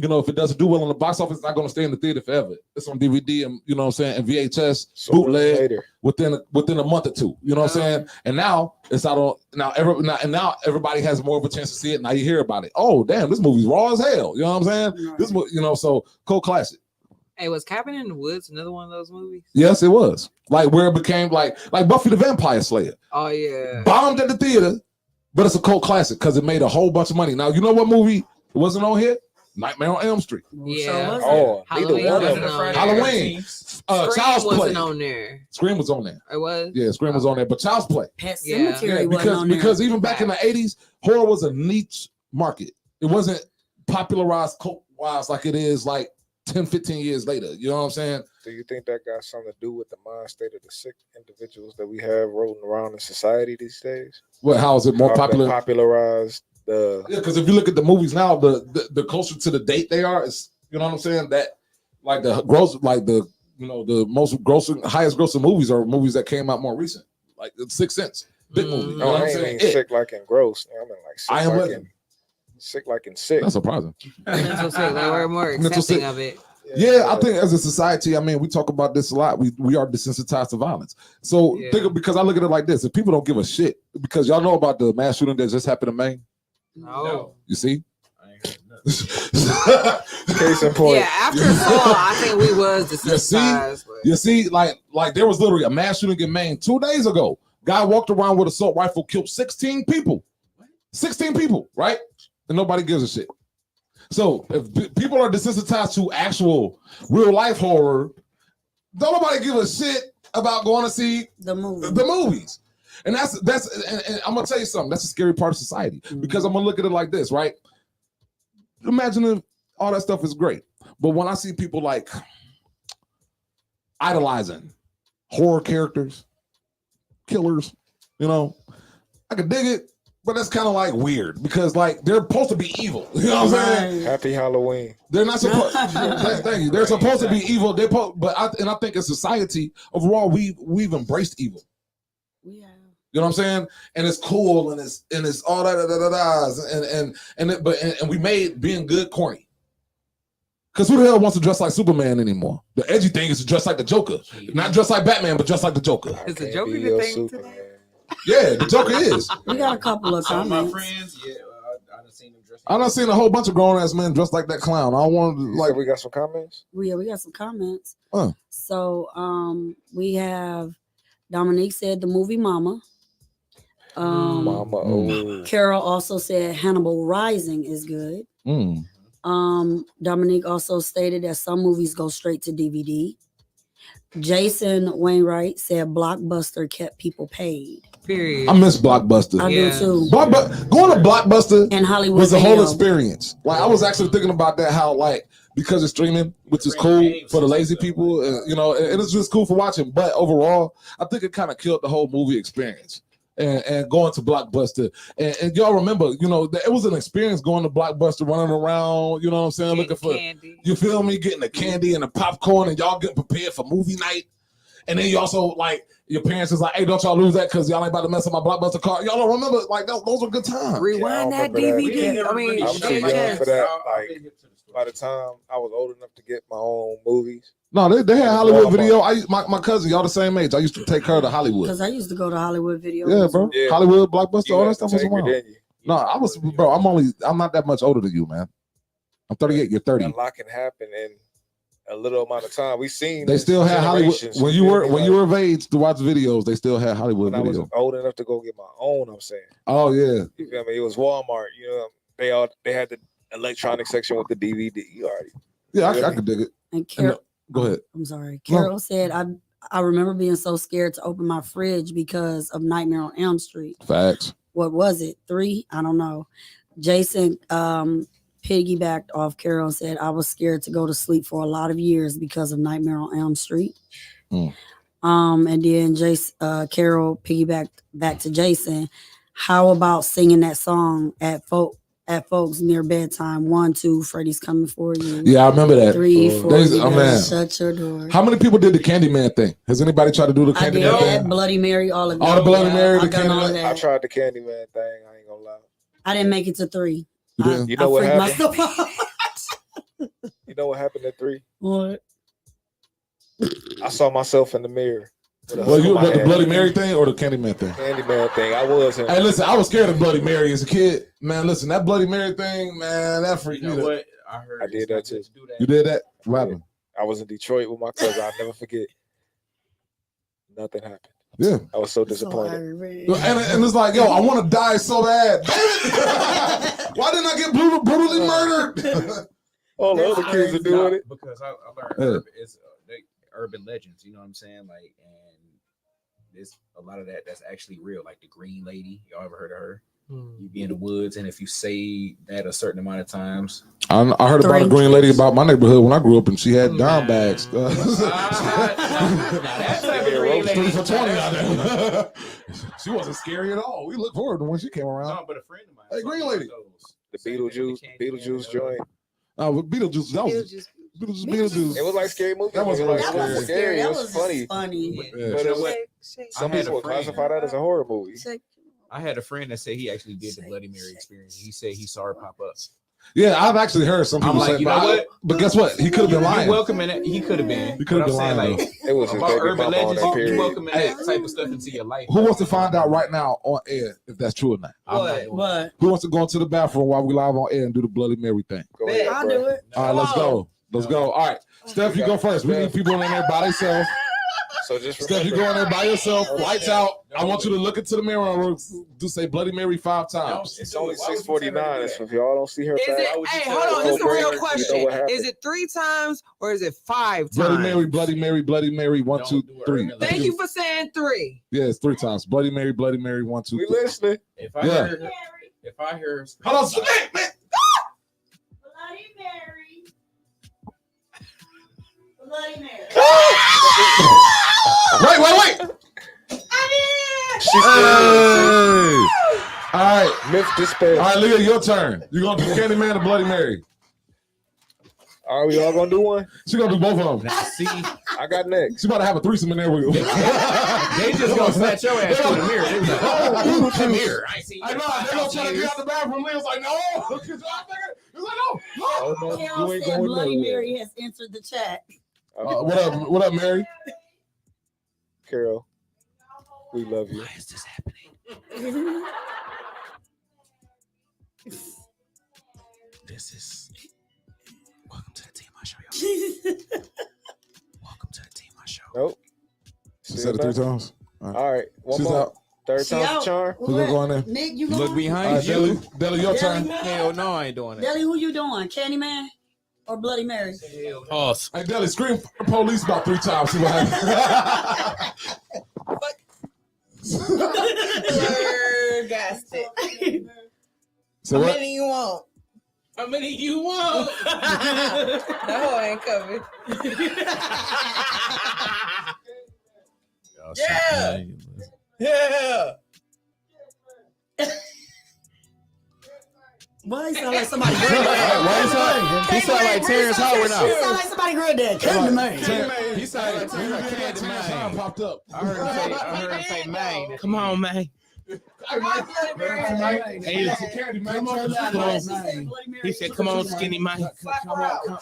you know if it doesn't do well in the box office, it's not going to stay in the theater forever. It's on DVD and you know what I'm saying, and VHS So bootleg later. within a month or two. You know what I'm saying? And now it's out on now everybody has more of a chance to see it. Now you hear about it. Oh damn, this movie's raw as hell. You know what I'm saying? Right. This you know so cult classic. Hey, was Cabin in the Woods another one of those movies? Yes, it was like where it became like Buffy the Vampire Slayer. Oh yeah. Bombed at the theater, but it's a cult classic because it made a whole bunch of money. Now, you know what movie wasn't on here? Nightmare on Elm Street. Yeah. Oh, Halloween neither one of wasn't them. on there. Halloween. Scream Child's Play. wasn't on there. Scream was on there. It was. Yeah, Scream was on there, but Child's Play. Pet Yeah. Cemetery Yeah, wasn't on there. because even back in the 80s, horror was a niche market. It wasn't popularized cult-wise like it is like 10, 15 years later. You know what I'm saying? Do you think that got something to do with the mind state of the sick individuals that we have rolling around in society these days? Well, how is it more How they popular? popularized the Yeah, because if you look at the movies now, the closer to the date they are, is you know what I'm saying? That like the gross, like the you know the most grossing, highest grossing movies are movies that came out more recent, like The Sixth Sense, big movie. You know Oh, what I I'm ain't saying? mean sick like in gross. I mean like sick I Am like Legend. in sick like in sick. That's surprising. Mental sick. Like we're more Mental accepting sick. of it. Yeah, I think as a society, I mean, we talk about this a lot. We are desensitized to violence. So Yeah. because I look at it like this: if people don't give a shit, because y'all know about the mass shooting that just happened in Maine, No. you see. I ain't heard nothing. Case in point. Yeah, after Saul, I think we was You see, desensitized. but- you see, like there was literally a mass shooting in Maine 2 days ago. Guy walked around with an assault rifle, killed 16 people. 16 people, right? And nobody gives a shit. So if people are desensitized to actual real life horror, don't nobody give a shit about going to see The movie. the movies. And that's and I'm gonna tell you something. That's a scary part of society because I'm gonna look at it like this, right? Imagine if all that stuff is great, but when I see people like idolizing horror characters, killers, you know, I can dig it, but that's kind of like weird because like they're supposed to be evil. You know what I'm saying? Happy Halloween. They're not supposed. Thank you. They're supposed to be evil. But I think in society overall, we've embraced evil. We have. You know what I'm saying? And it's cool and it's all that and we made being good corny. Because who the hell wants to dress like Superman anymore? The edgy thing is to dress like the Joker. Not dress like Batman, but dress like the Joker. Is the Joker the thing today? Yeah, the Joker is. We got a couple of Some of my comments. friends, yeah, I done seen them dress. I done seen a whole bunch of grown ass men dressed like that clown. I want to like. We got some comments. We got some comments. Huh. So we have Dominique said the movie Mama. Mama. Oh. Carol also said Hannibal Rising is good. Dominique also stated that some movies go straight to DVD. Jason Wainwright said Blockbuster kept people paid. Period. I miss Blockbuster. I do too. Going to Blockbuster and Hollywood was a whole Video. experience. Like I was actually thinking about that, how like because it's streaming, which is cool for the lazy people, you know, and it's just cool for watching. But overall, I think it kind of killed the whole movie experience. And going to Blockbuster, and y'all remember, you know, it was an experience going to Blockbuster, running around, you know what I'm saying, looking for candy. You feel me, getting the candy and the popcorn, and y'all getting prepared for movie night. And then you also like your parents is like, hey, don't y'all lose that because y'all ain't about to mess up my Blockbuster card. Y'all don't remember like those were good times. Rewind that DVD. I was too young for that. Like by the time I was old enough to get my own movies. No, they had Hollywood Video. My cousin, y'all the same age. I used to take her to Hollywood. Because I used to go to Hollywood Video. Yeah, bro. Yeah. Hollywood, Blockbuster, all that stuff was take her, around. didn't you? No, I'm not that much older than you, man. I'm 38, you're 30. A lot can happen in a little amount of time. We seen They still had Hollywood when you were of age to watch videos. They still had Hollywood when Video. I was old enough to go get my own. I'm saying. Oh yeah. You feel me? It was Walmart. You know, they had the electronic section with the DVD. You already. Yeah, I could dig it. And Carol, go ahead. I'm sorry. Carol said I remember being so scared to open my fridge because of Nightmare on Elm Street. Facts. What was it? 3? I don't know. Jason piggybacked off Carol and said I was scared to go to sleep for a lot of years because of Nightmare on Elm Street. And then Carol piggybacked back to Jason. How about singing that song at folks near bedtime? 1, 2, Freddy's coming for you. Yeah, I remember that. 3, 4, man. shut your door. How many people did the Candyman thing? Has anybody tried to do the Candyman thing? I did that, Bloody Mary, all of that. All the Bloody Mary, I've the done all of Candyman. that. I tried the Candyman thing. I ain't gonna lie. I didn't make it to 3. You know what happened? Myself. You know what happened at 3? What? I saw myself in the mirror. Well, you about the Bloody Mary thing or the Candyman thing? Candyman thing. I was. Hey, listen, I was scared of Bloody Mary as a kid. Man, listen, that Bloody Mary thing, man, that freaked me out. What? I heard. I did that too. You did that? What happened? I was in Detroit with my cousin. I'll never forget. Nothing happened. Yeah. I was so disappointed. And it's like, yo, I want to die so bad. Why didn't I get brutally murdered? All the other kids are doing it. Because I learned it's urban legends, you know what I'm saying? Like, and there's a lot of that's actually real. Like the Green Lady, y'all ever heard of her? You be in the woods, and if you say that a certain amount of times, I heard about a Green Lady about my neighborhood when I grew up, and she had dime bags. 3 for 20 out there. She wasn't scary at all. We looked forward to when she came around. no, but a friend of mine. Hey, Green Lady. The Beetlejuice joint. Beetlejuice. That was Beetlejuice. It was like scary movie. That wasn't like scary. scary. It was funny. Yeah. But some people would classify that as a horror movie. I had a friend that said he actually did the Bloody Mary experience. He said he saw her pop up. Yeah, I've actually heard some people say, you know what? But guess what? He could have been lying. You welcoming it. He could have been. He could have been lying. Like, it was his about baby urban mama on legends. that You period. welcoming that type of stuff into your life. Who wants to find out right now on air if that's true or not? What? Who wants to go into the bathroom while we live on air and do the Bloody Mary thing? Go ahead, I'll do it. All right, let's go. Let's go. All right, Steph, you go first. We need people in there by themselves. So just Steph, you go in there by yourself. Lights out. I want you to look into the mirror and do say Bloody Mary 5 times. It's only 6:49. If y'all don't see her, Is back, it? Hey, hold on. This is a real question. Is it 3 times or is it 5 times? Bloody Mary, Bloody Mary, Bloody Mary. 1, 2, 3. Thank you for saying 3. Yeah, it's 3 times. Bloody Mary, Bloody Mary. 1, 2, 3. We listening. If I hear, hold on, man. Bloody Mary. Bloody Mary. Wait. She Hey. All right. Myth dispelled. All right, Leah, your turn. You're going to do Candyman or Bloody Mary? Are we all gonna do one? She gonna do both of them. Now, see, I got next. She about to have a threesome in there with you. they just gonna snatch your ass through the mirror. They was like, oh, come here. I see. I know. They gonna try to get out the bathroom. Leo's like, no. He's like, no. Oh no, Carol you ain't said going Bloody nowhere. Mary has entered the chat. What up, Mary? Carol, we love you. Why is this happening? This is welcome to the TMI show, y'all. Welcome to the TMI show. Nope. She said it 3 times. All right, one She's more. out. Third She time's out. a charm. Who's gonna go in there? Nick, you Look going? behind you. Deli, your turn. Hell no, I ain't doing that. Deli, who you doing? Candyman or Bloody Mary? Pause. Hey, Deli, scream police about 3 times. See what happens. Gassed it. So How what? many you want? How many you want? No, I ain't coming. Yeah. Yeah. Why he sound like somebody Why you sound? He sound like Terrence Howard He now. sound like somebody granddad. Candyman. He sound like Terrence Howard. Popped up. I heard him say man. Come on, man. He said, "Come on, skinny man.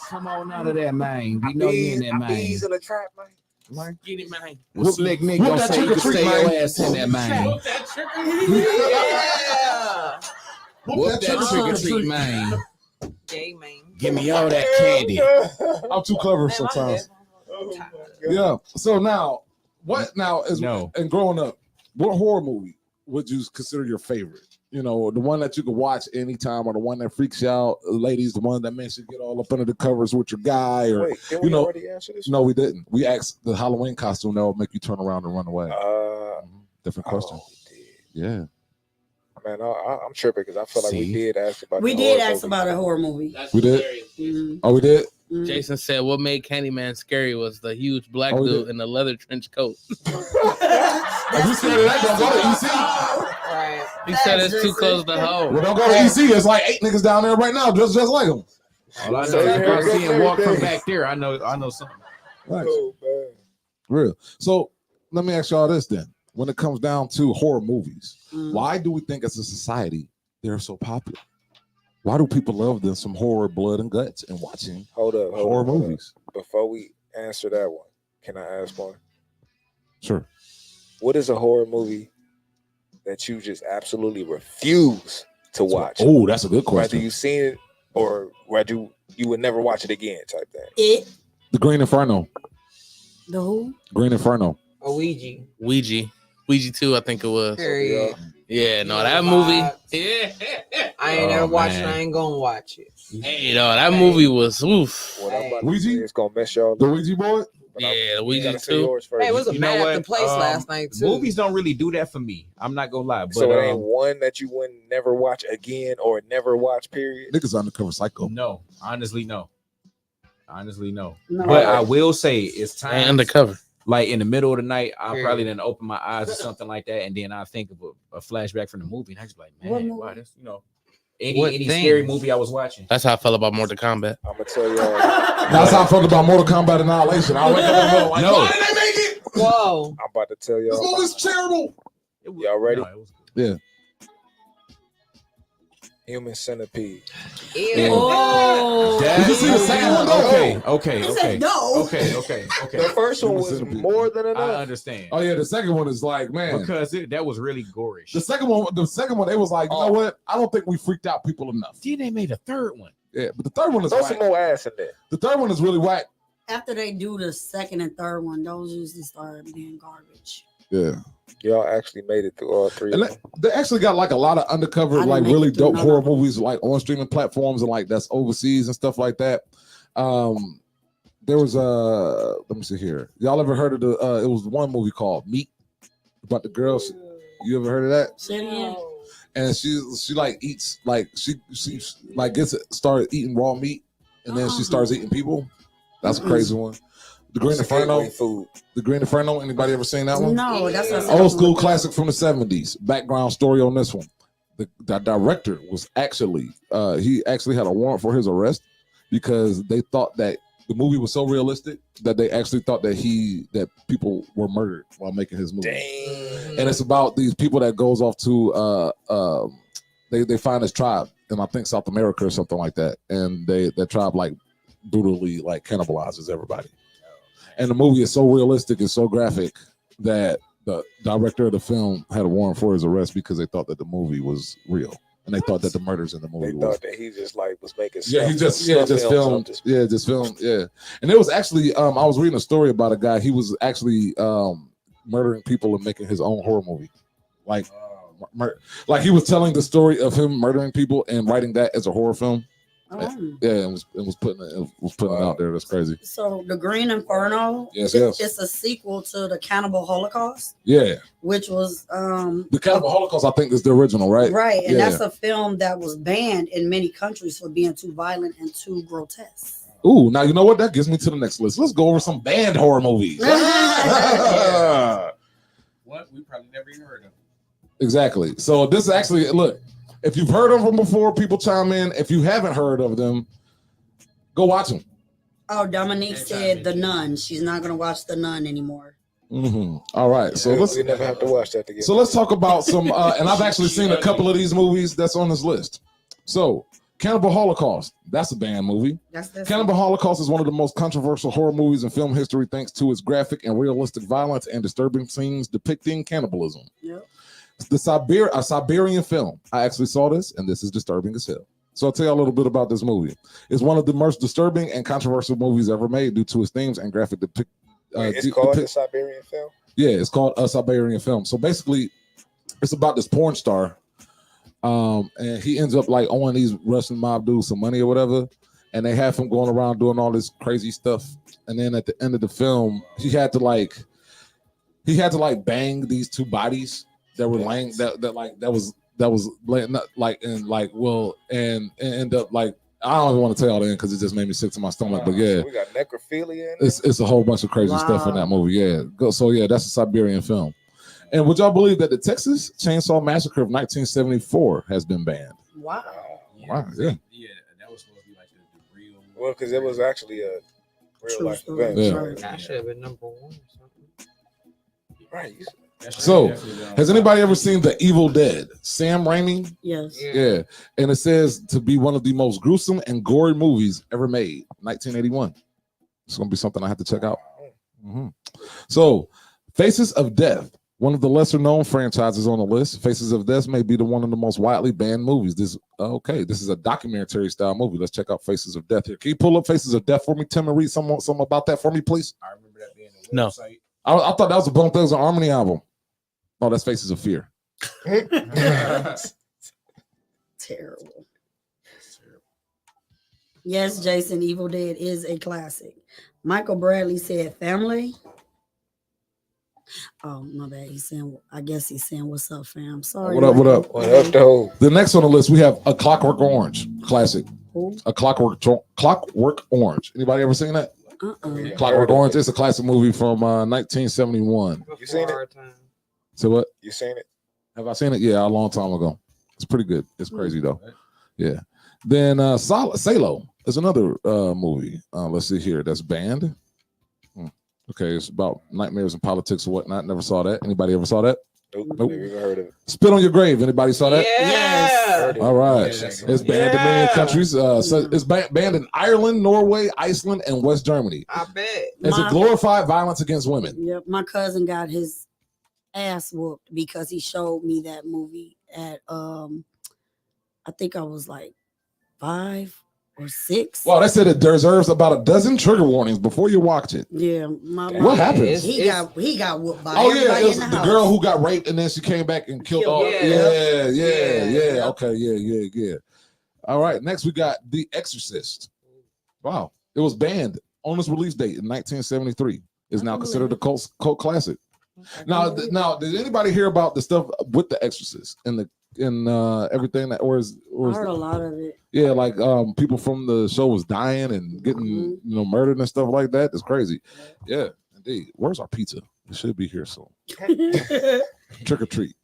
Come on out of there, man. We know you in there, man. Bees in the trap, man. Skinny man. Well, Slick Nick gonna say you can stay your ass in there, man. Whoop that trigger. Yeah. Whoop that trick or treat, man. Yay, man. Give me all that candy. I'm too clever sometimes. Yeah. So now, what now is and growing up, what horror movie would you consider your favorite? You know, the one that you can watch anytime, or the one that freaks you out, ladies, the one that makes you get all up under the covers with your guy, or Wait, did we already answer this? No, we didn't. We asked the Halloween costume that will make you turn around and run away. Different question. Yeah. Man, I'm tripping because I feel like we did ask about. We did ask about a horror movie. We did. Oh, we did. Jason said, "What made Candyman scary was the huge black Oh, we dude did. in the leather trench coat." If you scared of that, don't go to EC. Right. He said it's too close to home. Well, don't go to EC. There's like 8 niggas down there right now, just like them. All I know is if I see him walk from back there, I know something. Nice. Oh, man. Real. So let me ask y'all this then. When it comes down to horror movies, why do we think as a society they're so popular? Why do people love them some horror, blood, and guts and watching horror movies? Before we answer that one, can I ask one? Sure. What is a horror movie that you just absolutely refuse to watch? Oh, that's a good question. Whether you've seen it or whether you would never watch it again, type thing. The Green Inferno. The who? Green Inferno. A Ouija. Ouija 2, I think it was. Period. Yeah, no, that movie. Yeah. I ain't never watched it. I ain't gonna watch it. Hey, no, that movie was oof. What I'm about to say is gonna mess y'all. The Ouija board? Yeah, the Ouija gotta say 2. yours first. Hey, it was a You know man at what? the place last night too. Movies don't really do that for me. I'm not gonna lie. But So it ain't one that you wouldn't never watch again or never watch, period? Niggas undercover psycho. no, honestly, no. Honestly, no. No. But I will say it's time. And undercover. Like in the middle of the night, I Period. probably didn't open my eyes or something like that, and then I think of a flashback from the movie, and I just like, What man, movie? wow, this, What any thing? scary movie I was watching. That's how I felt about Mortal Kombat. I'm gonna tell y'all. That's how I felt about Mortal Kombat Annihilation. I wake up in the middle like, No. why did they make it? Whoa. I'm about to tell This y'all. movie's terrible. Y'all ready? No, it was Yeah. Human Centipede. Ew. Oh. Did you see the second one, though? Okay. He said no. Okay. The first one Human was Centipede. more than I enough. understand. Oh yeah, the second one is like, man. Because that was really gorish. The second one, it was like, you know what? I don't think we freaked out people enough. Then they made a third one. Yeah, but the third one is Throw whack. some more ass in there. The third one is really whack. After they do the second and third one, those usually start being garbage. Yeah. Y'all actually made it through all three. And of them. they actually got like a lot of undercover, I didn't like make really it through dope none horror of them. movies, like on streaming platforms and like that's overseas and stuff like that. There was let me see here. Y'all ever heard of the? It was one movie called Meat about the girls. You ever heard of that? Say it again. And she like eats like she like started eating raw meat, and then she starts eating people. That's a crazy one. The Green It's a gateway Inferno. food. The Green Inferno. Anybody ever seen that one? No, that's what I said. Old school classic from the 70s. Background story on this one. The director was actually he actually had a warrant for his arrest because they thought that the movie was so realistic that they actually thought that people were murdered while making his movie. Dang. And it's about these people that goes off to they find this tribe in I think South America or something like that, and that tribe like brutally like cannibalizes everybody. And the movie is so realistic and so graphic that the director of the film had a warrant for his arrest because they thought that the movie was real. And they thought that the murders in the movie They thought that he just like was making just filmed. And it was actually I was reading a story about a guy. He was actually murdering people and making his own horror movie. Like he was telling the story of him murdering people and writing that as a horror film. Yeah, it was putting it out there. That's crazy. So the Green Inferno, yes, it's a sequel to the Cannibal Holocaust. Yeah, which was the Cannibal Holocaust. I think is the original, right? Right, and that's a film that was banned in many countries for being too violent and too grotesque. Ooh, now you know what? That gives me to the next list. Let's go over some banned horror movies. What we probably never even heard of. Exactly. So this is actually look. If you've heard of them before, people chime in. If you haven't heard of them, go watch them. Oh, Dominique said The Nun. She's not going to watch The Nun anymore. Mm-hmm. All right. So we never have to watch that again. So let's talk about some, and I've actually seen a couple of these movies that's on this list. So Cannibal Holocaust, that's a banned movie. Cannibal Holocaust is one of the most controversial horror movies in film history thanks to its graphic and realistic violence and disturbing scenes depicting cannibalism. Yep. A Siberian film. I actually saw this, and this is disturbing as hell. So I'll tell you a little bit about this movie. It's one of the most disturbing and controversial movies ever made due to its themes and graphic depict. It's called the Siberian film? Yeah, it's called a Siberian film. So basically, it's about this porn star, and he ends up like owing these Russian mob dudes some money or whatever, and they have him going around doing all this crazy stuff. And then at the end of the film, he had to bang these two bodies that were laying that was laying like and like and end up like I don't even want to tell y'all that because it just made me sick to my stomach. But yeah, so we got necrophilia. It's a whole bunch of crazy stuff in that movie. Yeah, so yeah, that's a Siberian film. And would y'all believe that the Texas Chainsaw Massacre of 1974 has been banned? Wow. Wow. Yeah. Yeah, that was supposed to be like the real. Well, because it was actually a real life event. Yeah. Right. That should have been number one or something. Right. So, has anybody ever seen The Evil Dead? Sam Raimi? Yes. Yeah. And it says to be one of the most gruesome and gory movies ever made, 1981. It's going to be something I have to check out. Mm-hmm. So, Faces of Death, one of the lesser known franchises on the list. Faces of Death may be one of the most widely banned movies. This is a documentary style movie. Let's check out Faces of Death here. Can you pull up Faces of Death for me, Tim, and read something about that for me, please? I remember that being a No. website. I thought that was a Bone Thugs and Harmony album. Oh, that's Faces of Fear. Terrible. Yes, Jason, Evil Dead is a classic. Michael Bradley said family. Oh, my bad. I guess he's saying, what's up, fam? Sorry. What up? What up, though? The next on the list, we have A Clockwork Orange. Classic. Who? A Clockwork Orange. Anybody ever seen that? Clockwork Orange. It's a classic movie from 1971. You seen it? So what? You seen it? Have I seen it? Yeah, a long time ago. It's pretty good. It's crazy though. Yeah. Then Salo is another movie. Let's see here. That's banned. Okay, it's about nightmares and politics and whatnot. Never saw that. Anybody ever saw that? Nope. Never even heard of it. Spit on Your Grave. Anybody saw that? Yes. All right. It's banned in many countries. So it's banned in Ireland, Norway, Iceland, and West Germany. I bet. It's a glorified violence against women. Yep. My cousin got his ass whooped because he showed me that movie at I think I was like 5 or 6. Well, they said it deserves about a dozen trigger warnings before you watch it. Yeah. What happens? He got whooped by Oh yeah, everybody it was in the the house. girl who got raped and then she came back and killed all. Yeah. Yeah. Okay, yeah. All right, next we got The Exorcist. Wow, it was banned on its release date in 1973. Is now considered a cult classic. Now, did anybody hear about the stuff with The Exorcist and everything that or I heard a lot of it. Yeah, like people from the show was dying and getting murdered and stuff like that. It's crazy. Yeah, indeed. Where's our pizza? It should be here soon. Trick or treat.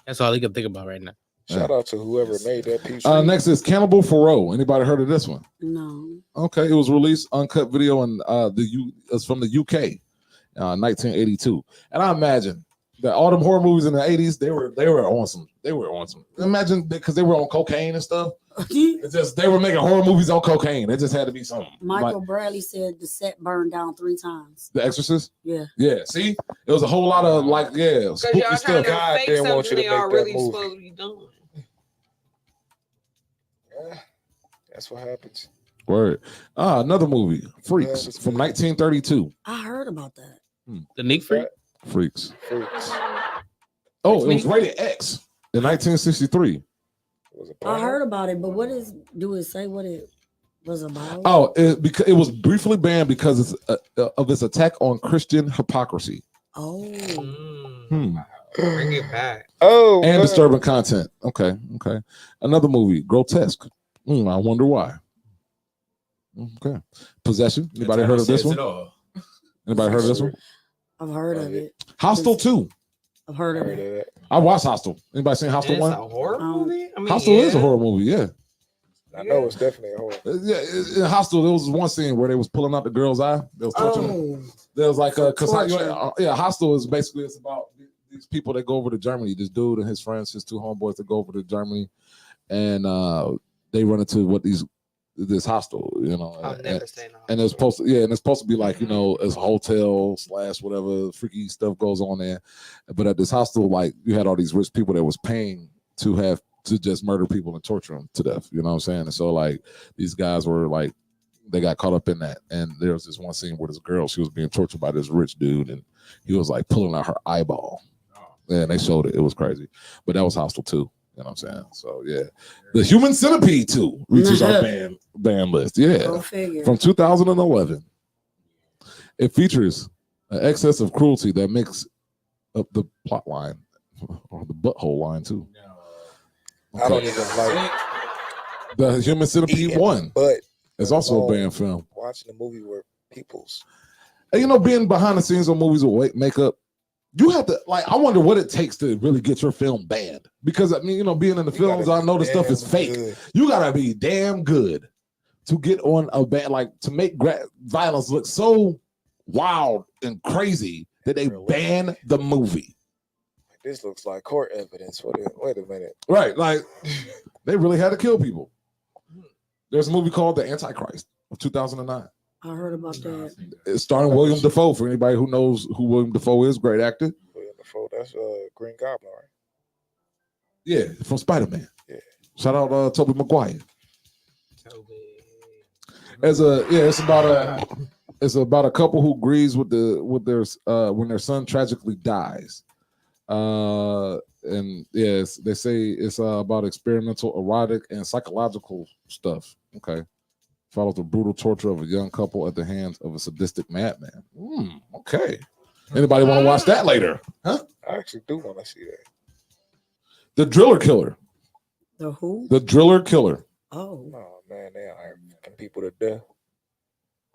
That's all he can think about right now. Shout out to whoever made that pizza. Next is Cannibal Feroz. Anybody heard of this one? No. Okay, it was released uncut video in it's from the UK, 1982. And I imagine that all them horror movies in the 80s, they were on some. Imagine because they were on cocaine and stuff. It's just they were making horror movies on cocaine. It just had to be something. Michael Like, Bradley said the set burned down 3 times. The Exorcist? Yeah. Yeah. See, it was a whole lot of spooky y'all stuff. God didn't want you to make that movie. Supposed to be doing. Yeah, that's what happens. Word. Another movie, Freaks, from 1932. I heard about that. The Neat Freak? Freaks. Oh, it was rated X in 1963. I heard about it, but do it say what it was about? Oh, because it was briefly banned because of its attack on Christian hypocrisy. Oh. Bring it back. Oh, and disturbing content. Okay. Another movie, Grotesque. I wonder why. Okay. Possession. Anybody heard of this one? Anybody heard of this one? I've heard of it. Hostel 2. I've heard of it. I watched Hostel. Anybody seen Hostel 1? It's a horror movie? I mean, Hostel is a horror movie, yeah. I know it's definitely a horror. Yeah, in Hostel, there was one scene where they was pulling out the girl's eye. They was torturing her. There was like Hostel is basically it's about these people that go over to Germany. This dude and his friends, his 2 homeboys that go over to Germany, and they run into this hostel, and it's supposed to be like it's a hotel / whatever freaky stuff goes on there. But at this hostel, like you had all these rich people that was paying to just murder people and torture them to death. You know what I'm saying? And so like these guys were like they got caught up in that. And there was this one scene where this girl, she was being tortured by this rich dude, and he was like pulling out her eyeball. And they showed it. It was crazy. But that was Hostel 2. You know what I'm saying? So yeah, The Human Centipede 2 reaches our band list. Yeah, from 2011. It features an excess of cruelty that makes up the plot line or the butthole line too. I don't even like The Human Centipede 1. But it's also a banned film. Watching the movie where people's, and being behind the scenes on movies with makeup. You have to I wonder what it takes to really get your film banned. Because being in the films, I know the stuff is fake. Good. You gotta be damn good to get on a ban, to make violence look so wild and crazy that they ban the movie. This looks like court evidence. Wait a minute. Right, they really had to kill people. There's a movie called The Antichrist of 2009. I heard about that. It's starring William Dafoe. For anybody who knows who William Dafoe is, great actor. William Dafoe, that's Green Goblin, right? Yeah, from Spider-Man. Yeah. Shout out Tobey Maguire. It's about a couple who grieves with their when their son tragically dies. And yes, they say it's about experimental, erotic, and psychological stuff. Okay. Follows the brutal torture of a young couple at the hands of a sadistic madman. Okay. Anybody want to watch that later? Huh? I actually do want to see that. The Driller Killer. The who? The Driller Killer. Oh man, they are fucking people to death.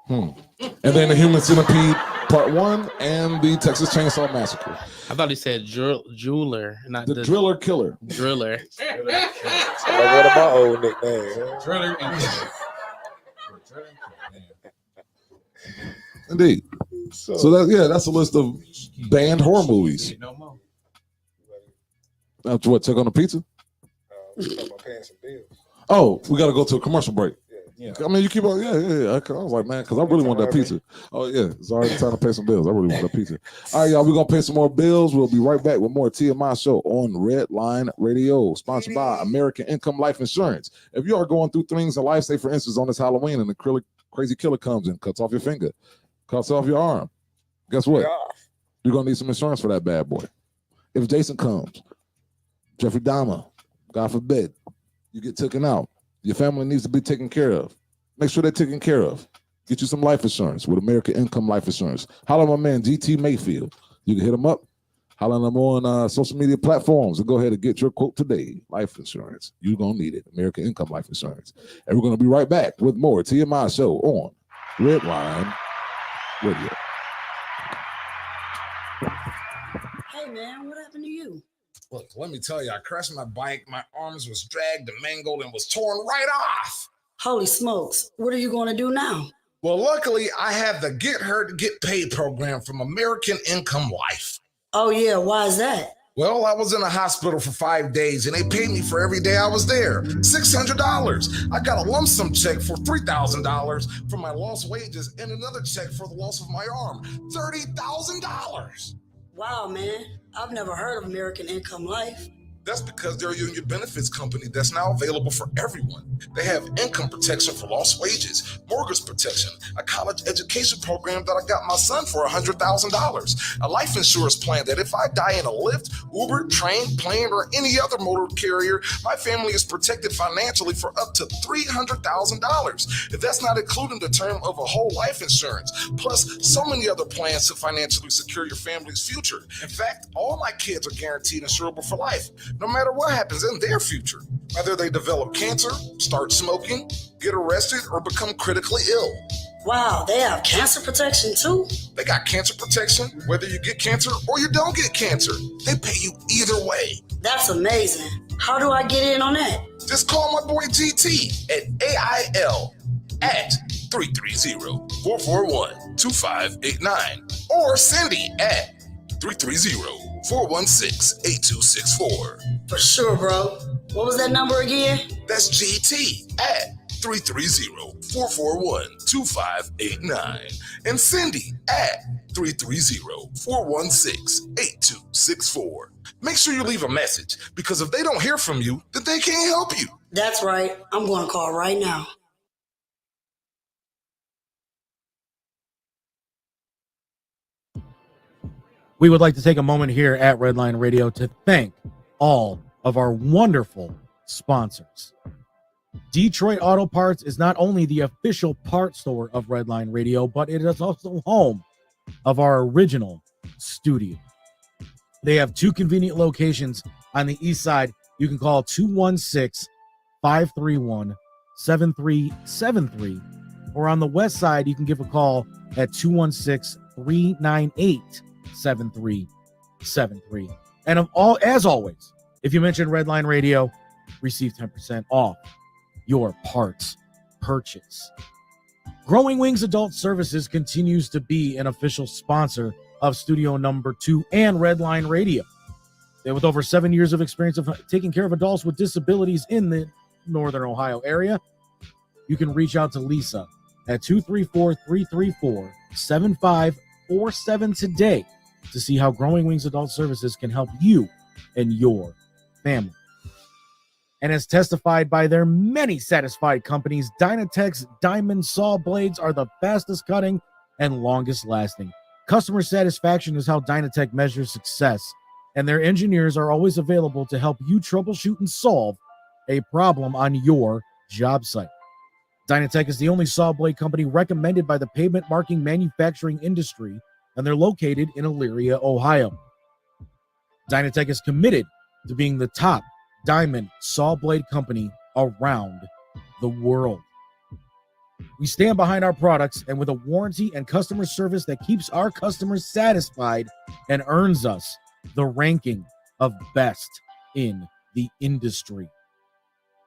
And then The Human Centipede Part 1 and the Texas Chainsaw Massacre. I thought he said jeweler, not the Driller Killer. Driller. What about my old nickname? Huh? Driller. Indeed. So that's a list of banned horror movies. After what? Took on a pizza? Paying some bills. Oh, we got to go to a commercial break. Yeah. I mean, you keep on. Yeah. I was like, man, because I really want that pizza. Oh yeah, it's already time to pay some bills. I really want that pizza. All right, y'all, we're gonna pay some more bills. We'll be right back with more TMI show on Red Line Radio, sponsored by American Income Life Insurance. If you are going through things in life, say for instance on this Halloween, and the crazy killer comes and cuts off your finger, cuts off your arm, guess what? You're gonna need some insurance for that bad boy. If Jason comes, Jeffrey Dahmer, God forbid, you get taken out. Your family needs to be taken care of. Make sure they're taken care of. Get you some life insurance with American Income Life Insurance. Holler at my man, GT Mayfield. You can hit him up. Holler at him on social media platforms and go ahead and get your quote today. Life insurance. You're going to need it. American Income Life Insurance. And we're going to be right back with more TMI show on Red Line Radio. Hey, man, what happened to you? Look, let me tell you, I crashed my bike. My arms was dragged and mangled and was torn right off. Holy smokes. What are you going to do now? Well, luckily, I have the Get Her to Get Paid program from American Income Life. Oh, yeah. Why is that? Well, I was in a hospital for 5 days and they paid me for every day I was there. $600. I got a lump sum check for $3,000 for my lost wages and another check for the loss of my arm. $30,000. Wow, man. I've never heard of American Income Life. That's because they're a union benefits company that's now available for everyone. They have income protection for lost wages, mortgage protection, a college education program that I got my son for $100,000, a life insurance plan that if I die in a Lyft, Uber, train, plane, or any other motor carrier, my family is protected financially for up to $300,000. If that's not including the term of a whole life insurance, plus so many other plans to financially secure your family's future. In fact, all my kids are guaranteed insurable for life, no matter what happens in their future, whether they develop cancer, start smoking, get arrested, or become critically ill. Wow, they have cancer protection too? They got cancer protection, whether you get cancer or you don't get cancer. They pay you either way. That's amazing. How do I get in on that? Just call my boy GT at AIL at 330-441-2589 or Cindy at 330-416-8264. For sure, bro. What was that number again? That's GT at 330-441-2589 and Cindy at 330-416-8264. Make sure you leave a message because if they don't hear from you, then they can't help you. That's right. I'm going to call right now. We would like to take a moment here at Redline Radio to thank all of our wonderful sponsors. Detroit Auto Parts is not only the official parts store of Redline Radio, but it is also home of our original studio. They have 2 convenient locations on the east side. You can call 216-531-7373, or on the west side, you can give a call at 216-398-7373. And as always, if you mention Redline Radio, receive 10% off your parts purchase. Growing Wings Adult Services continues to be an official sponsor of Studio Number 2 and Redline Radio. With over 7 years of experience of taking care of adults with disabilities in the Northern Ohio area, you can reach out to Lisa at 234-334-7547 today to see how Growing Wings Adult Services can help you and your family. And as testified by their many satisfied companies, Dynatech's diamond saw blades are the fastest cutting and longest lasting. Customer satisfaction is how Dynatech measures success, and their engineers are always available to help you troubleshoot and solve a problem on your job site. Dynatech is the only saw blade company recommended by the pavement marking manufacturing industry, and they're located in Elyria, Ohio. Dynatech is committed to being the top diamond saw blade company around the world. We stand behind our products and with a warranty and customer service that keeps our customers satisfied and earns us the ranking of best in the industry.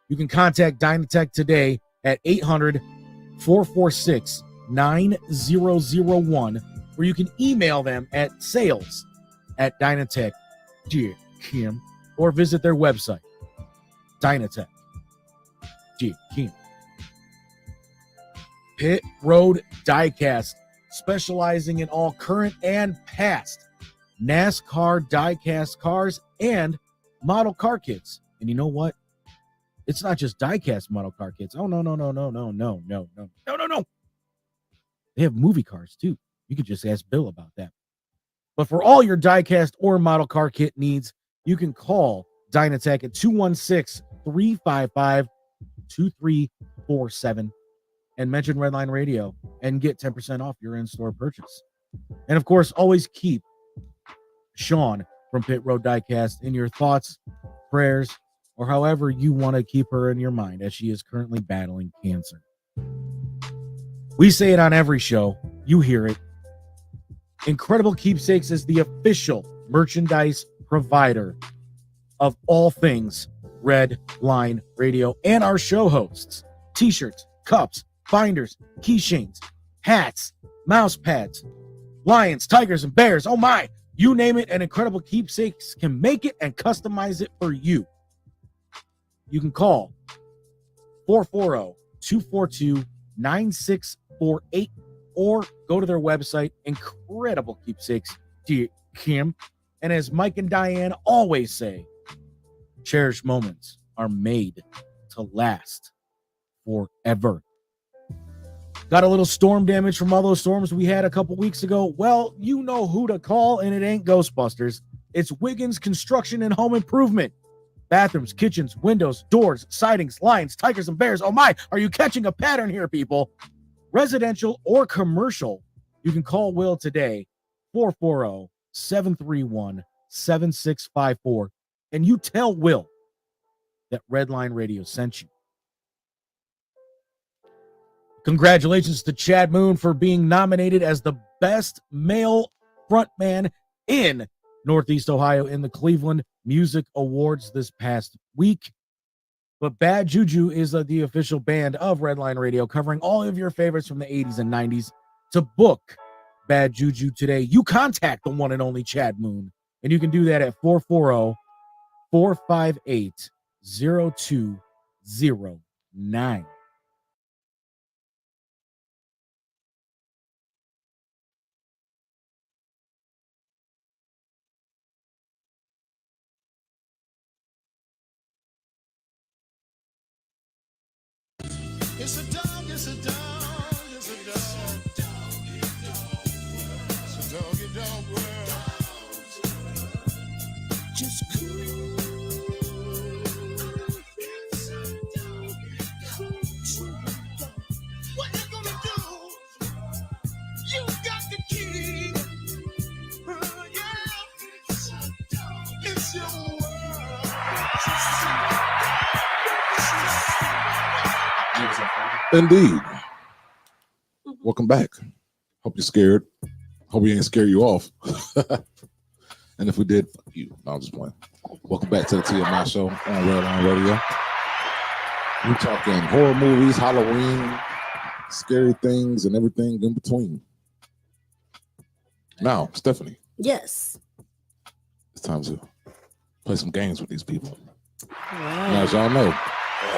You can contact Dynatech today at 800-446-9001, or you can email them at sales@dynatech.com or visit their website, Dynatech.com. Pit Road Diecast, specializing in all current and past NASCAR diecast cars and model car kits. And you know what? It's not just diecast model car kits. Oh, no. They have movie cars too. You could just ask Bill about that. But for all your diecast or model car kit needs, you can call Dynatech at 216-355-2347 and mention Redline Radio and get 10% off your in-store purchase. And of course, always keep Sean from Pit Road Diecast in your thoughts, prayers, or however you want to keep her in your mind as she is currently battling cancer. We say it on every show. You hear it. Incredible Keepsakes is the official merchandise provider of all things Red Line Radio and our show hosts. t-shirts, cups, binders, keychains, hats, mouse pads, lions, tigers, and bears. Oh my, you name it, and Incredible Keepsakes can make it and customize it for you. You can call 440-242-9648 or go to their website, Incredible Keepsakes, Kim. And as Mike and Diane always say, cherished moments are made to last forever. Got a little storm damage from all those storms we had a couple weeks ago? Well, you know who to call, and it ain't Ghostbusters. It's Wiggins Construction and Home Improvement. Bathrooms, kitchens, windows, doors, sidings, lions, tigers, and bears. Oh my, are you catching a pattern here, people? Residential or commercial, you can call Will today, 440-731-7654, and you tell Will that Redline Radio sent you. Congratulations to Chad Moon for being nominated as the best male frontman in Northeast Ohio in the Cleveland Music Awards this past week. But Bad Juju is the official band of Redline Radio, covering all of your favorites from the 80s and 90s. To book Bad Juju today, you contact the one and only Chad Moon, and you can do that at 440-458-0209. It's a dog, it's a dog, it's a dog. It's a doggy dog world. Just cool. It's a doggy dog. What you gonna do? You got the key. Yeah. It's your world. Indeed. Welcome back. Hope you're scared. Hope we ain't scare you off. And if we did, fuck you. No, I'm just playing. Welcome back to the TMI show on Redline Radio. We're talking horror movies, Halloween, scary things, and everything in between. Now, Stephanie, Yes. it's time to play some games with these people. Now, as y'all know,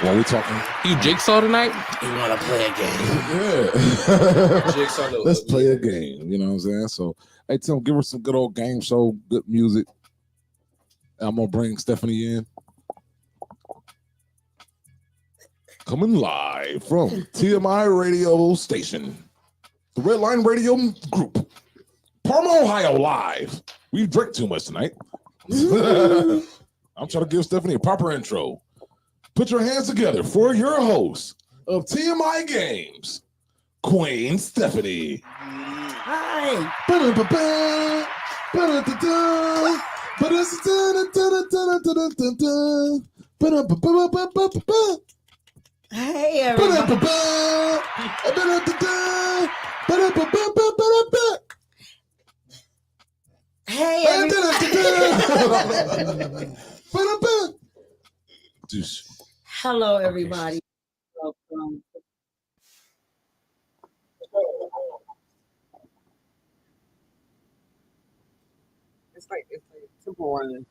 when we talking, You jigsaw tonight? You want to play a game? yeah. Let's play a game. You know what I'm saying? So, hey, Tim, give us some good old game show, good music. I'm gonna bring Stephanie in. Coming live from TMI radio station, the Redline Radio Group, Parma, Ohio, live. We drank too much tonight. I'm trying to give Stephanie a proper intro. Put your hands together for your host of TMI Games, Queen Stephanie. Hi. Ba-da-ba-ba, ba-da-da-da, ba-da-da-da-da-da-da-da-da-da, ba-da-ba-ba-ba-ba-ba-ba. Hey, everybody. Hey, everybody. Hello, everybody. Welcome. It's like Temple Run.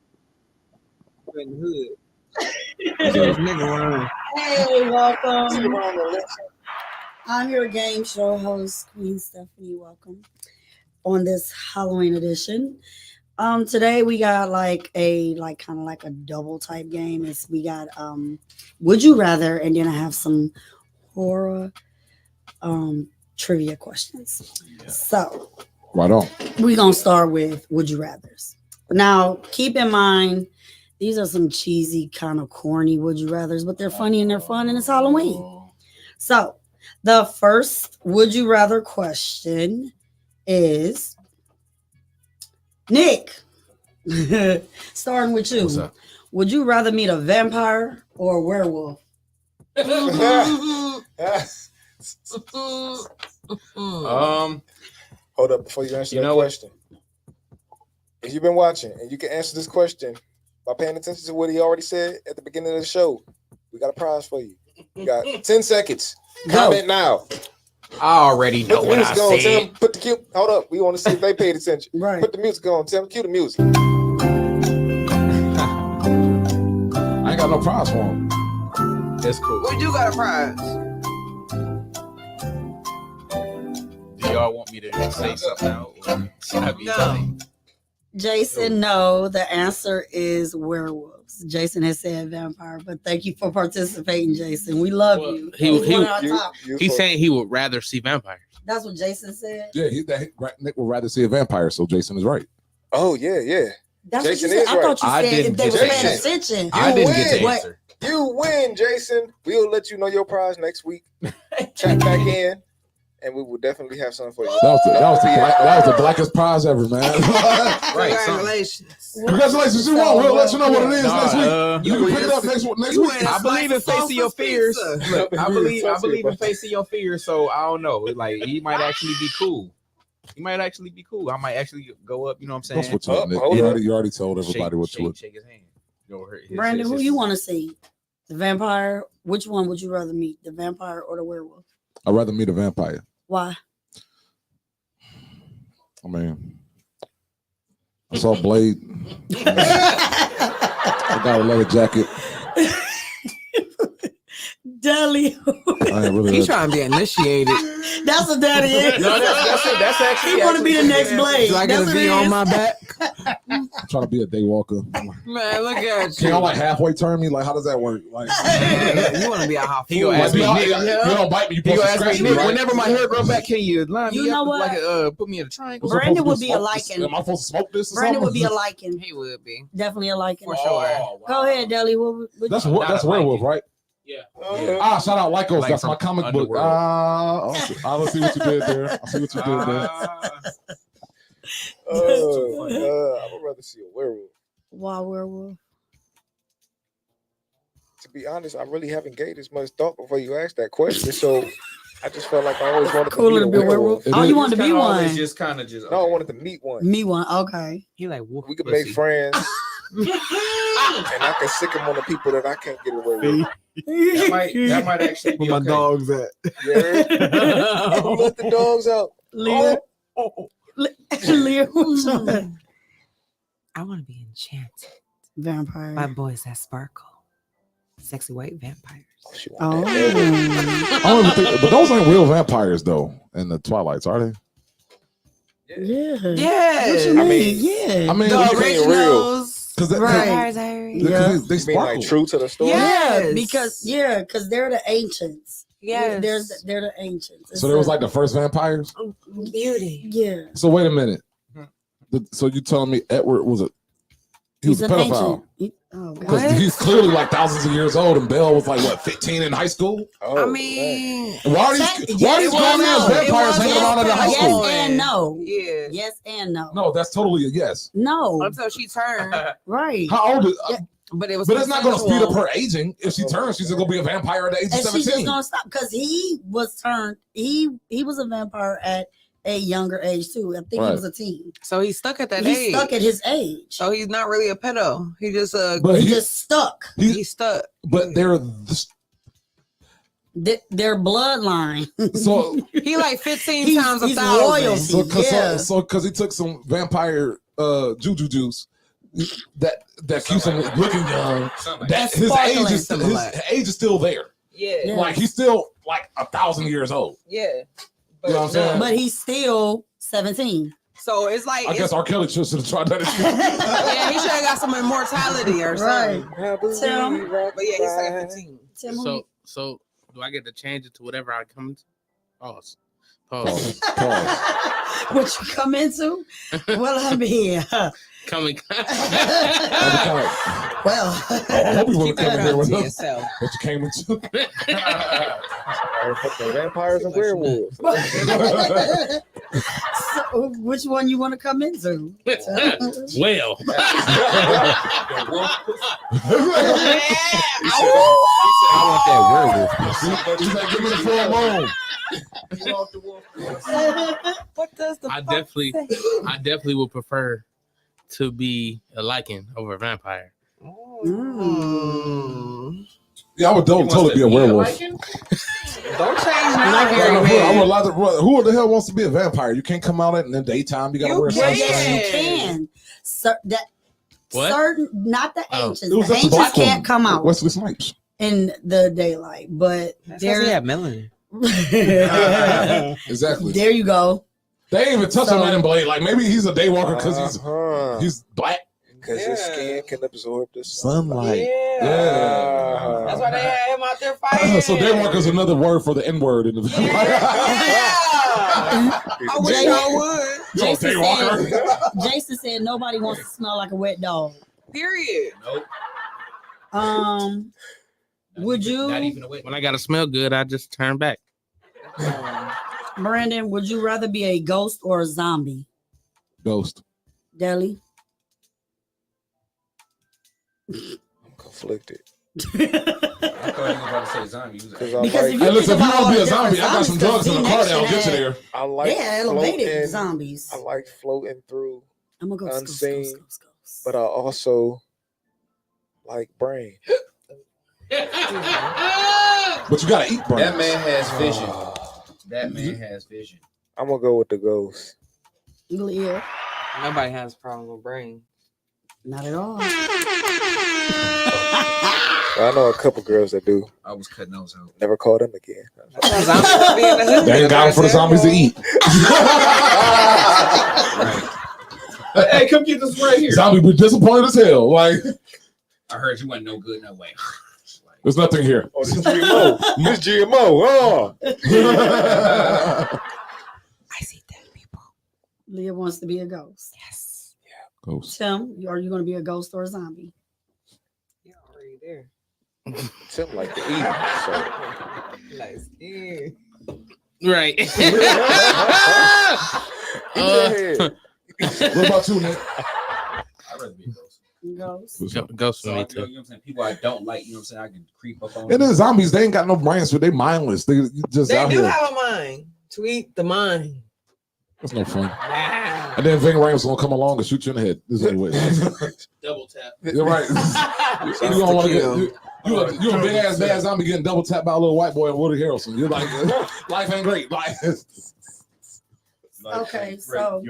We're in the hood. This nigga run. Hey, welcome. I'm your game show host, Queen Stephanie. Welcome on this Halloween edition. Today we got kind of like a double type game. We got Would You Rather, and then I have some horror trivia questions. Yeah. So right on. We're gonna start with Would You Rathers. Now keep in mind these are some cheesy, kind of corny Would You Rathers, but they're funny and they're fun, and it's Halloween. So the first Would You Rather question is, Nick, starting with you. What's up? Would you rather meet a vampire or a werewolf? Hold up before you answer that question. If you've been watching and you can answer this question by paying attention to what he already said at the beginning of the show, we got a prize for you. You got 10 seconds. Go. Comment now. I already know Put the what I music on, said. Tim. Put the cue. Hold up. We want to see if they paid attention. Right. Put the music on, Tim. Cue the music. I ain't got no prize for him. That's cool. We do got a prize. Do y'all want me to say something out? Or should I be No. Jason, no. The answer is werewolves. Jason has said vampire, but thank you for participating, Jason. We love you. He's one of our top. He's saying he would rather see vampires. That's what Jason said. Yeah, Nick would rather see a vampire, so Jason is right. Oh, yeah. That's Jason what you is said. I thought you right. said if they were paying Jason, attention. I didn't get the win. answer. You win, Jason. We'll let you know your prize next week. Check back in, and we will definitely have something for you. That was the blackest prize ever, man. Right. Congratulations. Congratulations, you won. We'll let you know what it is next week. You can you pick it up next week. I believe in facing your fears. pizza. Look, I believe in facing your fears. So I don't know. Like he might actually be cool. He might actually be cool. I might actually go up. You know what I'm saying? That's what's up, Nick. You already told everybody what to look. Shake his hand. Brandon, who you want to see? The vampire? Which one would you rather meet? The vampire or the werewolf? I'd rather meet a vampire. Why? I mean, I saw Blade. I got a leather jacket. Deli. He's trying to be initiated. That's what that is. No, that's actually. He want to be the next Blade. Do I get a V on my back? I'm trying to be a day walker. Man, look at you. Can y'all like halfway turn me? Like, how does that work? Like, you want to be a hot fool. He gonna ask me, you Nick. don't bite me. You He gonna supposed to ask scratch me, me, Nick. right? Whenever my hair grow back, can you line You me know up what? like put me in a triangle? Brandon would be a Am lichen. I supposed to smoke this? Or Brandon would something? be a lichen. He would be. Definitely a lichen. For sure. Wow. Go ahead, Deli. That's werewolf, right? Yeah. Shout out Lycos. Like That's from my comic book. Underworld. I see what you did there. I see what you did there. Oh, my God. I would rather see a werewolf. Why werewolf? To be honest, I really haven't gave this much thought before you asked that question. So I just felt like I always wanted Cooler to be a werewolf. Oh, you wanted to be one? Just kind of just. No, I wanted to meet one. Me one. Okay. He like, whoop. We could make friends. And I can sick him on the people that I can't get away with. That might actually be Where my okay. dogs at? Yeah. Let the dogs out. Leah. Leah. I want to be enchanted Vampire. by boys that sparkle. Sexy white vampires. Oh. I don't even think, but those ain't real vampires though. In the Twilights, are they? Yeah. Yeah. What you mean? Yeah. I mean, The real. originals. Right. They You mean sparkle. like true to the story? Yeah, Yes. because they're the ancients. Yes. They're the ancients. So there was like the first vampires. Beauty. Yeah. So wait a minute. So you telling me Edward was he was a an pedophile? ancient. Oh Because God. he's clearly like thousands of years old, and Belle was like what, 15 in high school? Oh, I mean, And why are these grown ass vampires hanging around in high school? Yes and no. yeah. Yes and no. No, that's totally a yes. No. Until she turned. Right. How old is? But it was. But it's not going to speed up consensual. her aging. If she turns, she's going to be a vampire at the age of And she's just 17. gonna stop because he was turned. He was a vampire at a younger age too. I think he was a teen. So he's stuck at that He's age. stuck at his age. So he's not really a pedo. He just But He just stuck. he's stuck. But they're Their bloodline. so He like 15 He's- times a he's thousand. royalty. Yeah. so because he took some vampire juju juice that keeps him looking young. That his age is still there. Yeah. Like he's still like 1,000 years old. Yeah. You know what I'm saying? But he's still 17. So it's like I guess R. Kelly should have tried that. yeah, he should have got some immortality or something. Right. Tim. But yeah, he's like 15. So do I get to change it to whatever I come to? Pause. What you come into? Well, I mean, Coming. well, I hope you want to come in here with us. yourself. What you came into? Vampires and werewolves. so which one you want to come into? Well. I want that werewolf. He's like, give me the full moon. What does the I definitely would prefer to be a lichen over a vampire. You Yeah, I would totally be a werewolf. Don't change now, Gary, I man. would like to, who the hell wants to be a vampire? You can't come out in the daytime. You gotta wear Yes, sunscreen. you can. What? Certain, not the ancients. It was The just a ancients black can't woman. come out Wesley Snipes. in the daylight, but He had melanin. Exactly. There you go. They ain't even touch him in Blade. Like maybe he's a daywalker because he's black. Because his skin can absorb the sunlight. Yeah. That's why they had him out there fighting. So daywalker is another word for the N-word in the I wish I would. Jason said nobody wants to smell like a wet dog. Period. Nope. Would you, Not even a wet. When I gotta smell good, I just turn back. Brandon, would you rather be a ghost or a zombie? Ghost. Deli? I'm conflicted. I thought you were about to say zombie. You was Because I Because like, if you Hey, listen, think if you about want to be all a the zombie, I different got some zombies, drugs in the because car Z that'll get you Nation there. I like They had elevated floating. zombies. I like floating through I'm gonna go unseen, but I also like brain. But you gotta eat brains. That man has vision. That man has vision. I'm gonna go with the ghost. Yeah. Nobody has a problem with brain. Not at all. I know a couple girls that do. I was cutting those out. Never call them again. They ain't got them for the zombies to eat. Hey, come get this right here. Zombie be disappointed as hell. Like, I heard you wasn't no good no way. there's nothing here. Oh, this GMO. This GMO. Oh. Leah wants to be a ghost. Yes. Ghost. Tim, are you going to be a ghost or a zombie? You're already there. Tim like to eat. So. Like skin. Right. What about you, Nick? I'd rather be a ghost. Ghost. Ghost for So, me you know too. what I'm saying? People I don't like, you know what I'm saying? I can creep up on And them. then zombies, they ain't got no brains, so they mindless. They just They out do here. have a mind to eat the mind. That's no fun. Wow. And then Ving Rhames gonna come along and shoot you in the head. This is the way. Double tap. You're right. You don't want to get you a big ass bad zombie getting double tapped by a little white boy and Woody Harrelson. You're like, life ain't great. Like, Okay, so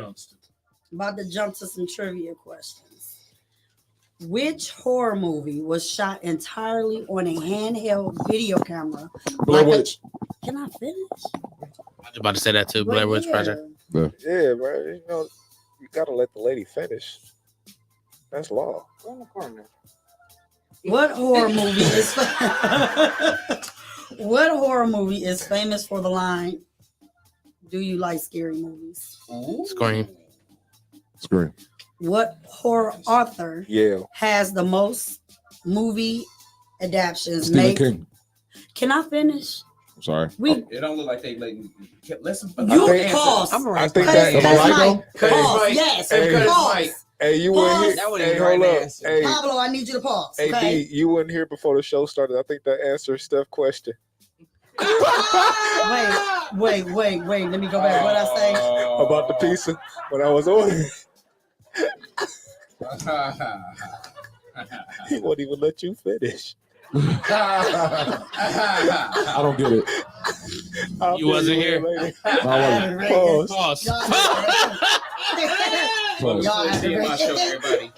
about to jump to some trivia questions. Which horror movie was shot entirely on a handheld video camera? Blair Witch. Can I finish? I was about to say that too. Blair Witch Project. Yeah. Yeah, bro. You know, you gotta let the lady finish. That's law. Go in the corner. What horror movie is What horror movie is famous for the line, "Do you like scary movies?" Scream. Scream. What horror author Yeah. has the most movie adaptations Stephen made? King. Can I finish? I'm sorry. We It don't look like they let me. Listen, you think- pause. I think Cut that. his mic. Cut his Pause. mic. Yes. Hey, Pause. Hey, you Pause. weren't here. That wasn't Hey, even hold right up. answer. Hey, Pablo, I need you to pause. hey, Okay. D, you weren't here before the show started. I think that answers Steph's question. Wait. Let me go back. What I say? About the pizza when I was ordering. He won't even let you finish. I don't get it. I'll You fill wasn't in here. later. I wasn't. Pause. Pause. Y'all My show, everybody.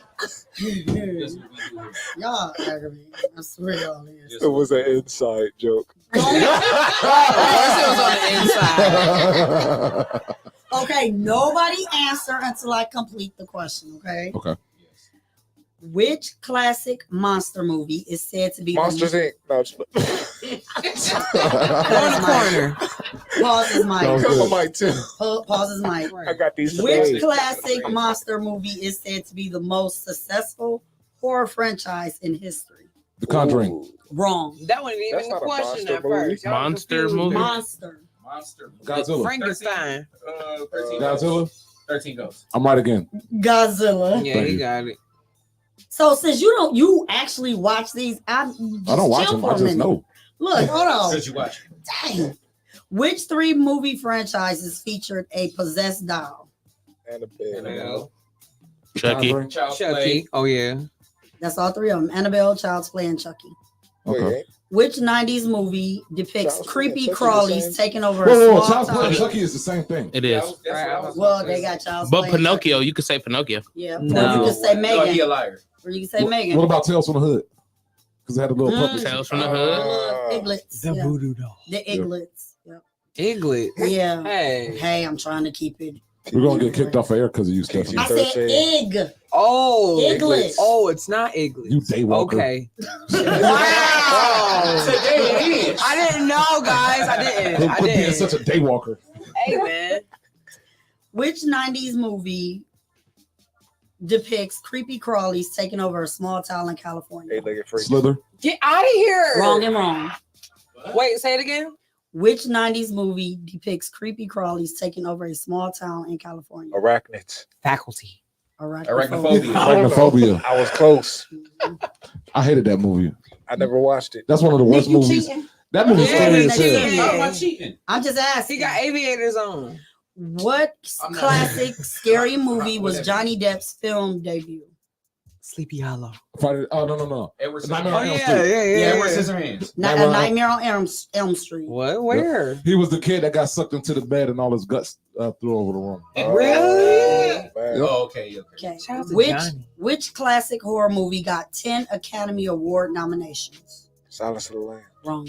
Y'all aggravating. I swear y'all is. It was an inside joke. Okay, nobody answer until I complete the question, okay? Okay. Which classic monster movie is said to be Monsters Inc. No, just... corner. Pause his mic. Cut my mic too. Pause his mic. I got these. Which today. classic monster movie is said to be the most successful horror franchise in history? The Conjuring. Ooh. Wrong. That wasn't even That's the not a question monster at first. Y'all Monster confused movie? me. Monster. Godzilla. Frankenstein. 13 Godzilla. 13 ghosts. I'm right again. Godzilla. Yeah, Thank he you. got it. So since you actually watch these, I don't watch them. I just know. Look, hold on. Since you watch. Dang. Which 3 movie franchises featured a possessed doll? Annabelle. Chucky. Conjuring. Child's Chucky. Play. Oh yeah. That's all 3 of them. Annabelle, Child's Play, and Chucky. Wait, Okay. Which 90s movie depicts Child's creepy Play and Chucky the crawlies same? taking over Whoa, a whoa, small Child's Play town? and Chucky is the same thing. It is. Well, they got Child's But Play and Pinocchio, Chucky. you could say Pinocchio. Yeah. No. You could say Megan. he a liar. Or you can say Megan. What about Tales from the Hood? Because they had a little puppet. Tales from the Hood. Iglets. The yeah. voodoo doll. The iglets. Yeah. Iglet. Yeah. Hey. Hey, I'm trying to keep it. We're gonna get kicked off of air because of you, Stephanie. I said egg. Oh. Iglet. Oh, it's not Iglet. You daywalker. Okay. Wow. Today it is. I didn't know, guys. I didn't. I Quit being didn't. such a daywalker. Hey, man. Which 90s movie depicts creepy crawlies taking over a small town in California? Eight-legged freak. Slither. Get out of here. Wrong and wrong. Wait, say it again. Which 90s movie depicts creepy crawlies taking over a small town in California? Arachnids. Faculty. Arachnophobia. Arachnophobia. I was close. I hated that movie. I never watched it. That's one of the worst Nick, you movies. cheating? That movie's Yeah, scary as that's hell. cheating. How am I cheating? I'm just asking. He got aviators on. What I'm not- classic scary movie was Johnny Depp's film debut? Sleepy Hollow. Friday. Oh no. Edward Nightmare Oh, on Elm yeah, Street. yeah. Edward Scissorhands. Nightmare A on- Nightmare on Elm Street. What? Where? He was the kid that got sucked into the bed and all his guts threw over the room. Really? Man. Oh, okay. Okay. Shout out to Which Johnny. which classic horror movie got 10 Academy Award nominations? Silence of the Lambs. Wrong.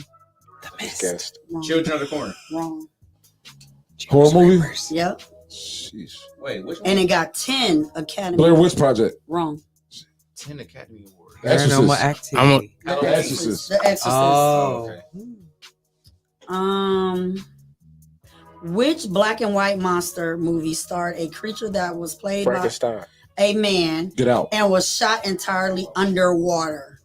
The Mist. Guessed. Wrong. Children of the Corner. Wrong. Horror movie? Yep. Sheesh. Wait, which one? And it got 10 Academy. Blair Witch Project. Wrong. 10 Academy Awards. Paranormal Exorcist. Activity. The Exorcist. The Exorcist. Oh. Okay. Which black and white monster movie starred a creature that was played Frankenstein. by a man Get out. and was shot entirely underwater?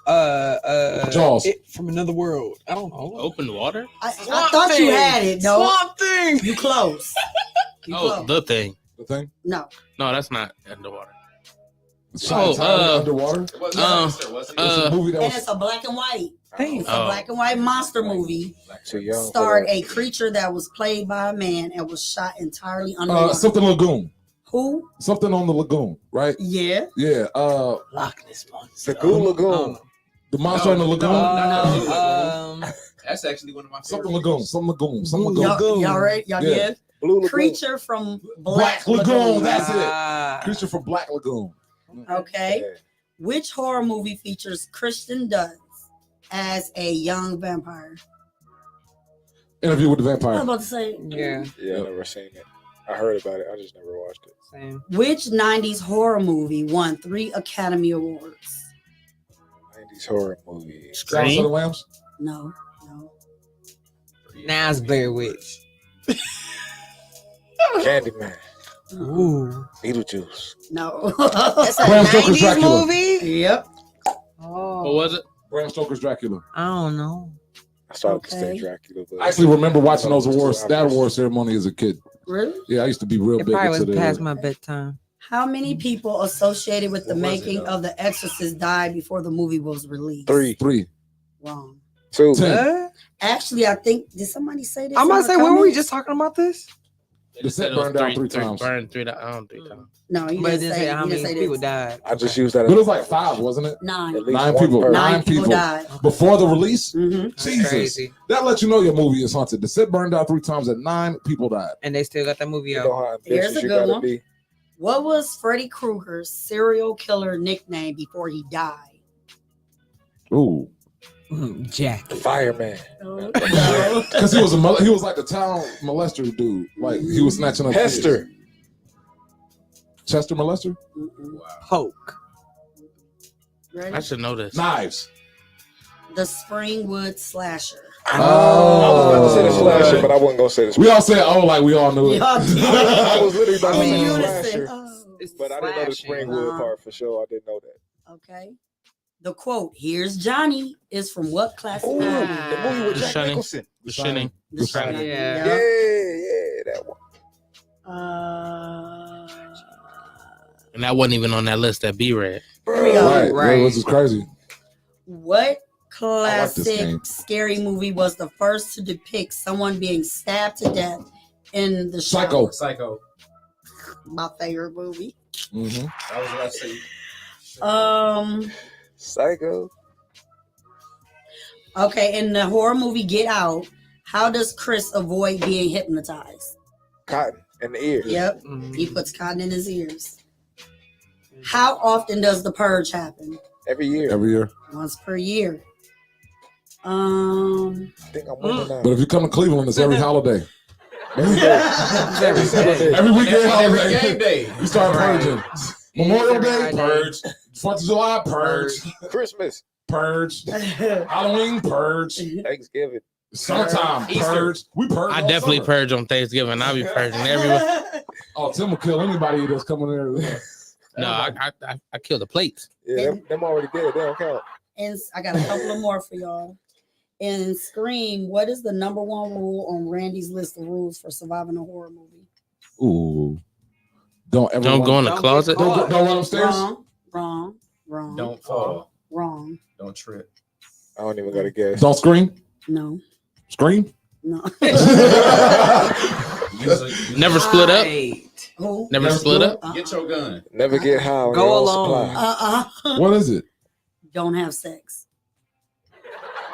Jaws. It from another world. I don't know. Open water? I Swamp thought you Thing. had it. No, Swamp Thing. you close. You Oh, close. the thing. The thing. No. No, that's not underwater. Shot entirely underwater. It wasn't Uh, Monster, was it? It's a movie that And was. it's a black and white. Thing. It's a black and white monster movie. Too young. for Starred that. a creature that was played by a man and was shot entirely underwater. Something Lagoon. Who? Something on the lagoon, right? Yeah. Yeah. Loch Ness Monster. The Goo Lagoon. The monster in the lagoon. That's actually one of my Something favorites. lagoon. Some lagoon. Some lagoon. Y'all ready? Y'all Yeah. get Blue Lagoon. Creature from Black Black Lagoon. Lagoon. That's Ah. it. Creature from Black Lagoon. Okay. Yeah. Which horror movie features Kristen Dunst as a young vampire? Interview with the I was Vampire. about to say. Yeah. Yeah, I never seen it. I heard about it. I just never watched it. Same. Which 90s horror movie won 3 Academy Awards? 90s horror movie. Silence of the Lambs. No. Now it's Blair Witch. Candyman. Ooh. Beetlejuice. No. That's a Bram Stoker's 90s Dracula. movie? Yep. Oh. What was it? Bram Stoker's Dracula. I don't know. I started to say Okay. Dracula. But I actually remember watching those awards, Two that hours. award ceremony as a kid. Really? Yeah, I used to be real It big probably into was the. past my bedtime. How many people associated with the What was it, making though? of The Exorcist died before the movie was released? Three. Wrong. Two. 10. Actually, I think, did somebody say this? I'm in about the to say, when were we comments? just talking about this? The set burned down three times. Burned three times. No, he But it didn't didn't say, say how he didn't many say people this. died. I just used that. But it was like 5, wasn't it? 9. At least 9 one people. person. 9 people died. Before the release? Mm-hmm. Jesus. Crazy. That lets you know your movie is haunted. The set burned down 3 times and 9 people died. And they still got that movie You out. know how Here's ambitious a you good gotta one. be. What was Freddy Krueger's serial killer nickname before he died? Ooh. Jack. The fireman. No. Because he was he was like the town molester dude. Like he was snatching up Hester. kids. Chester molester? Poke. Ready? I should know this. Knives. The Springwood Slasher. I was about to say the slasher, but I wasn't gonna say the We all said, oh, like we all knew it. Y'all did. I was literally about to In say the unison. slasher, Oh. but I didn't know the Springwood part for sure. I didn't know that. Okay. The quote, "Here's Johnny," is from what classic Ooh, movie? the movie with The Jack Shining. Nicholson. The Shining. The Shining. Shining. Yeah. Yeah, that one. And that wasn't even on that list that B read. Here we go. Right. Right. Which is crazy. What like this classic game. scary movie was the first to depict someone being stabbed to death in the Psycho. shower? Psycho. My favorite movie. Mm-hmm. I was about to say. Um, Psycho. Okay, in the horror movie Get Out, how does Chris avoid being hypnotized? Cotton in the ear. Yep, he puts cotton in his ears. How often does the purge happen? Every year. Every year. Once per year. I think I'm winning now. But if you come to Cleveland, it's every holiday. Every day. Every weekend Every holiday. game day. You start purging. Memorial Day, Friday. purge. 4th of July, purge. Christmas. Purge. Halloween, purge. Thanksgiving. Summertime, Easter. purge. We purge. I all definitely summer. purge on Thanksgiving. I'll be purging everywhere. Oh, Tim will kill anybody that's coming there. No, I kill the plates. Yeah, them already did. They don't count. And I got a couple of more for y'all. In Scream, what is the number one rule on Randy's list of rules for surviving a horror movie? Ooh. Don't ever Don't go in the Don't closet. get caught. Don't run upstairs. Wrong. Don't fall. Wrong. Don't trip. I don't even got to guess. Don't scream. No. Scream. No. Never split up. Right. Who? Never split up. Get your gun. Never get high on Go your own alone. supply. What is it? Don't have sex.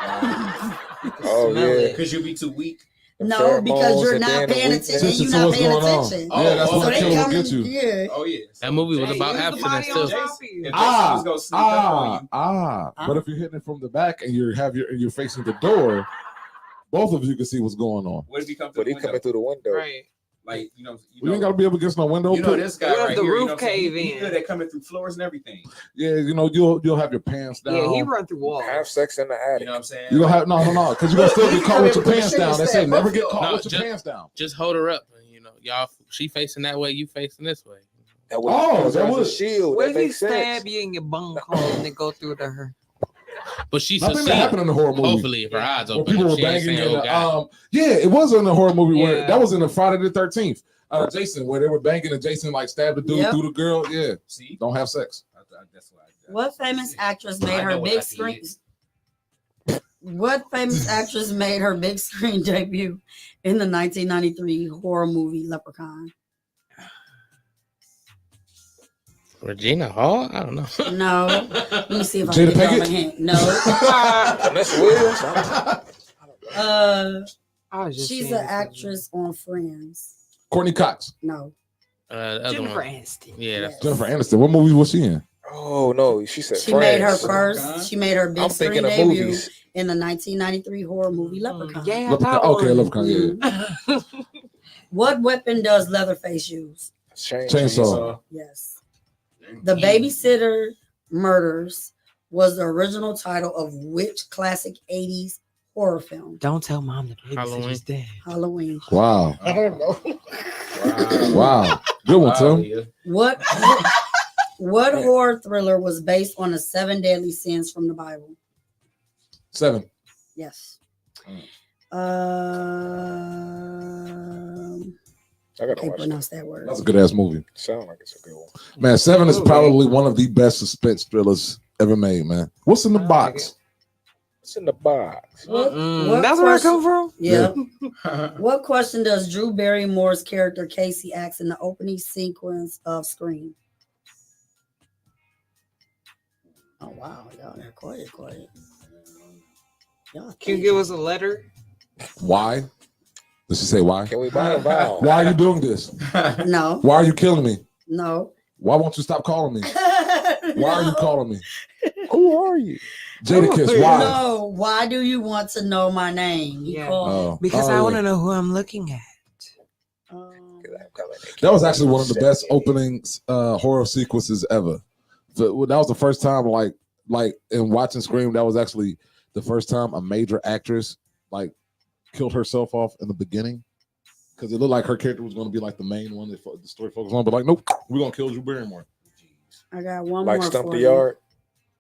Oh, Smell yeah. it. Because you be too weak. No, because Pheromones you're and not then the paying weakness. attention. Listen You're to not what's paying going on. attention. Oh, Yeah, that's so what they killer will coming- get you. Yeah. Oh, yeah. That movie was Hey, about use the abstinence body on too. top of you. If Jason was gonna sneak up on you, But if you're hitting it from the back and you're facing the door, both of you can see what's going on. what if he come through But he the coming window? through the window. Right. Like, You ain't gotta be up against no window. You know this guy What if right the here. roof You know what I'm saying? cave He in? good at coming through floors and everything. Yeah, you'll have your pants down. Yeah, he run through walls. Have sex in the attic. You know what I'm saying? You don't have no, because you're gonna still get caught with your Come in pants with the down. They shit say and never stab get caught No, with your just- pants down. Just hold her up. Y'all. She facing that way. You facing this way. That would, Oh, that that's would- a shield. What That if he makes sense. stab you in your bum hole and then go through to her? But she Nothing that succeeded. happened in the horror movie. Hopefully, if her eyes Where open, people were she ain't banging saying, in "Oh the, God." yeah, it was in the horror movie where Yeah. that was in the Friday the 13th. Jason, where they were banging and Jason like stabbed the dude Yep. through the girl. Yeah, See? don't have sex. That's why. What famous actress I made know her what big I screen? did. What famous actress made her big screen debut in the 1993 horror movie Leprechaun? Regina Hall? I don't know. No. Let me see if I Jada can get y'all a Pinkett? hint. No. Vanessa Williams. I was just She's saying an this actress on Friends. Courtney Cox, No. The other Jennifer one. Aniston. Yeah, that's Jennifer Aniston. What movie was she in? Oh no, she said She made her Friends. first. She made her big I'm screen thinking of debut movies. in the 1993 horror movie Leprechaun. Yeah, Leprechaun. that Okay, one. Leprechaun. Yeah, What weapon does Leatherface use? Chainsaw. Yes. The Babysitter Murders was the original title of which classic 80s horror film? Don't tell mom the babysitter's dead. Halloween. Wow. I don't know. Wow. Good one, Tim. What horror thriller was based on the 7 deadly sins from the Bible? 7. Yes. I gotta can't watch pronounce that word. That's a good ass movie. Sound like it's a good one. Man, 7 is probably one of the best suspense thrillers ever made, man. What's in the box? What's in the box? What That's where I question- come from? Yeah. What question does Drew Barrymore's character Casey ask in the opening sequence of Scream? Oh wow, y'all are quiet. Y'all Can you give us a letter? Why? Does she say why? Can we buy a vowel? Why are you doing this? No. Why are you killing me? No. Why won't you stop calling me? Why are you calling me? Who are you? Jadakiss, why? No. Why do you want to know my name? He called. Oh. Because Oh, I want yeah. to know who I'm looking at. That was actually one of the best openings horror sequences ever. That was the first time, like in watching Scream, that was actually the first time a major actress like killed herself off in the beginning, because it looked like her character was going to be like the main one that the story focused on, but like, nope, we're gonna kill Drew Barrymore. I got one Like more. Stump for the you. Yard?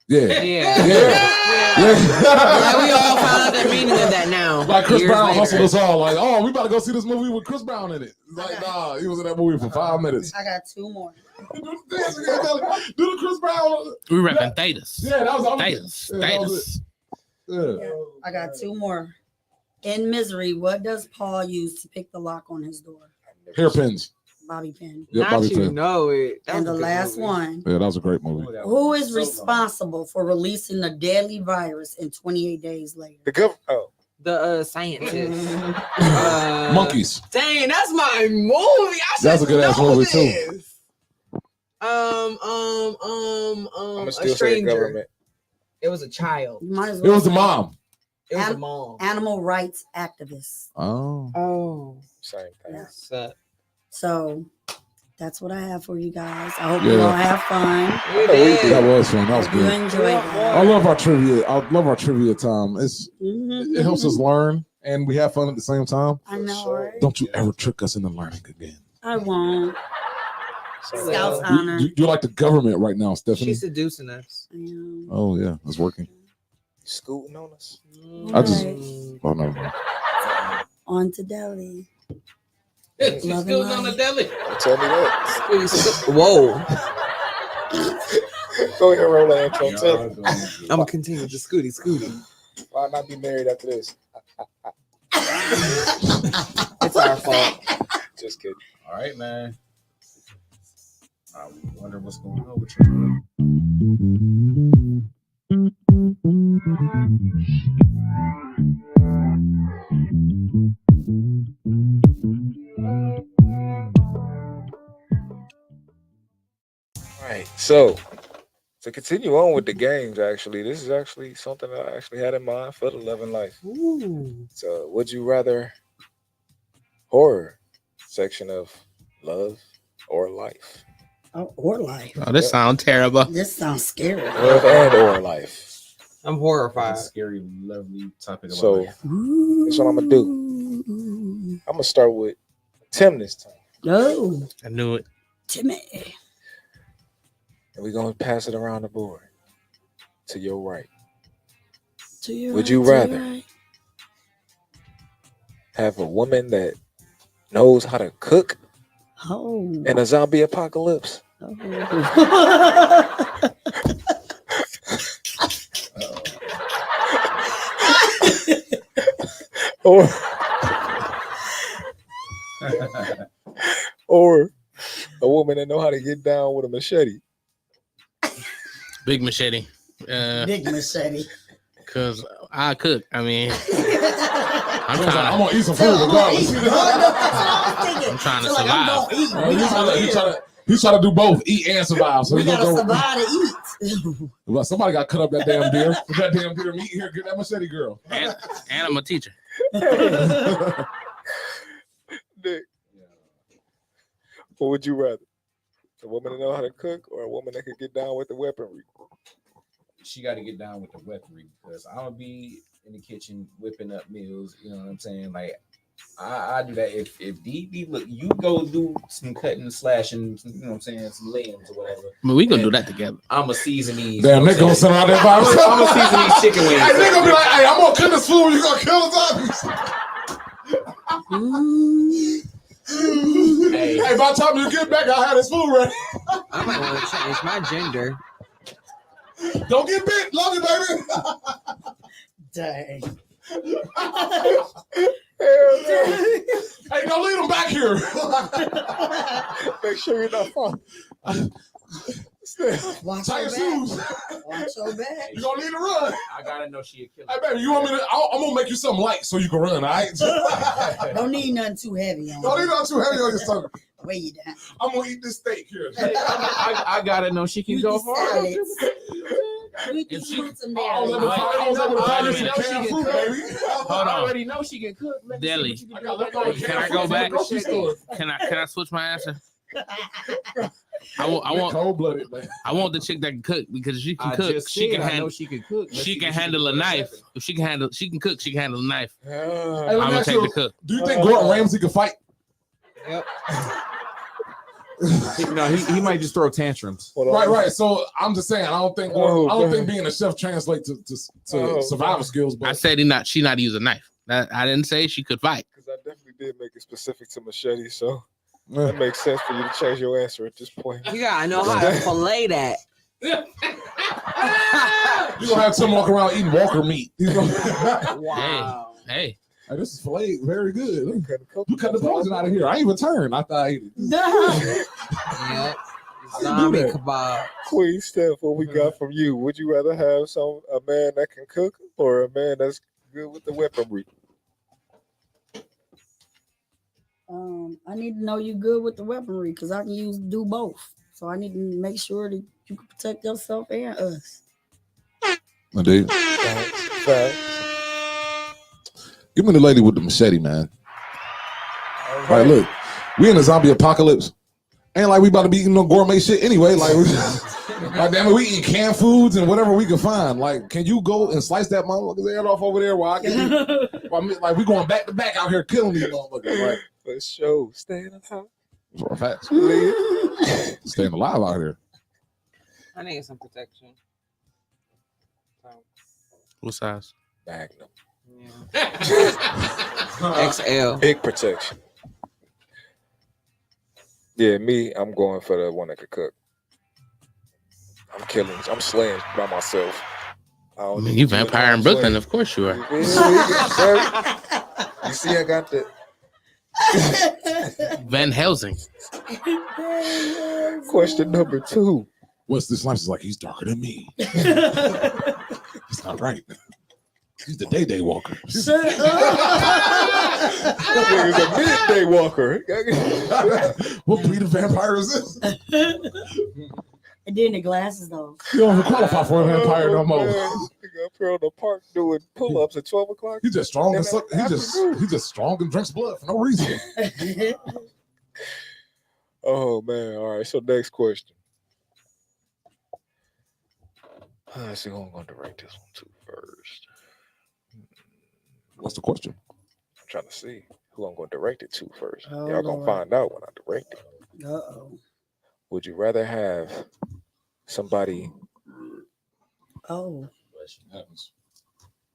Yeah, Yeah. yeah. We all found the meaning of that now. Like Chris years Brown later. hustled us all. Like, oh, we about to go see this movie with Chris Brown in it. Like, nah, he was in that movie for 5 minutes. I got 2 more. Do the Chris Brown. We repping Thetas. Yeah, that was all. Thetas. Yeah, that was Thetas. Yeah. I got 2 more. In Misery, what does Paul use to pick the lock on his door? Hairpins. Bobby Pin. Yeah, Not Bobby you Pin. know it. That And was the a good last movie. one. Yeah, that was a great movie. Who is responsible for releasing the deadly virus in 28 days later? The government. Oh, The scientist. Monkeys. Dang, that's my movie. I That's a should good ass know movie this. too. I'm gonna A still say stranger. government. It was a child. You might as It well was the say mom. It was a mom. Animal rights activists. Oh. Oh, Same thing. Yeah. So that's what I have for you guys. I hope Yeah. you all have fun. That was fun. That was Hope you good. enjoyed that. I love our trivia. I love our trivia time. It helps us learn and we have fun at the same time. I know, right? Don't you ever trick us into learning again. I won't. Scout's honor. You're like the government right now, Stephanie. she's seducing us. Oh yeah, it's working. Scooting on us. I just Right. oh no. On to Deli. She's Love still and on the light. deli. Don't tell me that. Whoa. Go ahead, roll that intro. Tell me. I'm gonna continue with the Scooty. Why not be married after this? It's our fault. Just kidding. All right, man. I wonder what's going on with you. Right. So to continue on with the games, actually, this is actually something I actually had in mind for the Love and Life. Ooh. So would you rather horror section of Love or Life? Oh, or life. Oh, this sounds terrible. This sounds scary. Love and or Life. I'm horrified. It's a scary, lovely topic. About So life. that's what I'm gonna do. I'm gonna start with Tim this time. Oh, I knew it. Timmy. And we're gonna pass it around the board to your right. To your Would right, you to your rather right. have a woman that knows how to cook Oh. in a zombie apocalypse? or or a woman that know how to get down with a machete? Big machete. Big machete. Cause I cook. I mean, I'm I'm gonna eat some So food I'm gonna regardless. eat. That's what I was thinking. I'm trying to So, like, I'm survive. gonna eat. He's trying to do both, eat and survive. So We he's gotta gonna go. survive to eat. Well, somebody got to cut up that damn deer. That damn deer meat here. Get that machete, girl. And I'm a teacher. Nick, what would you rather? A woman that know how to cook or a woman that could get down with the weaponry? She got to get down with the weaponry because I'm gonna be in the kitchen whipping up meals. You know what I'm saying? Like I do that. If DD look, you go do some cutting, slashing. You know what I'm saying? Some limbs or whatever. I mean, we gonna do that together. I'm a season these. Damn, they gonna send out that virus. I'm a season these chicken wings. Hey, they gonna be like, hey, I'm gonna cook this food. You gonna kill the zombies. Hey, by the time you get back, I'll have this food ready. I might want to change my gender. Don't get bit. Love you, baby. Dang. Hey, don't leave them back here. Make sure you're not far. Watch Tie your your shoes. back. Watch your back. You gonna need to run. I gotta know she a killer. Hey, baby, you want me to? I'm gonna make you something light so you can run. All right. Don't need nothing too heavy on. Don't need nothing too heavy on your stomach. Weigh you down. I'm gonna eat this steak here. I gotta know she can go hard. If she wants some I was able to find you some canned fruit, baby. Hold I on. already know she can cook. Let me see Deli. what you can do with that. Can I go back? Grocery store. Can I switch my answer? I want cold-blooded, man. I want the chick that can cook because she can I cook. just She said can I know handle. she can cook. Let's She see can what she handle can a do with knife. that. If she can cook. She can handle a knife. Hey, let I'm me gonna ask take you, the cook. do you think Gordon Ramsay can fight? Yep. No, he might just throw tantrums. Right. So I'm just saying, I don't think being a chef translates to survival skills. But I said she not use a knife. I didn't say she could fight. Because I definitely did make it specific to machete, so that makes sense for you to change your answer at this point. You gotta know how to fillet that. you're gonna have Tim walk around eating Walker meat. He's gonna... Wow. Hey, Hey, this is filet, very good. You cut the poison out of here. I ain't even turned. I thought I ate it. Yep. Zombie kebab. Queen Steph, what we got from you? Would you rather have a man that can cook or a man that's good with the weaponry? I need to know you good with the weaponry because I can do both. So I need to make sure that you can protect yourself and us. Indeed. Facts. Give me the lady with the machete, man. Right, look, we in a zombie apocalypse. Ain't like we about to be eating no gourmet shit anyway. Like, like damn it, we eating canned foods and whatever we can find. Like, can you go and slice that motherfucker's head off over there while I can? Like, we going back to back out here killing these motherfuckers, right? For sure. Staying on top. For a fact. Staying alive out here. I need some protection. What size? Magnum. Yeah. XL. Big protection. Yeah, me, I'm going for the one that could cook. I'm slaying by myself. I mean, you vampire in Brooklyn, of course you are. You see, I got the Van Helsing. Question number 2. What's this life? Is like, he's darker than me. It's not right. He's the day walker. Shut up. That nigga's a midday walker. What breed of vampire is this? And then the glasses, though. You don't even qualify for a vampire no more. Nigga up here on the park doing pull-ups at 12 o'clock. He's just strong and he's just strong and drinks blood for no reason. Oh man! All right. So next question. Let's see who I'm going to direct this one to first. What's the question? I'm trying to see who I'm going to direct it to first. Oh, Y'all gonna Lord. find out when I direct it. Uh-oh. Would you rather have somebody? Oh.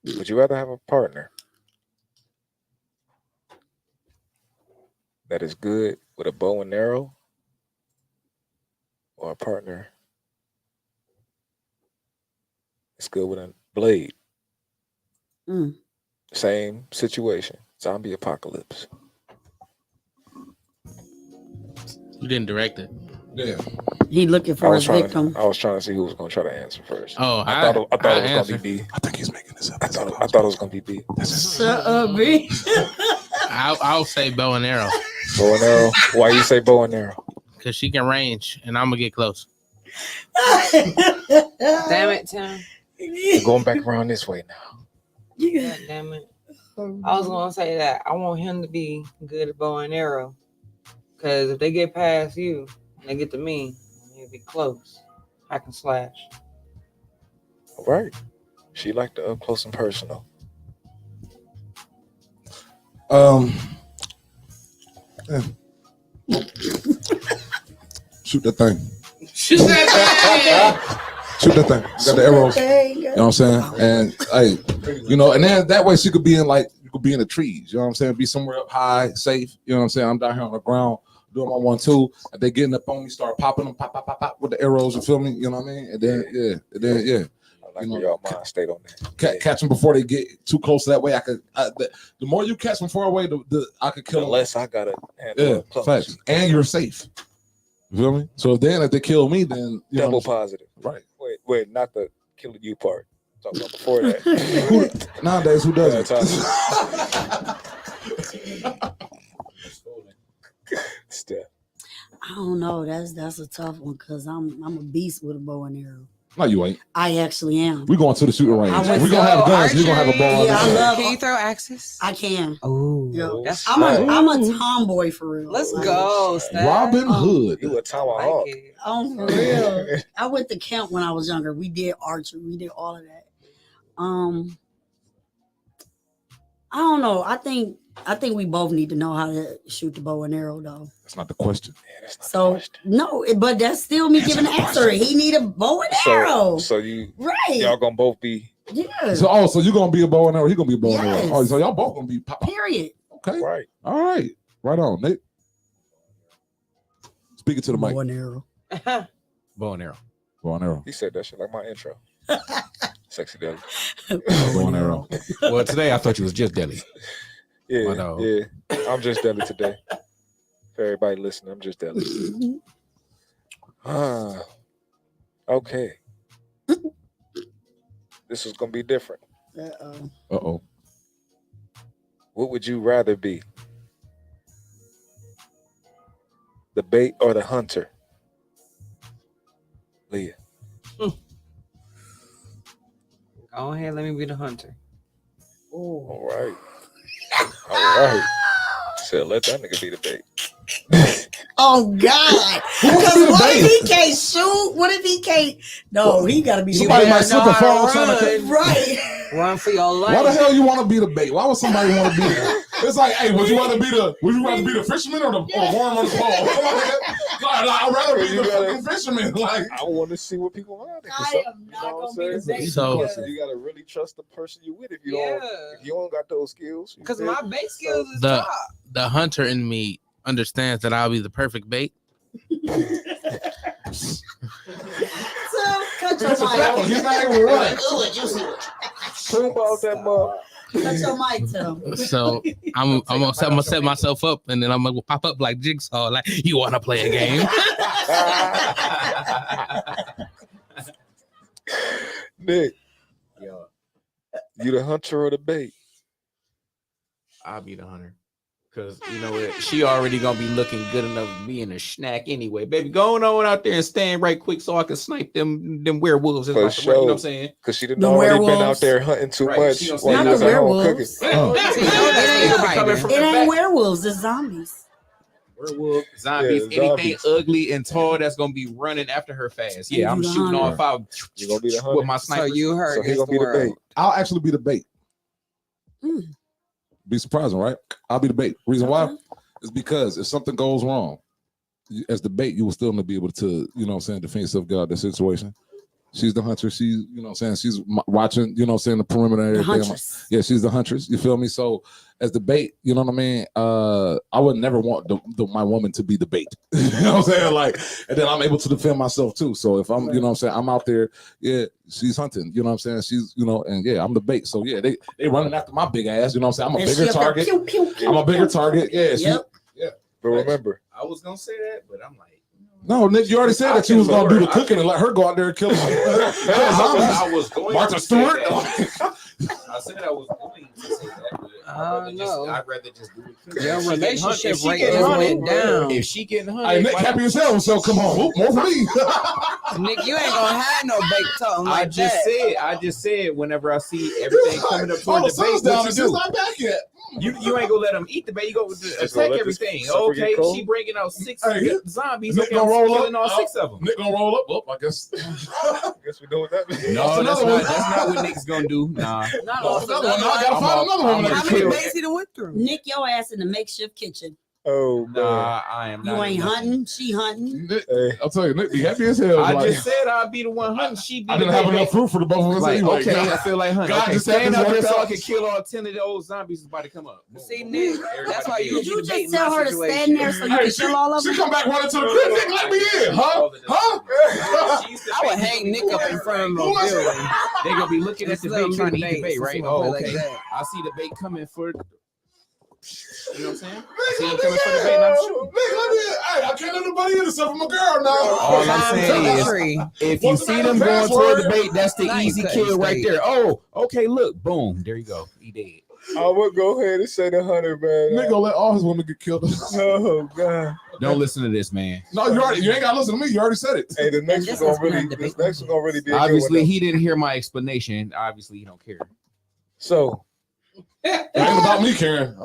Would you rather have a partner that is good with a bow and arrow, or a partner that's good with a blade? Same situation. Zombie apocalypse. You didn't direct it. Yeah. He looking for his victim. I was trying to see who was going to try to answer first. Oh, I thought it was going to be B. I think he's making this up. I thought it was going to be B. Shut up, B. I'll say bow and arrow. Bow and arrow. Why you say bow and arrow? Because she can range, and I'm gonna get close. Damn it, Tim. We're going back around this way now. God damn it. I was gonna say that I want him to be good at bow and arrow. Because if they get past you and they get to me, it'll be close. I can slash. All right. She liked the up close and personal. Yeah. Shoot that thing. Shoot that thing. Shoot that thing. Got the arrows. You know what I'm saying? And hey, you know, and then that way she could be in the trees. You know what I'm saying? Be somewhere up high, safe. You know what I'm saying? I'm down here on the ground doing my 1-2. And they getting up on me, start popping them, pop, pop, pop, pop with the arrows. You feel me? You know what I mean? And then yeah. I like where y'all mind stayed on that. Catch them before they get too close. That way, the more you catch them far away, I could kill them. Unless I got it. Yeah, facts. And you're safe. You feel me? So then if they kill me, then double positive. Right. Wait, not the killing you part. Talking about before that. Nowadays, who does it? Steph. I don't know. That's a tough one because I'm a beast with a bow and arrow. No, you ain't. I actually am. We going to the shooting range. We gonna have guns. We gonna have a ball. Yeah, I love. Can you throw axes? I can. Oh, yeah. I'm a tomboy for real. Let's go, Steph. Robin Hood. You a tomahawk. Oh, for real. I went to camp when I was younger. We did archery. We did all of that. I don't know. I think we both need to know how to shoot the bow and arrow, though. That's not the question. So no, but that's still me giving the answer. He need a bow and arrow. So you right? Y'all gonna both be. Yeah. So you gonna be a bow and arrow. He gonna be a bow and arrow. Oh, so y'all both gonna be pop. Period. Okay. Right. All right. Right on, Nick. Speaking to the mic. Bow and arrow. Bow and arrow. Bow and arrow. He said that shit like my intro. Sexy Deli. Bow and arrow. Well, today I thought you was just Deli. Yeah, dog. yeah. I'm just Deli today. For everybody listening, I'm just Deli. Okay. This is gonna be different. Uh-oh. What would you rather be? The bait or the hunter? Leah. Go ahead, let me be the hunter. All right. All right. So let that nigga be the bait. Oh God! Because what if he can't shoot? What if he can't? No, he gotta be. Somebody might slip and fall trying to right. Run for your life. Why the hell you want to be the bait? Why would somebody want to be that? It's like, hey, would you rather be the fisherman or the worm on the pole? I'd rather be the fucking fisherman. Like, I want to see what people are. I am not gonna be the bait. So you gotta really trust the person you with. If you don't got those skills, Because my bait skills is the top. the hunter in me understands that I'll be the perfect bait. So cut your mic. He's not even right. Talk about that mug. Cut your mic, Tim. So I'm gonna set myself up, and then I'm gonna pop up like Jigsaw. Like, you want to play a game? Nick, Yo, you the hunter or the bait? I'll be the hunter. Cause you know what, she already gonna be looking good enough being a snack anyway. Baby, go on out there and stand right quick so I can snipe them werewolves. For You know sure. what I'm saying? Because she done already been out there hunting too much She gonna while stand you was Not at the home werewolves. cooking. It ain't werewolves. It's zombies. Werewolf, zombies, Yeah, anything zombies. ugly and tall that's gonna be running after her fast. Yeah, I'm You the shooting hunter. off out You gonna be the hunter? with my sniper. So you heard So he against gonna the be the world. bait. I'll actually be the bait. Be surprising, right? I'll be the bait. Reason why is because if something goes wrong, as the bait, you will still not be able to, you know what I'm saying, defend yourself, get out of the situation. She's the hunter. She's, you know what I'm saying, she's watching, you know what I'm saying, the perimeter and The everything. huntress. Yeah, she's the huntress. You feel me? So as the bait, you know what I mean? I would never want my woman to be the bait. You know what I'm saying? Like, and then I'm able to defend myself too. So if I'm, you know what I'm saying, I'm out there, yeah, she's hunting, you know what I'm saying? She's, you know, and yeah, I'm the bait. So yeah, they running after my big ass, you know what I'm saying? I'm a And bigger she up there, target. pew, pew, pew, I'm a bigger pew. target. Yeah, Yep. But remember, I was gonna say that, but I'm like, no, Nick, you already said that you was gonna do the cooking and let her go out there and kill zombies. I was going Martha to say Stewart. that. I said I was going to say that, but I'd rather just do it. Your If she getting relationship hunted- rate if she just getting went hunted- down. If she getting hunted, Hey, Nick, happy as hell, so come on, more for me. Nick, you ain't gonna have no bait talking like I just said whenever I see everything coming up toward the bait, what you do? not back yet. You ain't gonna let them eat the bait. You go to Just gonna attack let everything. this sucker get Okay, cold? she bringing out 6 Hey, zombies. Nick Okay, gonna I'm roll killing up. all 6 of them. Nick gonna roll up. Well, I guess. guess we doing that. No, that's another one. not what Nick's gonna do. Nah. Another one. I gotta find another one. How many baits he done went through? Nick your ass in the makeshift kitchen. Oh, Nah, I am You not. ain't nothing. hunting. She hunting. Nick, I'll tell you, Nick be happy as hell. I like, just said I'd be the one hunting. She be I didn't the have bait. enough fruit for the both of us. Like, anyway. okay, God, I feel like hunting. God Okay, just had stand this out there worked so I out. can kill all 10 of those zombies is about to come up. Boom, See, boom, Nick, boom. that's why Everybody you Did you be the bait just in tell my her to situation. stand there so you Hey, can kill all of she them? come back running to the crib. Nick, let me in, huh? Huh? I would hang Nick up in front of a building. They gonna be looking at the Just let bait them trying to be eat the the bait, baits. right? That's Oh, why I play okay. like that. I see the bait coming for. You know what I'm saying? I see him coming for the bait and I'm shooting. Nick, let me in. Hey, I can't let nobody in except for my girl now. All I'm saying is, if you What's the see them going password? toward the bait, that's the Nice easy cut, kill right straight. there. Oh, okay, look, boom, there you go. He dead. I would go ahead and say the hunter, man. Nick gonna let all his women get killed. Oh God. Don't listen to this, man. No, you ain't gotta listen to me. You already said it. Hey, the next this one is gonna really, not the this big next one gonna really be a Obviously, good one. he didn't hear my explanation. Obviously, he don't care. So, It ain't about me, Karen.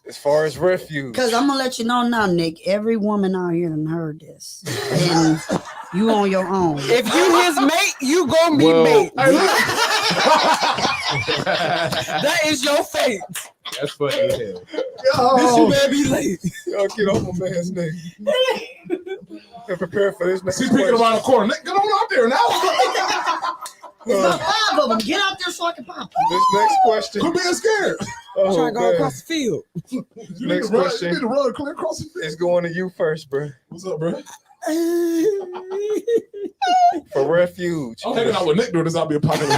as far as refuge, Because I'm gonna let you know now, Nick. Every woman out here done heard this, and you on your own. If you his mate, you gonna be bait. That is your fate. That's funny as hell. Bitch, you better be late. y'all get off my man's neck. And prepare for this next She's peeking question. around the corner. Nick, get on out there now. There's about 5 of them. Get out there so I can pop them. This next question. Quit being scared. Oh, Trying to go man. across the field. You Next need to run, question. You need to run clear across the field. It's going to you first, bro. What's up, bro? For refuge. I'm hanging out with Nick during this. I'll be a popular.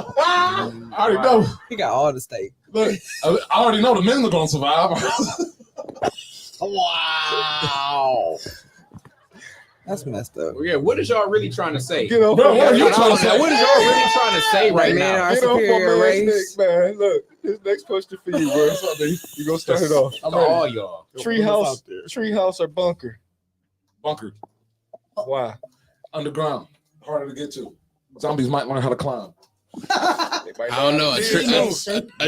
I already know. He got all the steak. Look, I already know the men are gonna survive. Wow. That's messed up. Well, yeah, what is y'all really trying to say? Get off Bro, on what are that you neck. trying to say? What is y'all really trying to say right Men now? are Get off on superior man's race. neck, man. Look, this next question for you, bro. You gonna start it off. To all y'all. Treehouse or bunker? Bunker. Why? Underground. Harder to get to. Zombies might learn how to climb. I don't know. A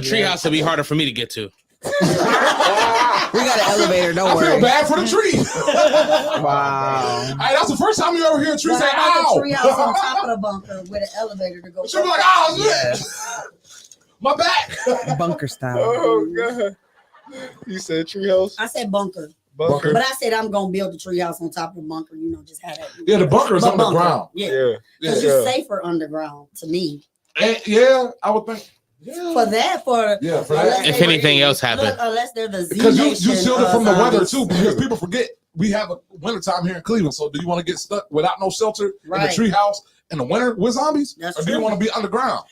treehouse would be harder for me to get to. We got an elevator. Don't I worry. feel bad for the tree. Wow. Hey, that's the first time you ever hear a tree But say, I got ow. the treehouse on top of the bunker with an elevator to go. She'll be like, oh, shit. Yes. My back. Bunker style. Oh god. You said treehouse? I said bunker. Bunker. But I said I'm gonna build the treehouse on top of the bunker. You know, just have that. Yeah, the bunker is Bunker. underground. Yeah, because you're safer underground to me. And, yeah, I would think. Yeah. For that, for that. If anything else happened. Unless they're the Z Because you Nation, shield it from the weather zombies. too. Because people forget we have a winter time here in Cleveland. So do you want to get stuck without no shelter Right. in the treehouse in the winter with zombies, That's or do you true. want to be underground?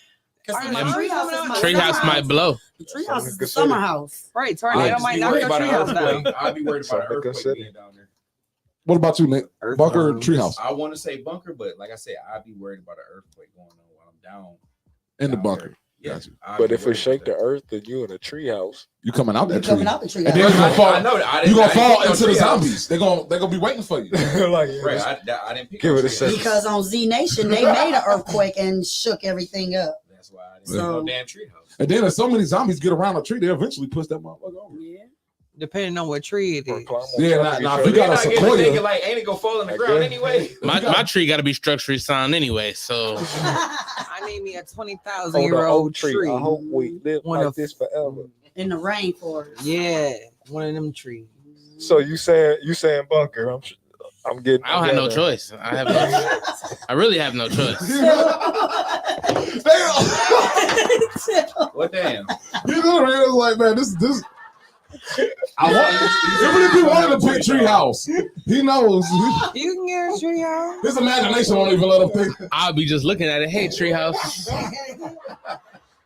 Because Them treehouse treehouse might blow. The treehouse is the summer house. Right, tornado might knock your treehouse down. I'd be worried about an earthquake being down there. What about you, Nick? Bunker or treehouse? I want to say bunker, but like I said, I'd be worried about an earthquake going on while I'm down. In the bunker. Yeah. Gotcha. But if it shake the earth, then you in a treehouse. You coming out that You tree. coming out the tree. And then you're gonna fall. I know that. I You're didn't- gonna I fall didn't into the pick no treehouse. zombies. They're gonna be waiting for you. Like, Right, I didn't pick Give no it a treehouse. second. Because on Z Nation they made an earthquake and shook everything up. That's why I didn't So- pick no damn treehouse. And then if so many zombies get around a tree, they eventually push that motherfucker over. Yeah. Depending on what tree it is. Yeah, nah, if you You're got a not getting sequoia, thinking like, ain't it gonna fall in the ground anyway? My tree got to be structurally sound anyway. So I need me a 20,000 On the year old oak tree. tree. I hope we live One like of- this forever. In the rainforest. Yeah, one of them trees. So you saying bunker? I'm getting. I don't have no choice. I really have no choice. What damn? You literally was like, man, this. I want. Even if he wanted to pick treehouse, he knows. You can get a tree house. His imagination won't even let him think. I'll be just looking at it. Hey, treehouse,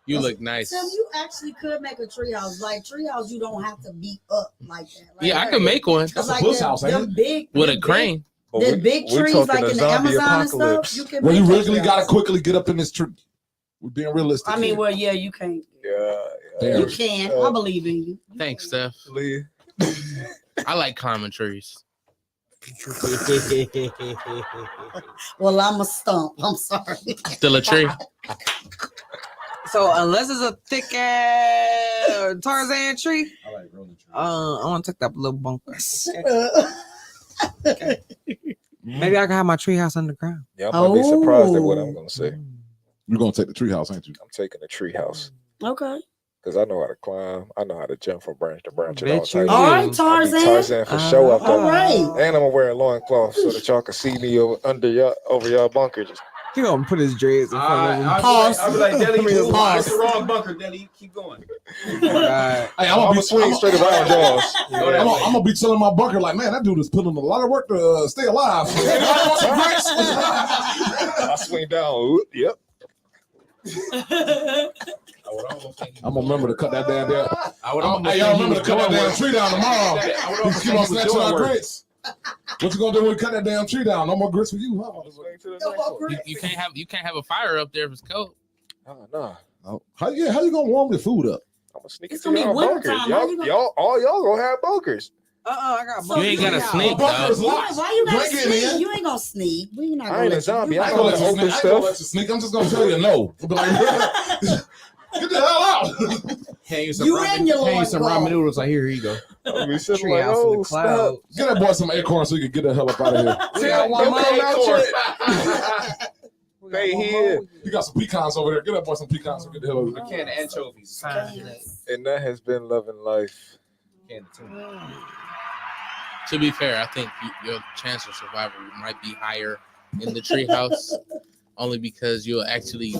you look nice. Tim, you actually could make a treehouse. Like treehouse, you don't have to beat up like that. Like Yeah, I could make one. That's like them big With a crane. The big trees like in the Amazon and stuff. You can Well, you make really treehouse. gotta quickly get up in this tree. We're being realistic. I mean, here. well, yeah, you can't. Yeah, You can. I believe in you. Thanks, Steph. Lee. I like climbing trees. Well, I'm a stump. I'm sorry. Still a tree. So unless it's a thick ass Tarzan tree, I like rolling trees. I want to take that little bunker. Okay. Maybe I can have my tree house underground. Y'all might be surprised at what I'm gonna say. You're gonna take the treehouse, ain't you? I'm taking the treehouse Okay. because I know how to climb. I know how to jump from branch to branch. At all Bet you times. All right, I'll be Tarzan. Tarzan for show up there. All right. And I'm gonna wear a loincloth so that y'all can see me over y'all bunker. Just He gonna put his dreads in front of him. I'll be like, Deli, you Pause. that's the wrong bunker, Deli. Keep going. Right. Hey, I'm gonna swing straight around y'all. Go that way. I'm gonna be chilling in my bunker like, man, that dude is putting in a lot of work to stay alive. I swing down. Ooh, yep. I'm gonna remember to cut that damn down. I would Hey, y'all remember to cut that damn tree down tomorrow. Keep on snatching our grits. What you gonna do when we cut that damn tree down? No more grits for you, huh? You can't have a fire up there if it's cold. Oh, no. Oh, how you gonna warm the food up? I'm gonna sneak It's into gonna be y'all winter bunkers. time. How you gonna- Y'all gonna have bunkers. I got You ain't gotta sneak, Bunker's though. locked. Why you gotta You ain't getting sneak? in. You ain't gonna sneak. We not I gonna ain't a let zombie. you. I I know ain't how gonna to let you open sneak. I ain't gonna stuff. let you sneak. I'm just gonna tell you no. I'll be like, get the hell out. Hand you some You ramen, and your hand you some loincloth. ramen noodles. Like, here you go. I'll be sitting tree like, house in oh, the snap. clouds. Get that boy some acorns so he can get the hell up out of here. We got one more acorn. They here. You got some pecans over there. Get that boy some pecans so get the hell A up. can of anchovies. And that has been Love and Life. Can of tuna. To be fair, I think your chance of survival might be higher in the treehouse, only because you'll actually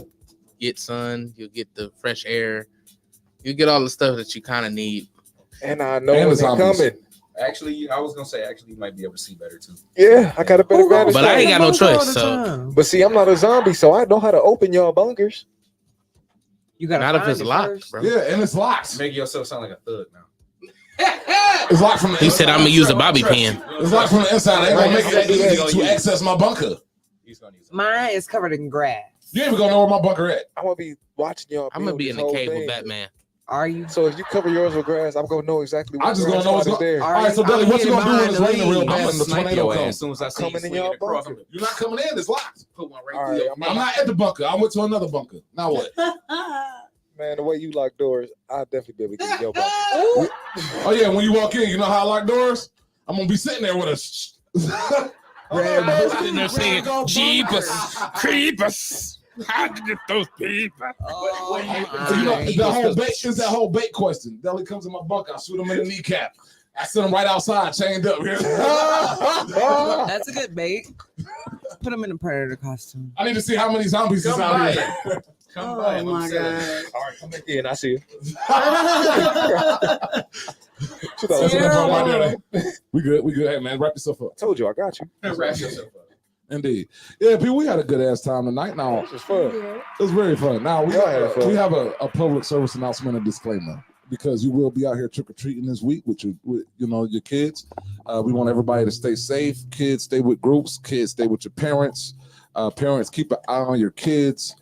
get sun, you'll get the fresh air, you'll get all the stuff that you kind of need. And I know And when the they're zombies. coming. Actually, I was gonna say, you might be able to see better too. Yeah, I got a better vantage But I ain't point. got no choice, so But see, I'm not a zombie, so I know how to open y'all bunkers. You gotta Not if find it's it locked, first. bro. Yeah, and it's locked. Make yourself sound like a thug now. It's locked from the He said, inside. "I'm gonna use a bobby pin." It's locked from the inside. They ain't gonna make it that easy to access my bunker. Mine is covered in grass. You ain't even gonna know where my bunker at. I'm gonna be watching y'all. I'm gonna be in the whole cave with thing. Batman. Are you? So if you cover yours with grass, I'm gonna know exactly what I just gonna know what's grass spot is going. there. All right, so Deli, what you gonna do when it's raining real I'm bad gonna and the snipe tornado your ass comes? as soon as I see you coming in swinging y'all across. bunker. You're not coming in. It's locked. Put one right All through right, your I'm not at the bunker. I went to another bunker. Now what? Man, the way you lock doors, I'll definitely be able to get in your bunker. Oh yeah, when you walk in, you know how I lock doors? I'm gonna be sitting there with a. Sitting there saying, "Jeepers, creepers, how did you get those people?" You know, that whole bait question. Deli comes in my bunker. I shoot him in the kneecap. I sit him right outside, chained up. That's a good bait. Put him in a predator costume. I need to see how many zombies is out here. Come by him. my God. All right, come back in. I see you. We good. Hey man, wrap yourself up. Told you, I got you. Wrap yourself up. Indeed. Yeah, people, we had a good ass time tonight. Now It was fun. it was very fun. Now we had fun. have a public service announcement and disclaimer because you will be out here trick or treating this week with your kids. We want everybody to stay safe. Kids stay with groups. Kids stay with your parents. Parents keep an eye on your kids.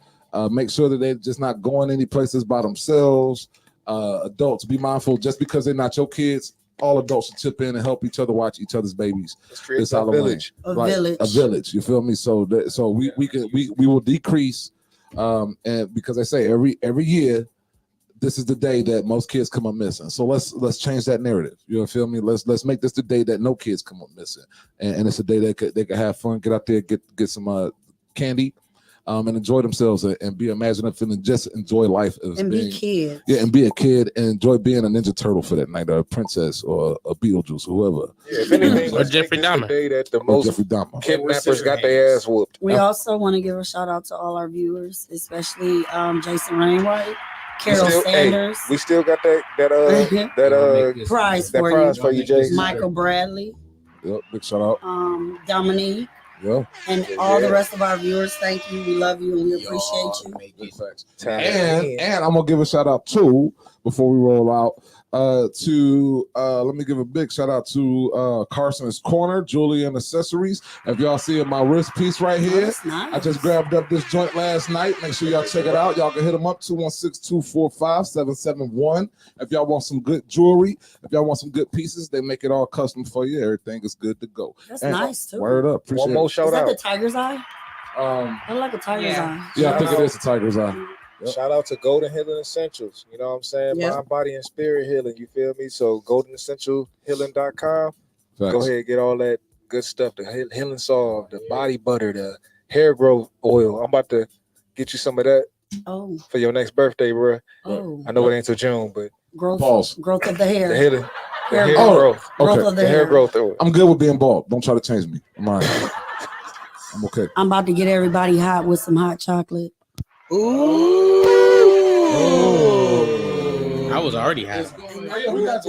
Make sure that they're just not going any places by themselves. Adults, be mindful. Just because they're not your kids, all adults should chip in and help each other watch each other's babies. Let's create This a Halloween. village. A village. A village. You feel me? So we will decrease, and because I say every year, this is the day that most kids come up missing. So let's change that narrative. You feel me? Let's make this the day that no kids come up missing, and it's a day that they could have fun, get out there, get some candy. And enjoy themselves and be imaginative and just enjoy life as And being, be kids. yeah, and be a kid and enjoy being a Ninja Turtle for that night, or a princess, or a Beetlejuice, whoever. Yeah, if anything, Or let's Jeffrey make this the Dahmer. day that the Or most Jeffrey Dahmer. kidnappers got their ass whooped. We also want to give a shout out to all our viewers, especially Jason Rainwright, Carol Sanders, We still got that prize that for prize you, for you, Jay. Michael Bradley, Yep, big shout out. Dominique, Yeah. and all the rest of our viewers. Thank you. We love you and we appreciate you. Big facts. And I'm gonna give a shout out too before we roll out let me give a big shout out to Carson's Corner Jewelry and Accessories. If y'all see my wrist piece right here, That's nice. I just grabbed up this joint last night. Make sure y'all check it out. Y'all can hit them up 216-245-771. If y'all want some good jewelry, if y'all want some good pieces, they make it all custom for you. Everything is good to go. That's And nice too. Word up. Appreciate One more it. shout Is that out. the tiger's eye? I like a tiger's eye. Yeah, I think it is a tiger's eye. Yep. Shout out to Golden Healing Essentials. You know what I'm saying? Yeah. Mind, body, and spirit healing. You feel me? So goldenessentialhealing.com. Facts. Go ahead and get all that good stuff. The healing salve, the body butter, the hair growth oil. I'm about to get you some of that for your next birthday, bro. Oh. I know it ain't till June, but Growth, Pause. growth of the hair. the healing, the Hair hair growth. growth, Growth Okay. of the the hair hair. growth oil. I'm good with being bald. Don't try to change me. I'm all right. I'm okay. I'm about to get everybody hot with some hot chocolate. I was already happy.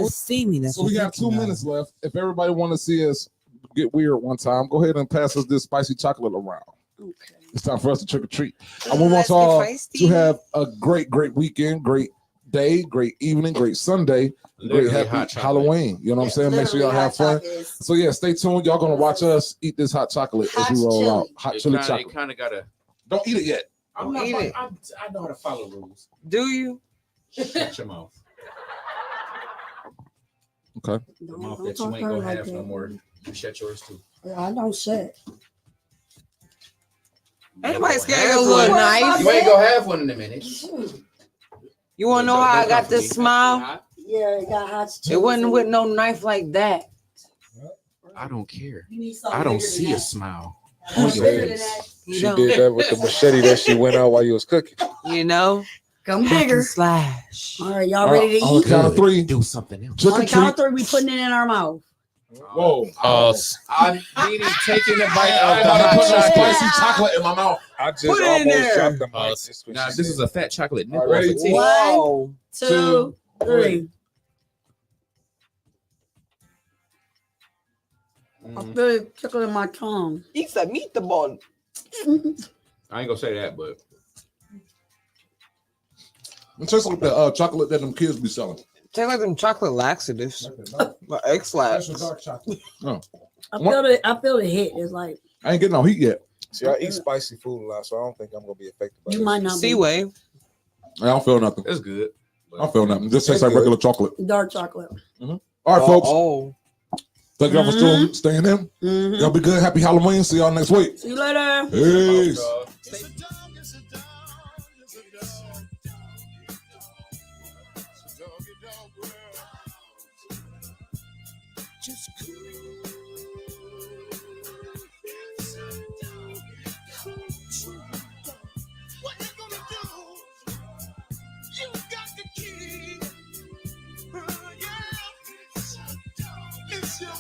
Steamy. So we got 2 minutes left. If everybody want to see us get weird one time, go ahead and pass us this spicy chocolate around. Okay. It's time for us to trick or treat. And we want y'all to have a great weekend, great day, great evening, great Sunday, Literally great hot happy chocolate. Halloween. You know what I'm saying? Make sure y'all have fun. So yeah, stay tuned. Y'all gonna watch us eat this hot chocolate as we roll out. Hot chili chocolate. It kind of gotta. Don't eat it yet. I'm not. Eat it. I know how to follow rules. Do you? Shut your mouth. Okay. The mouth that you ain't gonna have no more. You shut yours too. I don't shut. Anybody scared Have of a little one. knife? You ain't gonna have one in a minute. You want to know how I got this smile? Yeah, it got hot chili. It wasn't with no knife like that. I don't care. You need something I don't bigger than see that. a smile Something on your bigger than face. that. She did that with the machete that she went out while you was cooking. You know? Come bigger. Slash. All right, y'all ready to On the eat? count of three, Do something else. trick On or the count of treat. three, we putting it in our mouth. Whoa. I'm meaning taking a bite I of the gotta hot put some chocolate. spicy chocolate in my mouth. I just Put it in almost there. dropped the mic. Just when Nah, she this said is a fat chocolate All nipple. right, ready? off a titty. Whoa. Two, three. I feel it tickling my tongue. It's a meatball. I ain't gonna say that, but It tastes like the chocolate that them kids be selling. Tastes like them chocolate laxatives. My X-Lax. dark chocolate. Oh. I feel the hit. It's like I ain't getting no heat yet. See, I eat spicy food a lot, so I don't think I'm gonna be affected by you this. might not be Seaway. I don't feel nothing. It's good. I don't feel nothing. It just tastes It's like good. regular chocolate. dark chocolate. All right, folks. Oh. Thank y'all for still staying in. Mhm. Y'all be good. Happy Halloween. See y'all next week. See you later. Peace. Just cool. What you gonna do? You got the key. Yeah. It's your